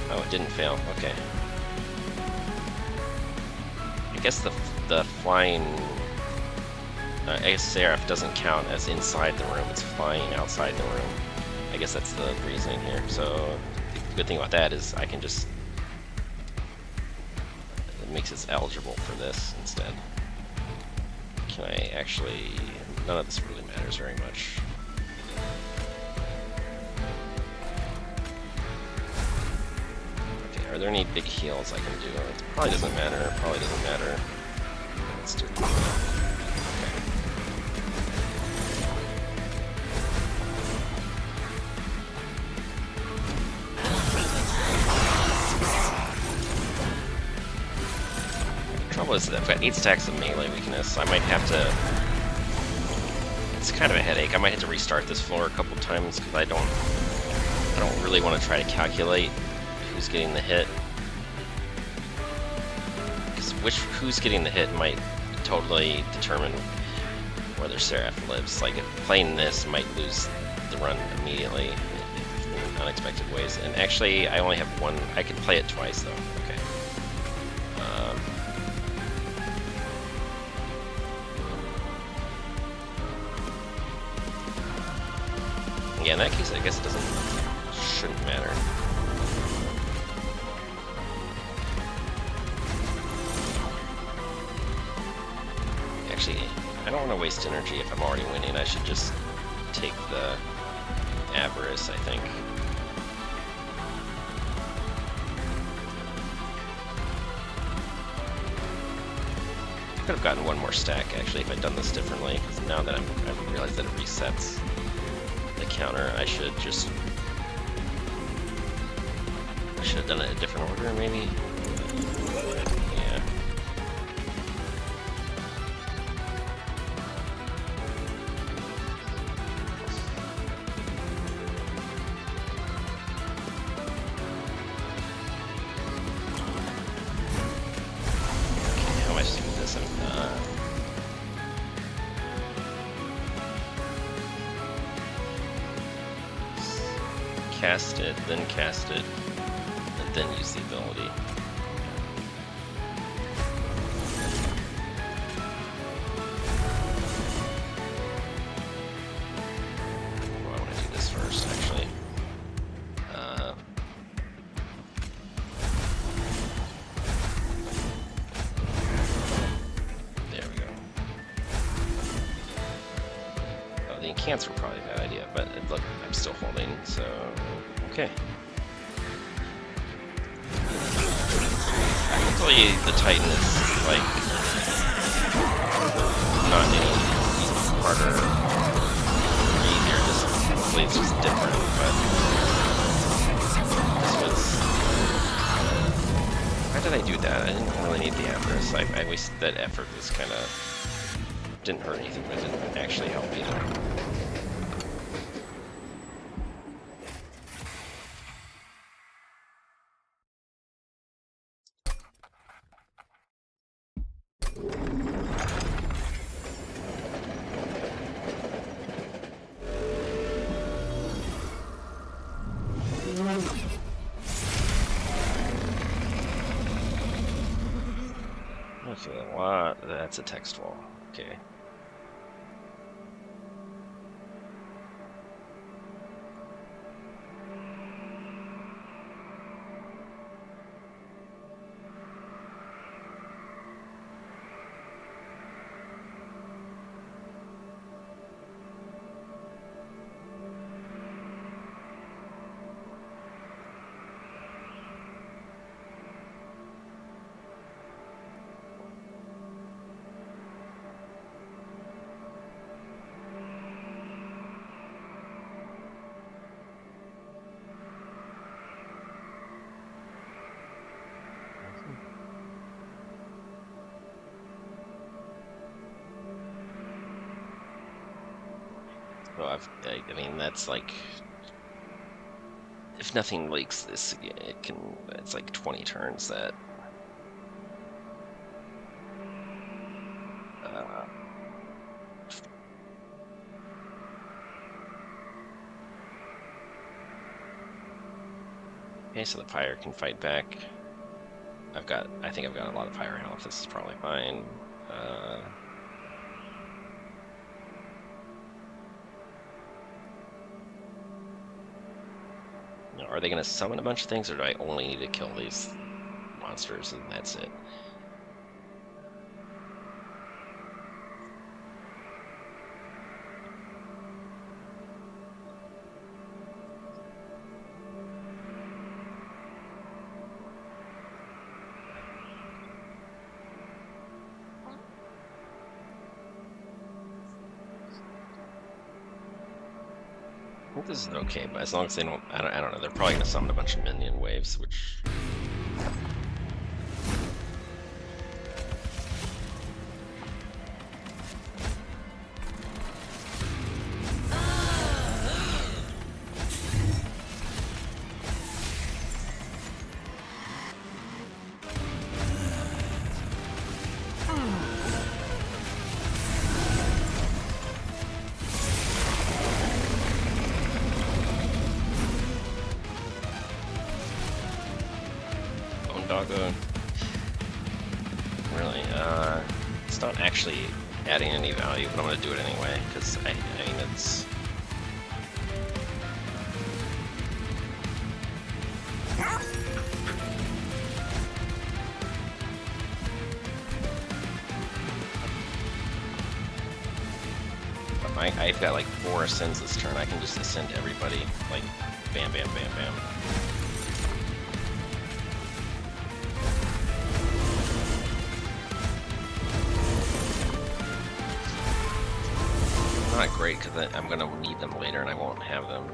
Oh, it didn't fail. Okay. I guess the flying. I guess Seraph doesn't count as inside the room. It's flying outside the room. I guess that's the reasoning here. So the good thing about that is I can just. It makes it eligible for this instead. Can I actually... None of this really matters very much. Are there any big heals I can do? It probably doesn't matter. Probably doesn't matter. Let's do it. Trouble is that I've got 8 stacks of melee weakness. I might have to. It's kind of a headache. I might have to restart this floor a couple times because I don't really want to try to calculate who's getting the hit. Because who's getting the hit might totally determine whether Seraph lives. Like, playing this might lose the run immediately in unexpected ways. And actually, I only have one. I can play it twice though. Okay. Yeah, in that case, I guess it shouldn't matter. Actually, I don't want to waste energy if I'm already winning. I should just take the Avarice, I think. I could have gotten one more stack, actually, if I'd done this differently, because now that I've realized that it resets the counter, I should have done it in a different order, maybe? Yeah. Okay, how am I supposed to do this? I'm not. Cast it, then cast it, and then use the ability. Well, I want to do this first, actually. There we go. Oh, the incants were probably a bad idea, but look, I'm still holding, so okay. I can tell you the Titan is like not any harder or easier. Hopefully it's just different, but this was. Why did I do that? I didn't really need the Avarice. I wasted that effort. This kind of didn't hurt anything, but it didn't actually help either. Okay, what? That's a text wall. Okay. Well, I mean, that's like, if nothing leaks this, it's like 20 turns that. Okay, so the Pyre can fight back. I think I've got a lot of Pyre health. This is probably fine. Are they going to summon a bunch of things, or do I only need to kill these monsters and that's it? think this is okay, but as long as they don't, I don't know. They're probably gonna summon a bunch of minion waves, which. Doggo. Really, it's not actually adding any value, but I'm gonna do it anyway, because I mean, it's... I've got like 4 ascends this turn. I can just ascend everybody, like, bam, bam, bam, bam. Not great, because I'm going to need them later and I won't have them.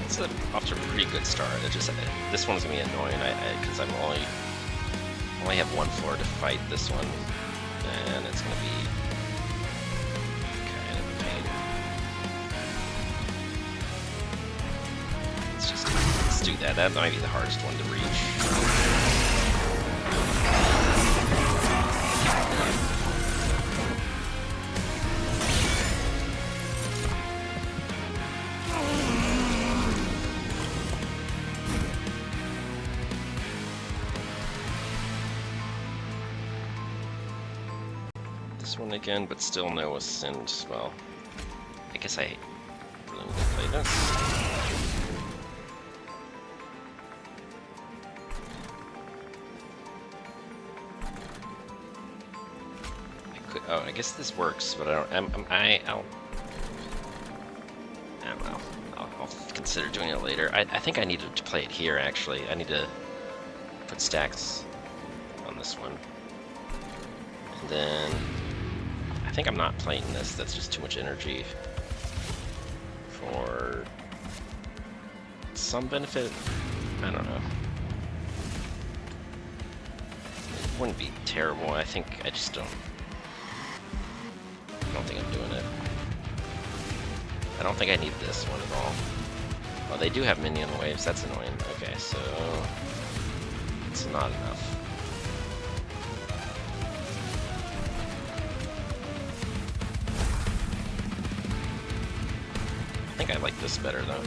It's off to a pretty good start. This one's going to be annoying because I'm only have 1 floor to fight this one. And it's going to be kind of a pain. Let's do that. That might be the hardest one to reach. One again, but still no ascend. Well, I guess I really need to play this. Oh, I guess this works, but I don't know. I'll consider doing it later. I think I need to play it here. Actually, I need to put stacks on this one, and then. I think I'm not playing this. That's just too much energy for some benefit. I don't know. It wouldn't be terrible. I think I just don't. I don't think I'm doing it. I don't think I need this one at all. Oh, they do have minion waves. That's annoying. Okay, so it's not enough. I think I like this better though,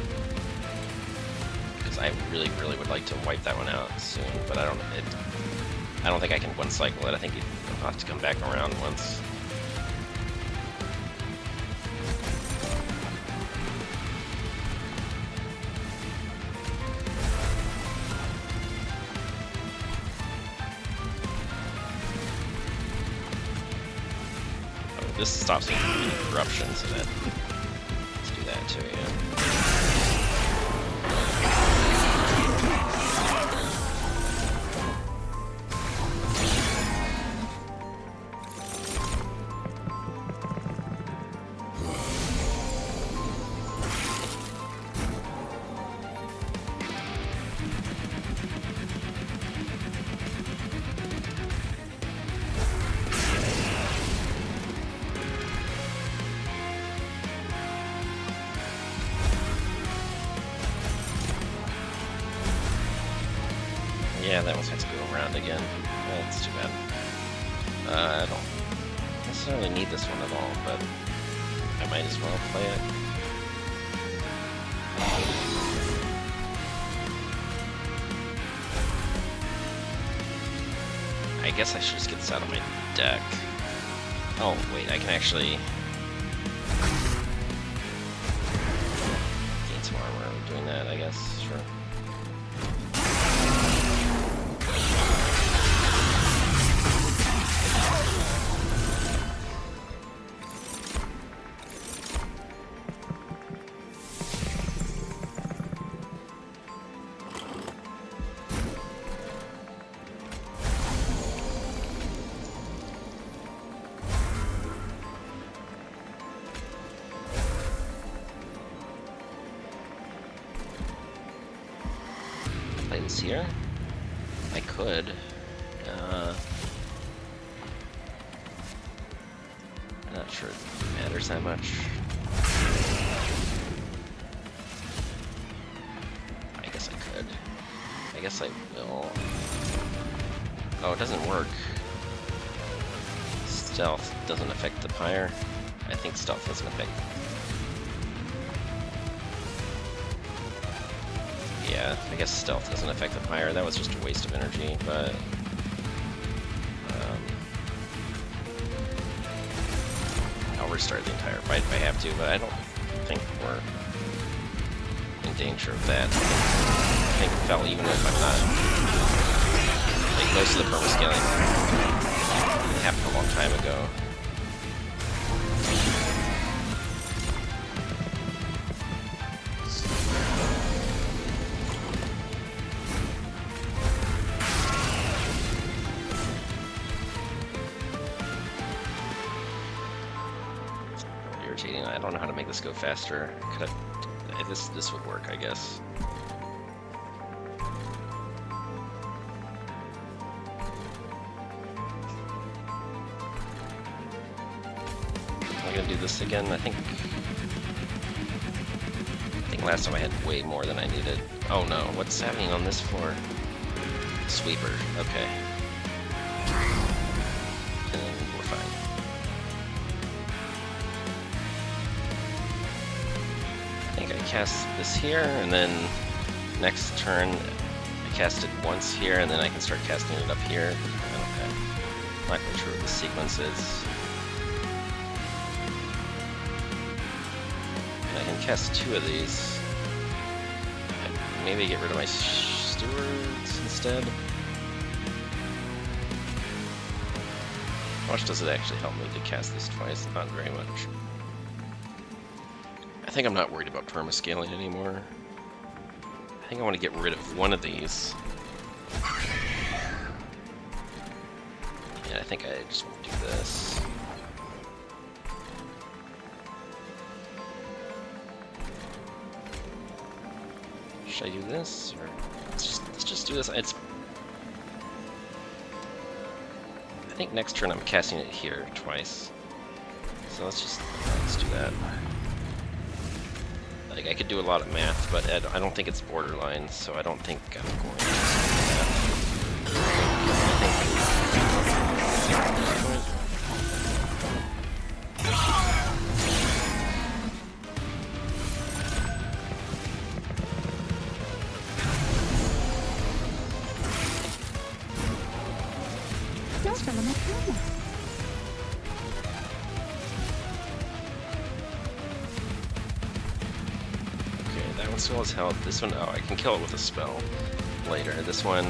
because I really would like to wipe that one out soon, but I don't think I can one cycle it. I think you'll have to come back around once. Oh, this stops me from any corruption, so that. That too, yeah. Yeah, that one has to go around again. That's too bad. I don't necessarily need this one at all, but I might as well play it. I guess I should just get this out of my deck. Oh, wait, I can actually gain some armor doing that, I guess, sure. this here? I could. I'm not sure it matters that much. I guess I could. I guess I will. Oh, it doesn't work. Stealth doesn't affect the pyre. I think stealth doesn't affect. Yeah, I guess stealth doesn't affect the pyre. That was just a waste of energy, but I'll restart the entire fight if I have to, but I don't think we're in danger of that. I think Fel, even if I'm not, like most of the permascaling happened a long time ago. Irritating. I don't know how to make this go faster. This would work, I guess. I'm gonna do this again. I think last time I had way more than I needed. Oh no, what's happening on this floor? Sweeper. Okay. And we're fine. I think I cast this here, and then next turn I cast it once here, and then I can start casting it up here. Okay. Not quite sure what the sequence is. And I can cast 2 of these. Maybe get rid of my stewards instead. How much does it actually help me to cast this twice? Not very much. I think I'm not worried about permascaling anymore. I think I want to get rid of one of these. Yeah, I think I just want to do this. Should I do this, or let's just do this? I think next turn I'm casting it here twice. So let's do that. Like, I could do a lot of math, but I don't think it's borderline, so I don't think I'm going to do that. Still has health. This one, oh, I can kill it with a spell later. This one,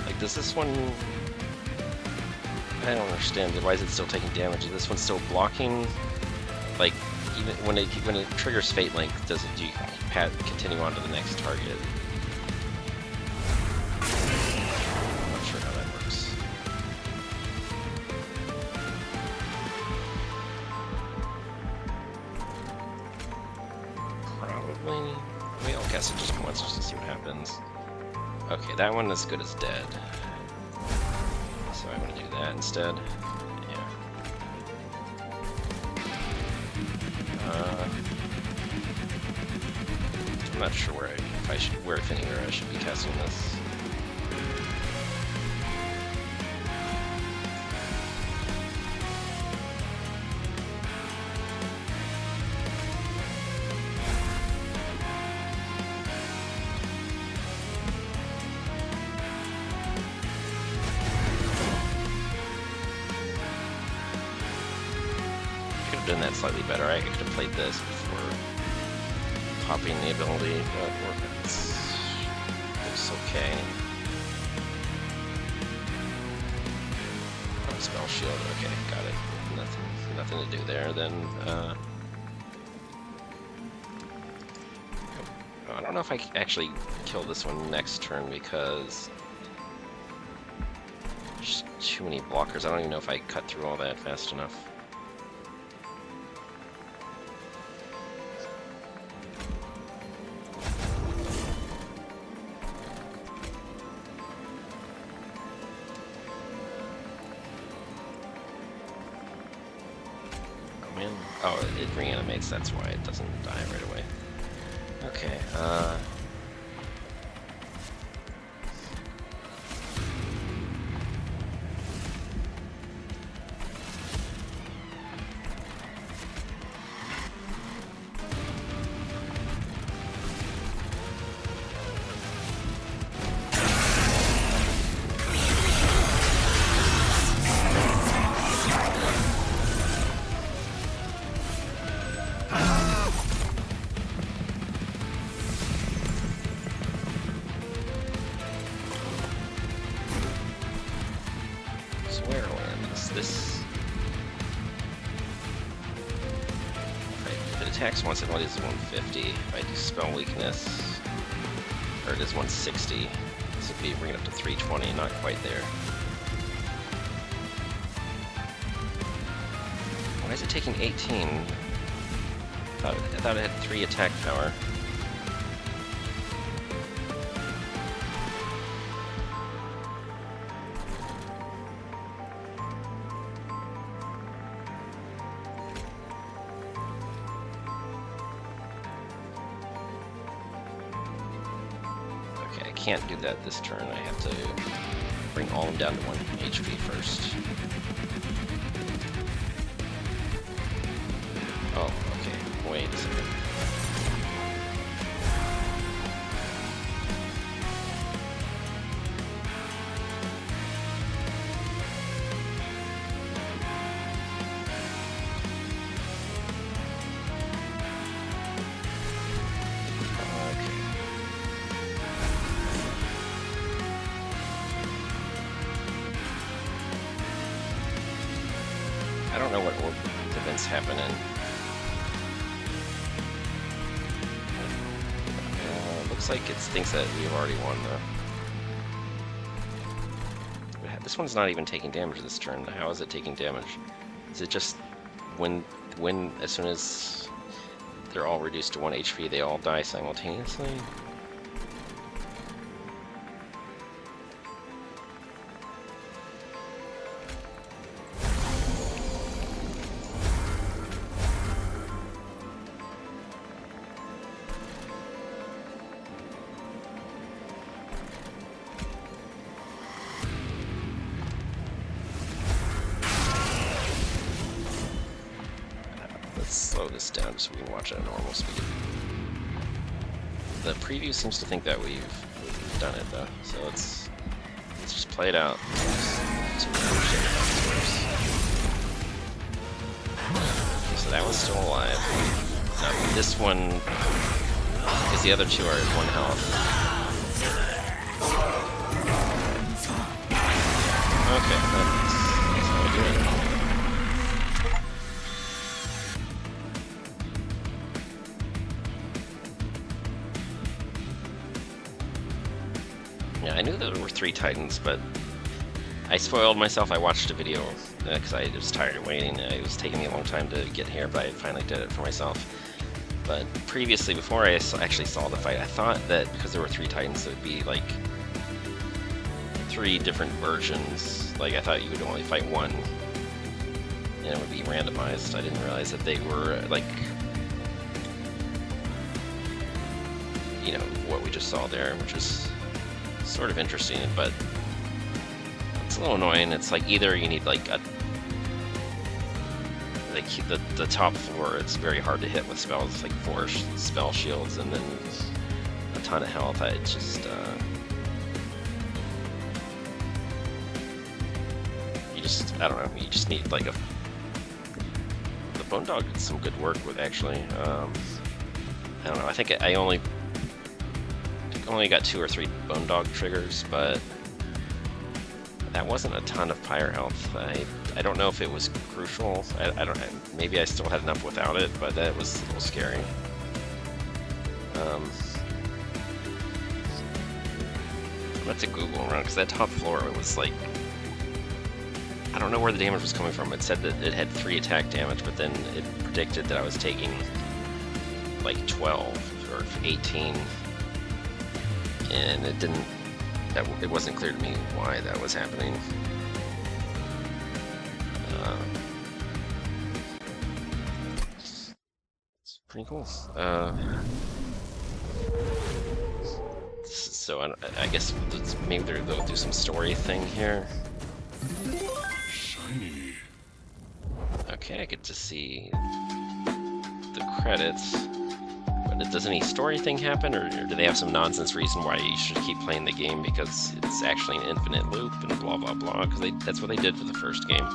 like, does this one? I don't understand. Why is it still taking damage? Is this one still blocking? Like, even when it triggers Fate Link, do you continue on to the next target? It just once just to see what happens. Okay, that one is good as dead. So I'm gonna do that instead. Yeah. I'm not sure where if anywhere I should be casting this. Done that slightly better. I could have played this before popping the ability, but it's okay. Oh, spell shield. Okay, got it. Nothing to do there. Then I don't know if I can actually kill this one next turn because there's too many blockers. I don't even know if I cut through all that fast enough. Oh, it reanimates, that's why it doesn't die right away. Okay, this if it attacks once, it only does 150. If I do spell weakness, or it is 160, this would be bringing it up to 320, not quite there. Why is it taking 18? I thought it had 3 attack power. Can't do that this turn. I have to bring all of them down to 1 HP first. Oh, okay. Wait a second. I don't know what events happen in. Looks like it's things that we've already won, though. This one's not even taking damage this turn. How is it taking damage? Is it just when as soon as they're all reduced to 1 HP, they all die simultaneously? Slow this down so we can watch it at normal speed. The preview seems to think that we've done it though, so let's just play it out. So we understand how this works. Okay, so that one's still alive. Now this one, because the other 2 are at 1 health. Okay, that's how we do it. Yeah, I knew there were 3 Titans, but I spoiled myself. I watched a video because I was tired of waiting. It was taking me a long time to get here, but I finally did it for myself. But previously, before I actually saw the fight, I thought that because there were 3 Titans, it would be like 3 different versions. Like, I thought you would only fight one, and it would be randomized. I didn't realize that they were, like, you know, what we just saw there, which is sort of interesting, but it's a little annoying. It's like either you need like the top floor, it's very hard to hit with spells. It's like 4 spell shields and then a ton of health. It's just I don't know. You just need like the Bone Dog did some good work with actually. I don't know. I think I only got 2 or 3 Bone Dog triggers, but that wasn't a ton of Pyre health. I don't know if it was crucial. I don't. Maybe I still had enough without it, but that was a little scary. That's a Google run because that top floor, it was like, I don't know where the damage was coming from. It said that it had 3 attack damage, but then it predicted that I was taking like 12 or 18, and it didn't. It wasn't clear to me why that was happening. Pretty cool. So I guess maybe they'll do some story thing here. Shiny. Okay, I get to see the credits. But does any story thing happen, or do they have some nonsense reason why you should keep playing the game because it's actually an infinite loop and blah blah blah? Because that's what they did for the first game.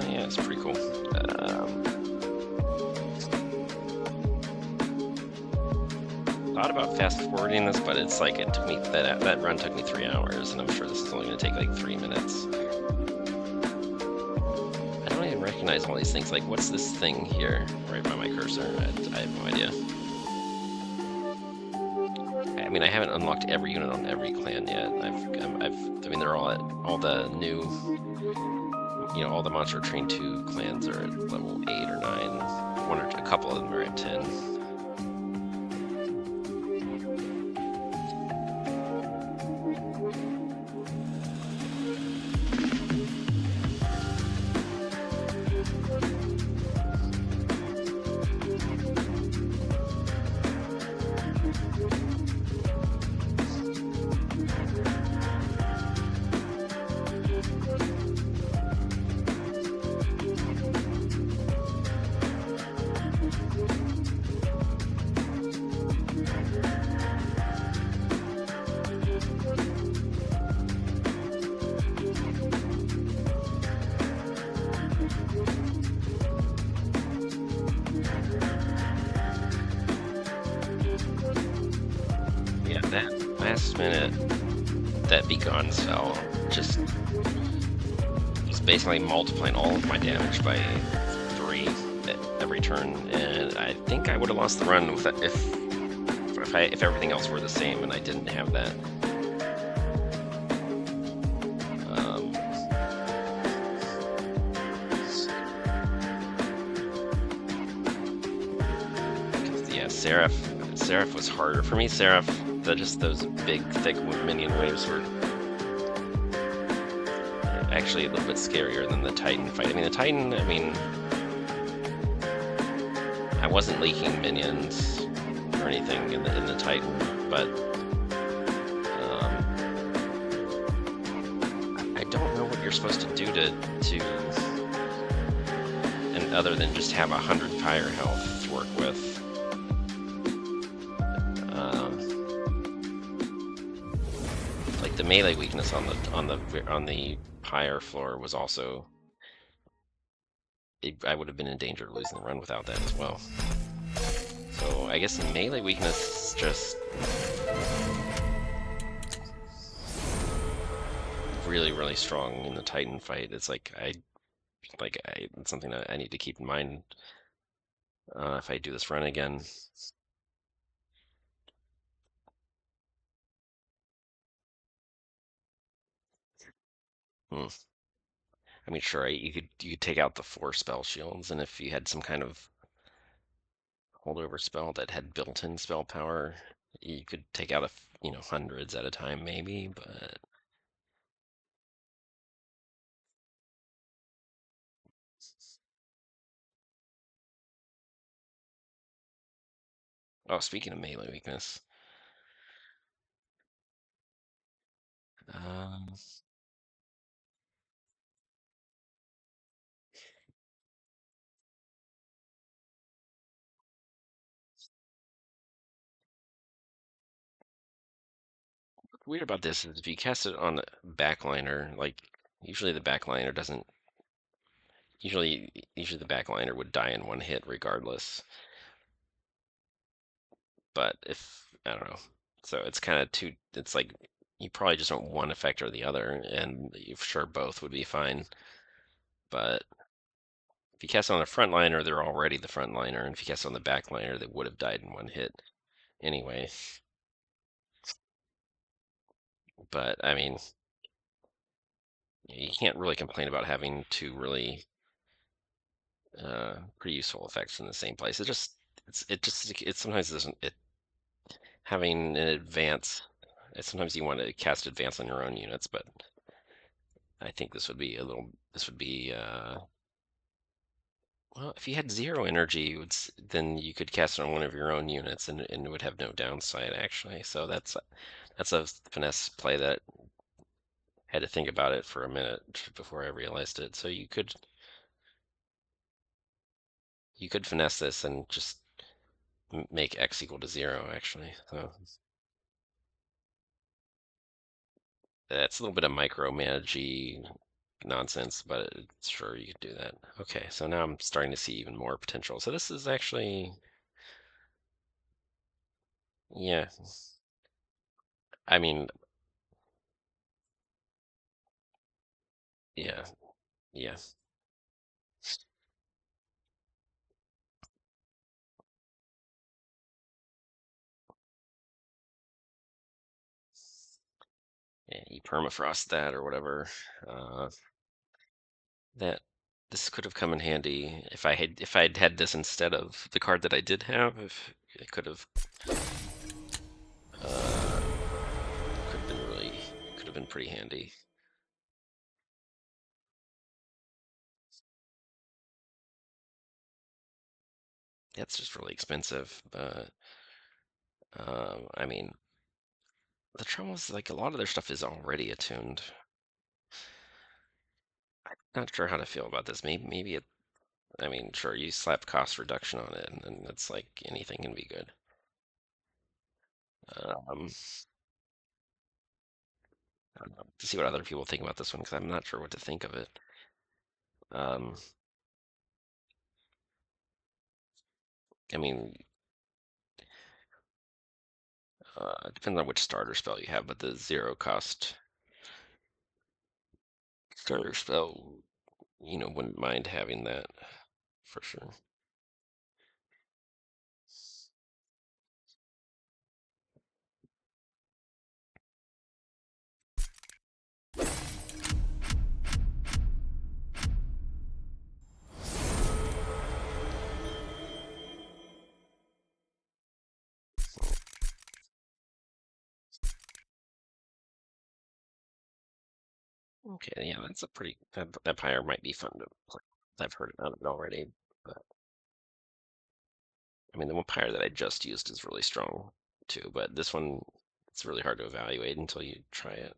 Yeah, it's pretty cool. Thought about fast forwarding this, but it's like it took me that run took me 3 hours, and I'm sure this is only going to take like 3 minutes. I don't even recognize all these things. Like, what's this thing here right by my cursor? I have no idea. I mean, I haven't unlocked every unit on every clan yet. I mean, they're all at all the new, all the Monster Train 2 clans are at level 8 or 9. One or a couple of them are at 10. Yeah, that last minute, that Begone spell just was basically multiplying all of my damage by 3 at every turn, and I think I would have lost the run with that if everything else were the same and I didn't have that. Yeah, Seraph was harder for me. Seraph, just those big, thick minion waves were actually a little bit scarier than the Titan fight. I mean, the Titan, I wasn't leaking minions or anything in the Titan, but I don't know what you're supposed to do and other than just have 100 fire health to work with. Like the melee weakness on the higher floor was also. I would have been in danger of losing the run without that as well. So I guess the melee weakness is just really, really strong in the Titan fight. It's like it's something that I need to keep in mind if I do this run again. Hmm. I mean, sure, you could take out the 4 spell shields, and if you had some kind of holdover spell that had built-in spell power, you could take out hundreds at a time maybe, but oh, speaking of melee weakness, um, what's weird about this is if you cast it on the backliner, like usually the backliner doesn't. Usually the backliner would die in 1 hit regardless. But if I don't know, so it's kind of two. It's like you probably just want one effect or the other, and sure both would be fine. But if you cast on the frontliner, they're already the frontliner, and if you cast on the backliner, they would have died in 1 hit anyway. But I mean, you can't really complain about having 2 really pretty useful effects in the same place. it sometimes doesn't it having an advance. Sometimes you want to cast advance on your own units, but I think this would be well, if you had zero energy, then you could cast it on one of your own units, and it would have no downside actually. So that's a finesse play that had to think about it for a minute before I realized it. So you could finesse this and just make x equal to 0 actually. So that's a little bit of micromanagey nonsense, but sure you could do that. Okay, so now I'm starting to see even more potential. So this is actually, yeah. I mean, yeah, yeah. Yeah, you permafrost that or whatever. Uh, that this could have come in handy if I'd had this instead of the card that I did have. If it uh, could have been really could have been pretty handy. That's just really expensive. But I mean, the trouble is like a lot of their stuff is already attuned. Not sure how to feel about this. Maybe it. I mean, sure, you slap cost reduction on it, and then it's like anything can be good. Um, I don't know, to see what other people think about this one because I'm not sure what to think of it. Um, I mean, it depends on which starter spell you have, but the zero cost starter spell, wouldn't mind having that for sure. Okay, yeah, that's a pretty that pyre might be fun to play. I've heard about it already, but I mean the one pyre that I just used is really strong too, but this one it's really hard to evaluate until you try it.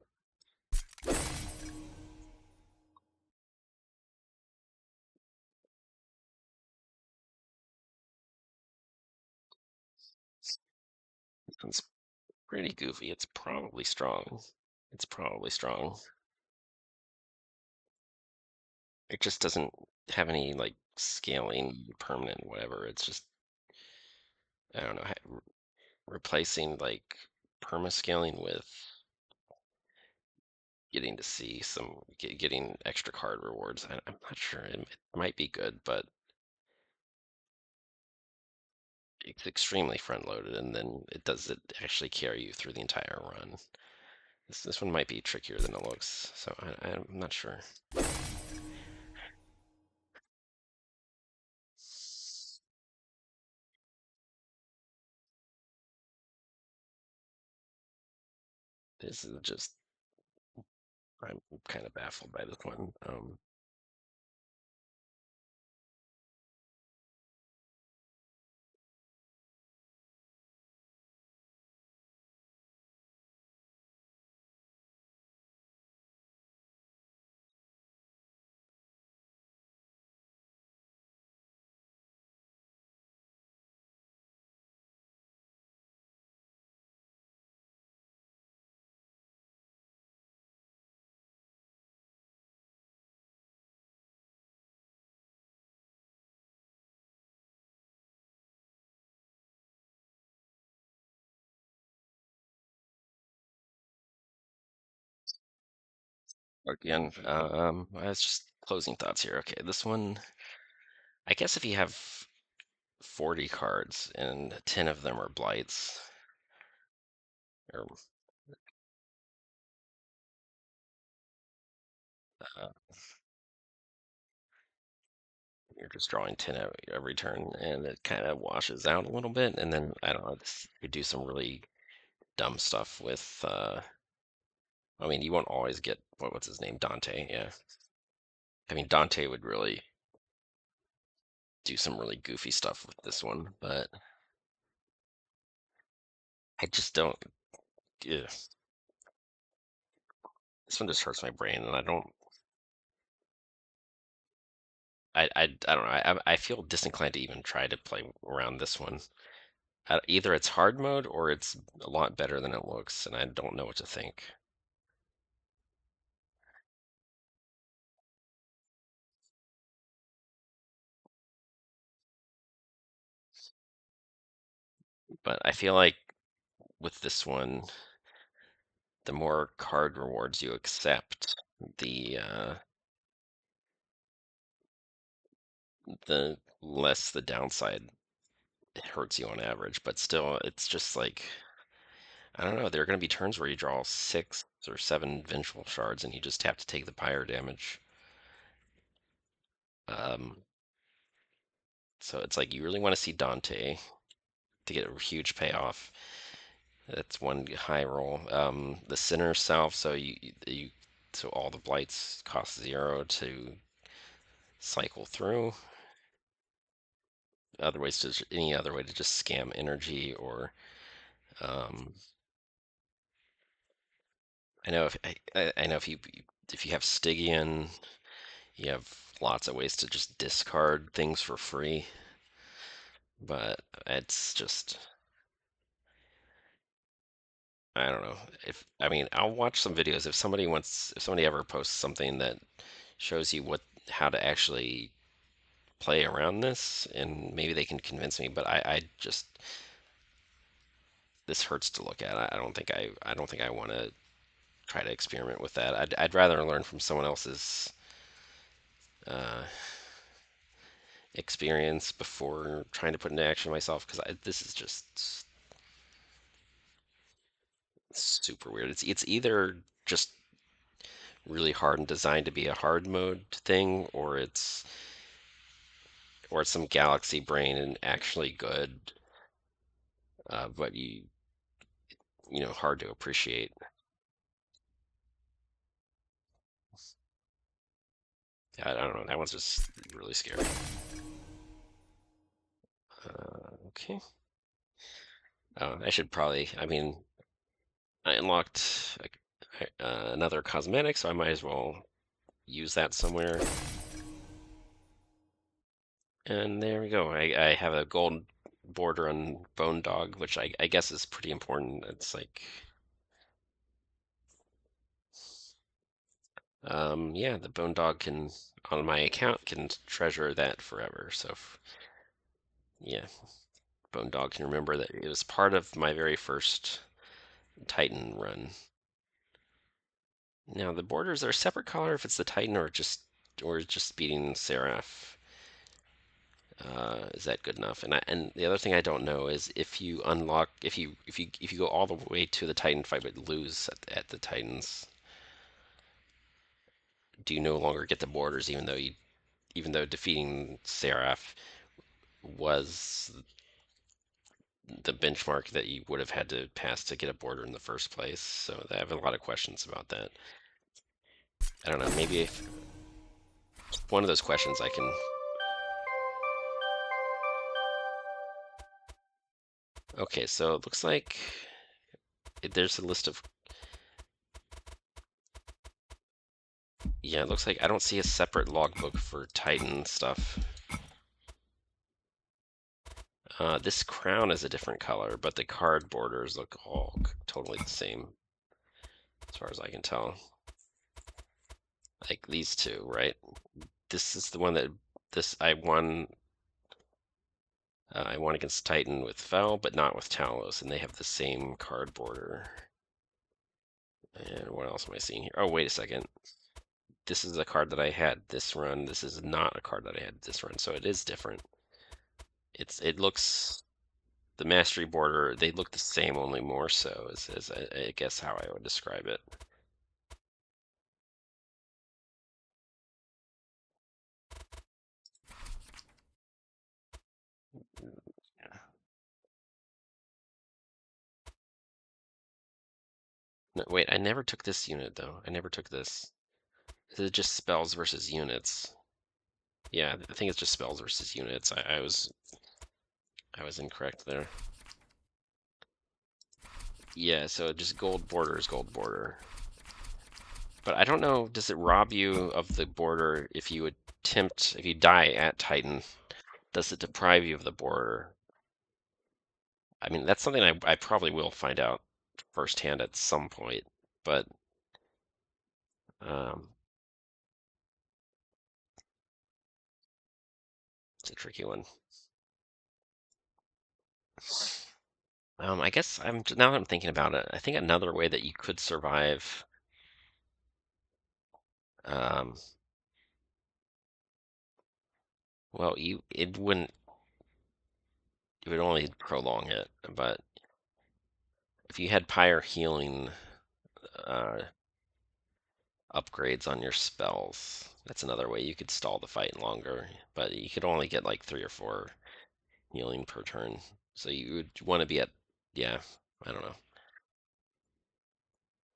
It's pretty goofy. It's probably strong. It's probably strong. It just doesn't have any like scaling permanent whatever. It's just I don't know, replacing like permascaling with getting to see getting extra card rewards. I'm not sure. It might be good, but it's extremely front loaded, and then it does it actually carry you through the entire run. This one might be trickier than it looks, so I'm not sure. This is just I'm kind of baffled by this one. Again, I was just closing thoughts here. Okay, this one, I guess if you have 40 cards and 10 of them are blights, or uh, you're just drawing 10 every turn, and it kind of washes out a little bit. And then I don't know, you do some really dumb stuff with. I mean, you won't always get what's his name, Dante. Yeah, I mean Dante would really do some really goofy stuff with this one, but I just don't. Yeah, this one just hurts my brain, and I don't. I don't know. I feel disinclined to even try to play around this one. Either it's hard mode or it's a lot better than it looks, and I don't know what to think. But I feel like with this one, the more card rewards you accept, the less the downside hurts you on average. But still, it's just like I don't know. There are going to be turns where you draw 6 or 7 vengeful shards, and you just have to take the pyre damage. Um, so it's like you really want to see Dante to get a huge payoff. That's one high roll. The Sinner Salve, so all the blights cost 0 to cycle through. Any other way to just scam energy or um, I know if you have Stygian, you have lots of ways to just discard things for free, but it's just I don't know. If I mean, I'll watch some videos if somebody ever posts something that shows you how to actually play around this, and maybe they can convince me. But I just this hurts to look at. I don't think I want to try to experiment with that. I'd rather learn from someone else's uh, experience before trying to put into action myself because this is just super weird. It's either just really hard and designed to be a hard mode thing, or it's some galaxy brain and actually good, but hard to appreciate. I don't know. That one's just really scary. Okay. I should probably. I mean, I unlocked another cosmetic, so I might as well use that somewhere. And there we go. I have a gold border on Bone Dog, which I guess is pretty important. It's like, yeah, the Bone Dog can, on my account, can treasure that forever. So, yeah, Bone Dog can remember that it was part of my very first Titan run. Now, the borders are a separate color if it's the Titan or just beating Seraph. Is that good enough? And the other thing I don't know is if you unlock if you go all the way to the Titan fight but lose at the Titans, do you no longer get the borders even though defeating Seraph was the benchmark that you would have had to pass to get a border in the first place? So I have a lot of questions about that. I don't know, maybe if one of those questions I can. Okay, so it looks like there's a list of. Yeah, it looks like I don't see a separate logbook for Titan stuff. This crown is a different color, but the card borders look all totally the same, as far as I can tell. Like these two, right? This is the one that I won. I won against Titan with Fel, but not with Talos, and they have the same card border. And what else am I seeing here? Oh, wait a second. This is a card that I had this run. This is not a card that I had this run, so it is different. It looks the mastery border, they look the same, only more so, is I guess how I would describe it. No, wait, I never took this unit though. I never took this. Is it just spells versus units? Yeah, I think it's just spells versus units. I was incorrect there. Yeah, so just gold border is gold border. But I don't know, does it rob you of the border if you if you die at Titan? Does it deprive you of the border? I mean, that's something I probably will find out firsthand at some point, but um, it's a tricky one. I guess now that I'm thinking about it, I think another way that you could survive, um, well, it would only prolong it, but if you had Pyre healing uh, upgrades on your spells, that's another way you could stall the fight longer, but you could only get like 3 or 4 healing per turn. So you would want to be at, yeah, I don't know.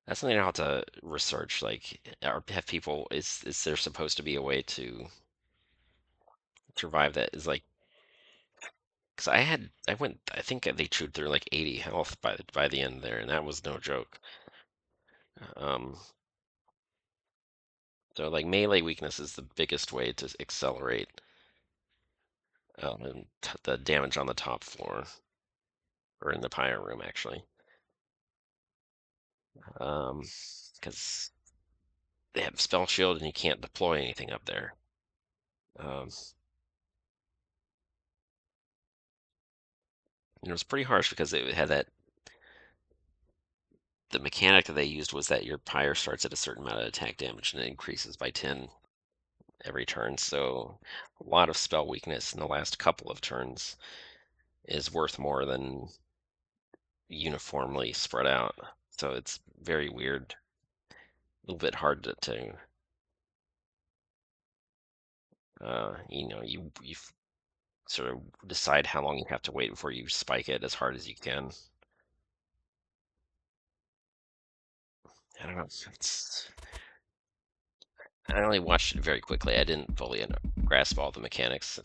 That's something I have to research. Like, or have people, is there supposed to be a way to survive that is like, because I think they chewed through like 80 health by the end there, and that was no joke. Um, so like melee weakness is the biggest way to accelerate the damage on the top floor, or in the pyre room actually. Because they have spell shield and you can't deploy anything up there. Um, and it was pretty harsh because it had the mechanic that they used was that your pyre starts at a certain amount of attack damage and it increases by 10 every turn. So a lot of spell weakness in the last couple of turns is worth more than uniformly spread out. So it's very weird, a little bit hard to you sort of decide how long you have to wait before you spike it as hard as you can. I don't know. I only watched it very quickly. I didn't fully grasp all the mechanics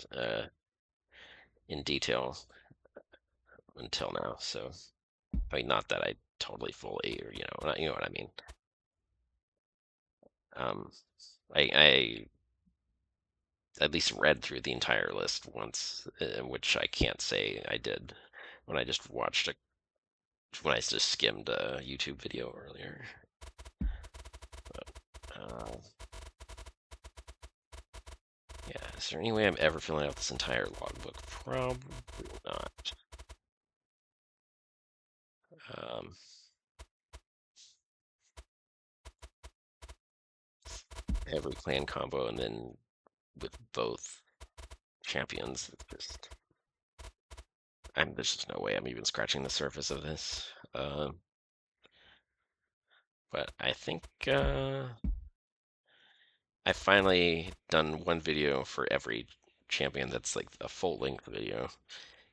in detail until now. So, I mean, not that I totally fully, or you know what I mean. Um, I at least read through the entire list once, which I can't say I did when I just when I just skimmed a YouTube video earlier. Uh, yeah, is there any way I'm ever filling out this entire logbook? Probably not. Um, every clan combo and then with both champions. There's just no way I'm even scratching the surface of this. But I think I've finally done one video for every champion that's like a full length video.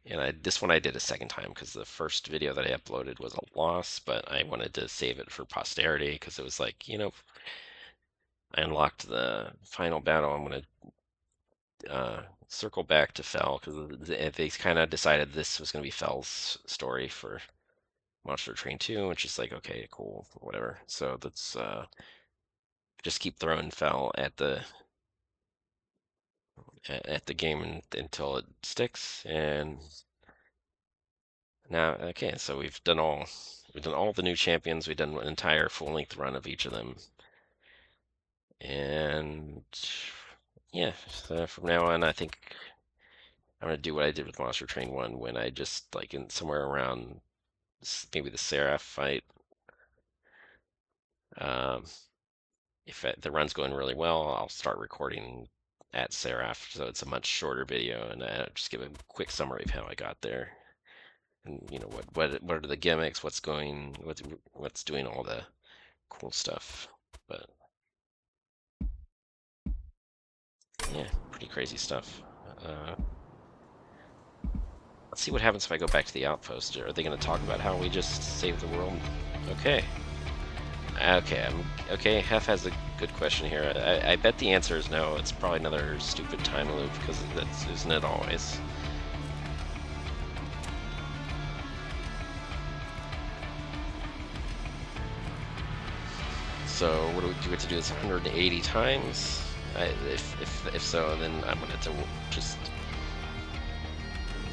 And this one I did a second time because the first video that I uploaded was a loss, but I wanted to save it for posterity because it was like, I unlocked the final battle. I'm gonna circle back to Fel because they kind of decided this was gonna be Fel's story for Monster Train 2, which is like, okay, cool, whatever. So let's just keep throwing Fel at the game until it sticks. And now, okay, so we've done all the new champions. We've done an entire full-length run of each of them. And yeah, so from now on, I think I'm gonna do what I did with Monster Train 1 when I just like in somewhere around maybe the Seraph fight. Um, if the run's going really well, I'll start recording at Seraph, so it's a much shorter video, and I just give a quick summary of how I got there, and what are the gimmicks, what's doing all the cool stuff. But yeah, pretty crazy stuff. Uh, let's see what happens if I go back to the outpost. Are they going to talk about how we just saved the world? Okay. Okay, okay. Hef has a good question here. I bet the answer is no. It's probably another stupid time loop because that's isn't it always? So what do we get to do this 180 times? If so, then I'm gonna have to just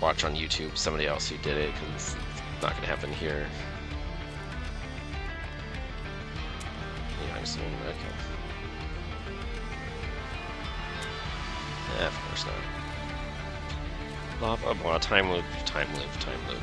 watch on YouTube somebody else who did it because it's not gonna happen here. Soon. Okay. Yeah, of course not. Blah blah blah. Time loop. Time loop. Time loop.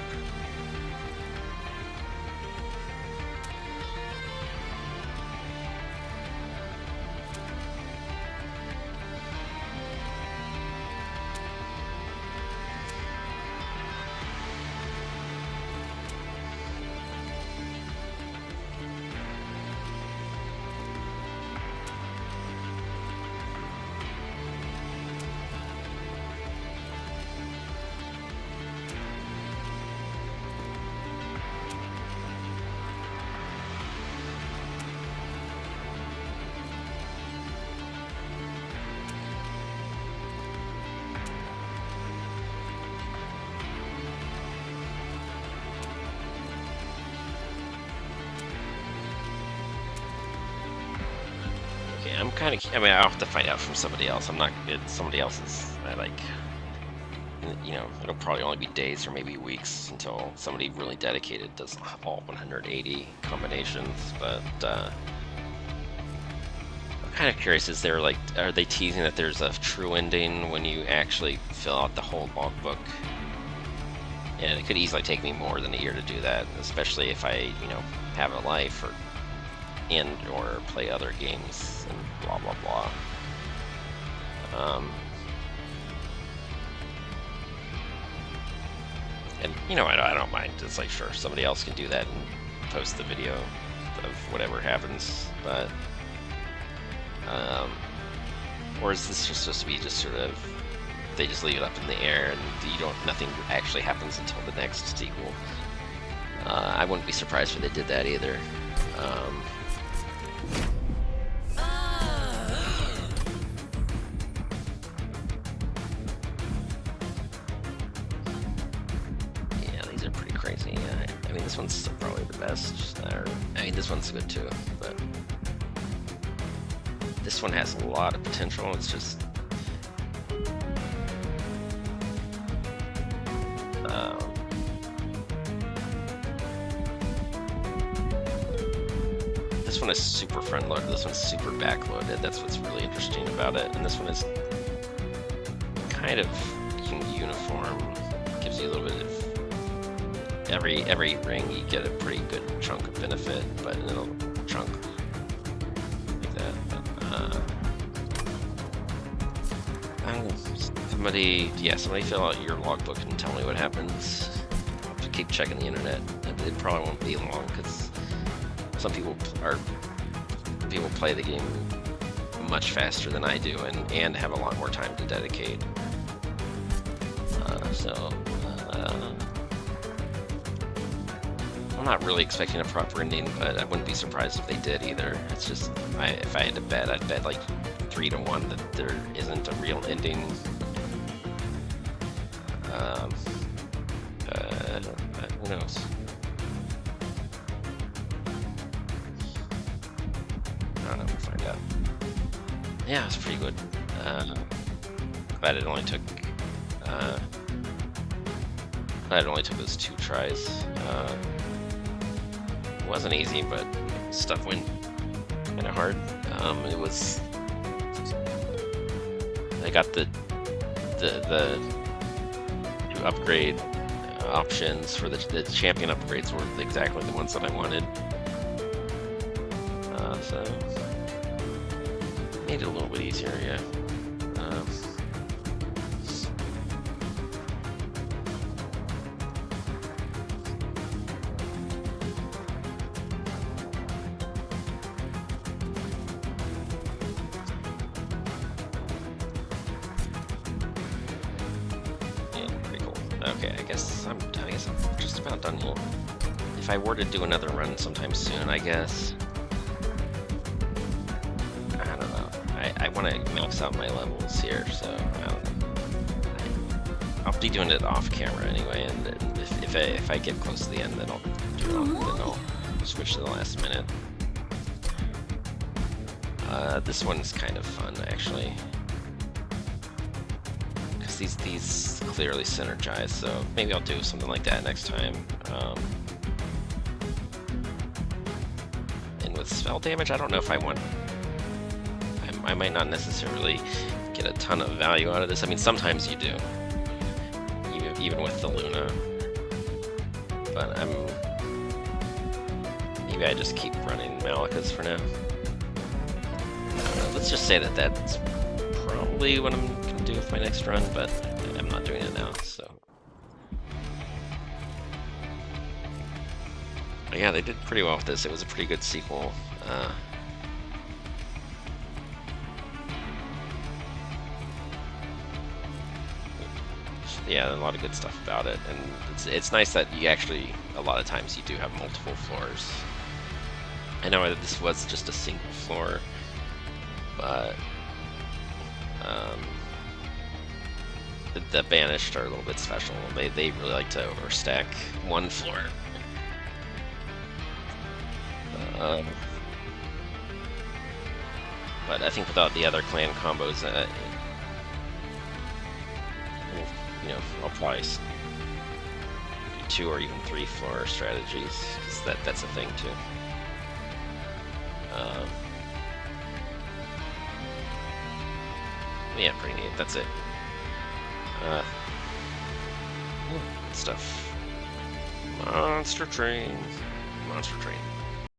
I'm kind of. I mean, I'll have to find out from somebody else. I'm not. Somebody else's. I like. You know, it'll probably only be days or maybe weeks until somebody really dedicated does all 180 combinations. But I'm kind of curious. Is there like, are they teasing that there's a true ending when you actually fill out the whole logbook? And it could easily take me more than a year to do that, especially if I, have a life or play other games and blah blah blah. And I don't mind. It's like, sure, somebody else can do that and post the video of whatever happens, but or is this just supposed to be just sort of they just leave it up in the air and nothing actually happens until the next sequel? I wouldn't be surprised if they did that either. I mean, this one's probably the best. I mean, this one's good too, but this one has a lot of potential. It's just this one is super front loaded. This one's super back loaded. That's what's really interesting about it. And this one is kind of uniform. Gives you a little bit of every ring you get a pretty good chunk of benefit, but in a little chunk like that. Somebody fill out your logbook and tell me what happens. I'll have to keep checking the internet. It probably won't be long because some people play the game much faster than I do and have a lot more time to dedicate. I'm not really expecting a proper ending, but I wouldn't be surprised if they did either. It's just, if I had to bet, I'd bet like 3-1 that there isn't a real ending. Who knows? I don't know. We'll find out. Yeah, it's pretty good. Glad it only took. Glad it only took us 2 tries. It wasn't easy, but stuff went kind of hard. It was. I got the to upgrade options for the champion upgrades were exactly the ones that I wanted. So made it a little bit easier, yeah. Okay, I guess I'm just about done here. If I were to do another run sometime soon, I guess I want to max out my levels here, so I don't know. I'll be doing it off camera anyway, and if I get close to the end, then I'll do it on, then I'll switch to the last minute. This one's kind of fun actually, because these clearly synergize. So maybe I'll do something like that next time. And with spell damage, I don't know if I want. I might not necessarily get a ton of value out of this. I mean, sometimes you do, even with the Luna. But maybe I just keep running Malikas for now. Let's just say that that's probably what I'm gonna do with my next run, but I'm not doing it now. So, but yeah, they did pretty well with this. It was a pretty good sequel. Yeah, a lot of good stuff about it, and it's nice that you actually, a lot of times you do have multiple floors. I know that this was just a single floor, but the Banished are a little bit special. They really like to overstack one floor. But I think without the other clan combos, you know, I'll probably do 2 or even 3 floor strategies, because that's a thing too. Yeah, pretty neat. That's it. Good stuff. Monster Train. Monster Train.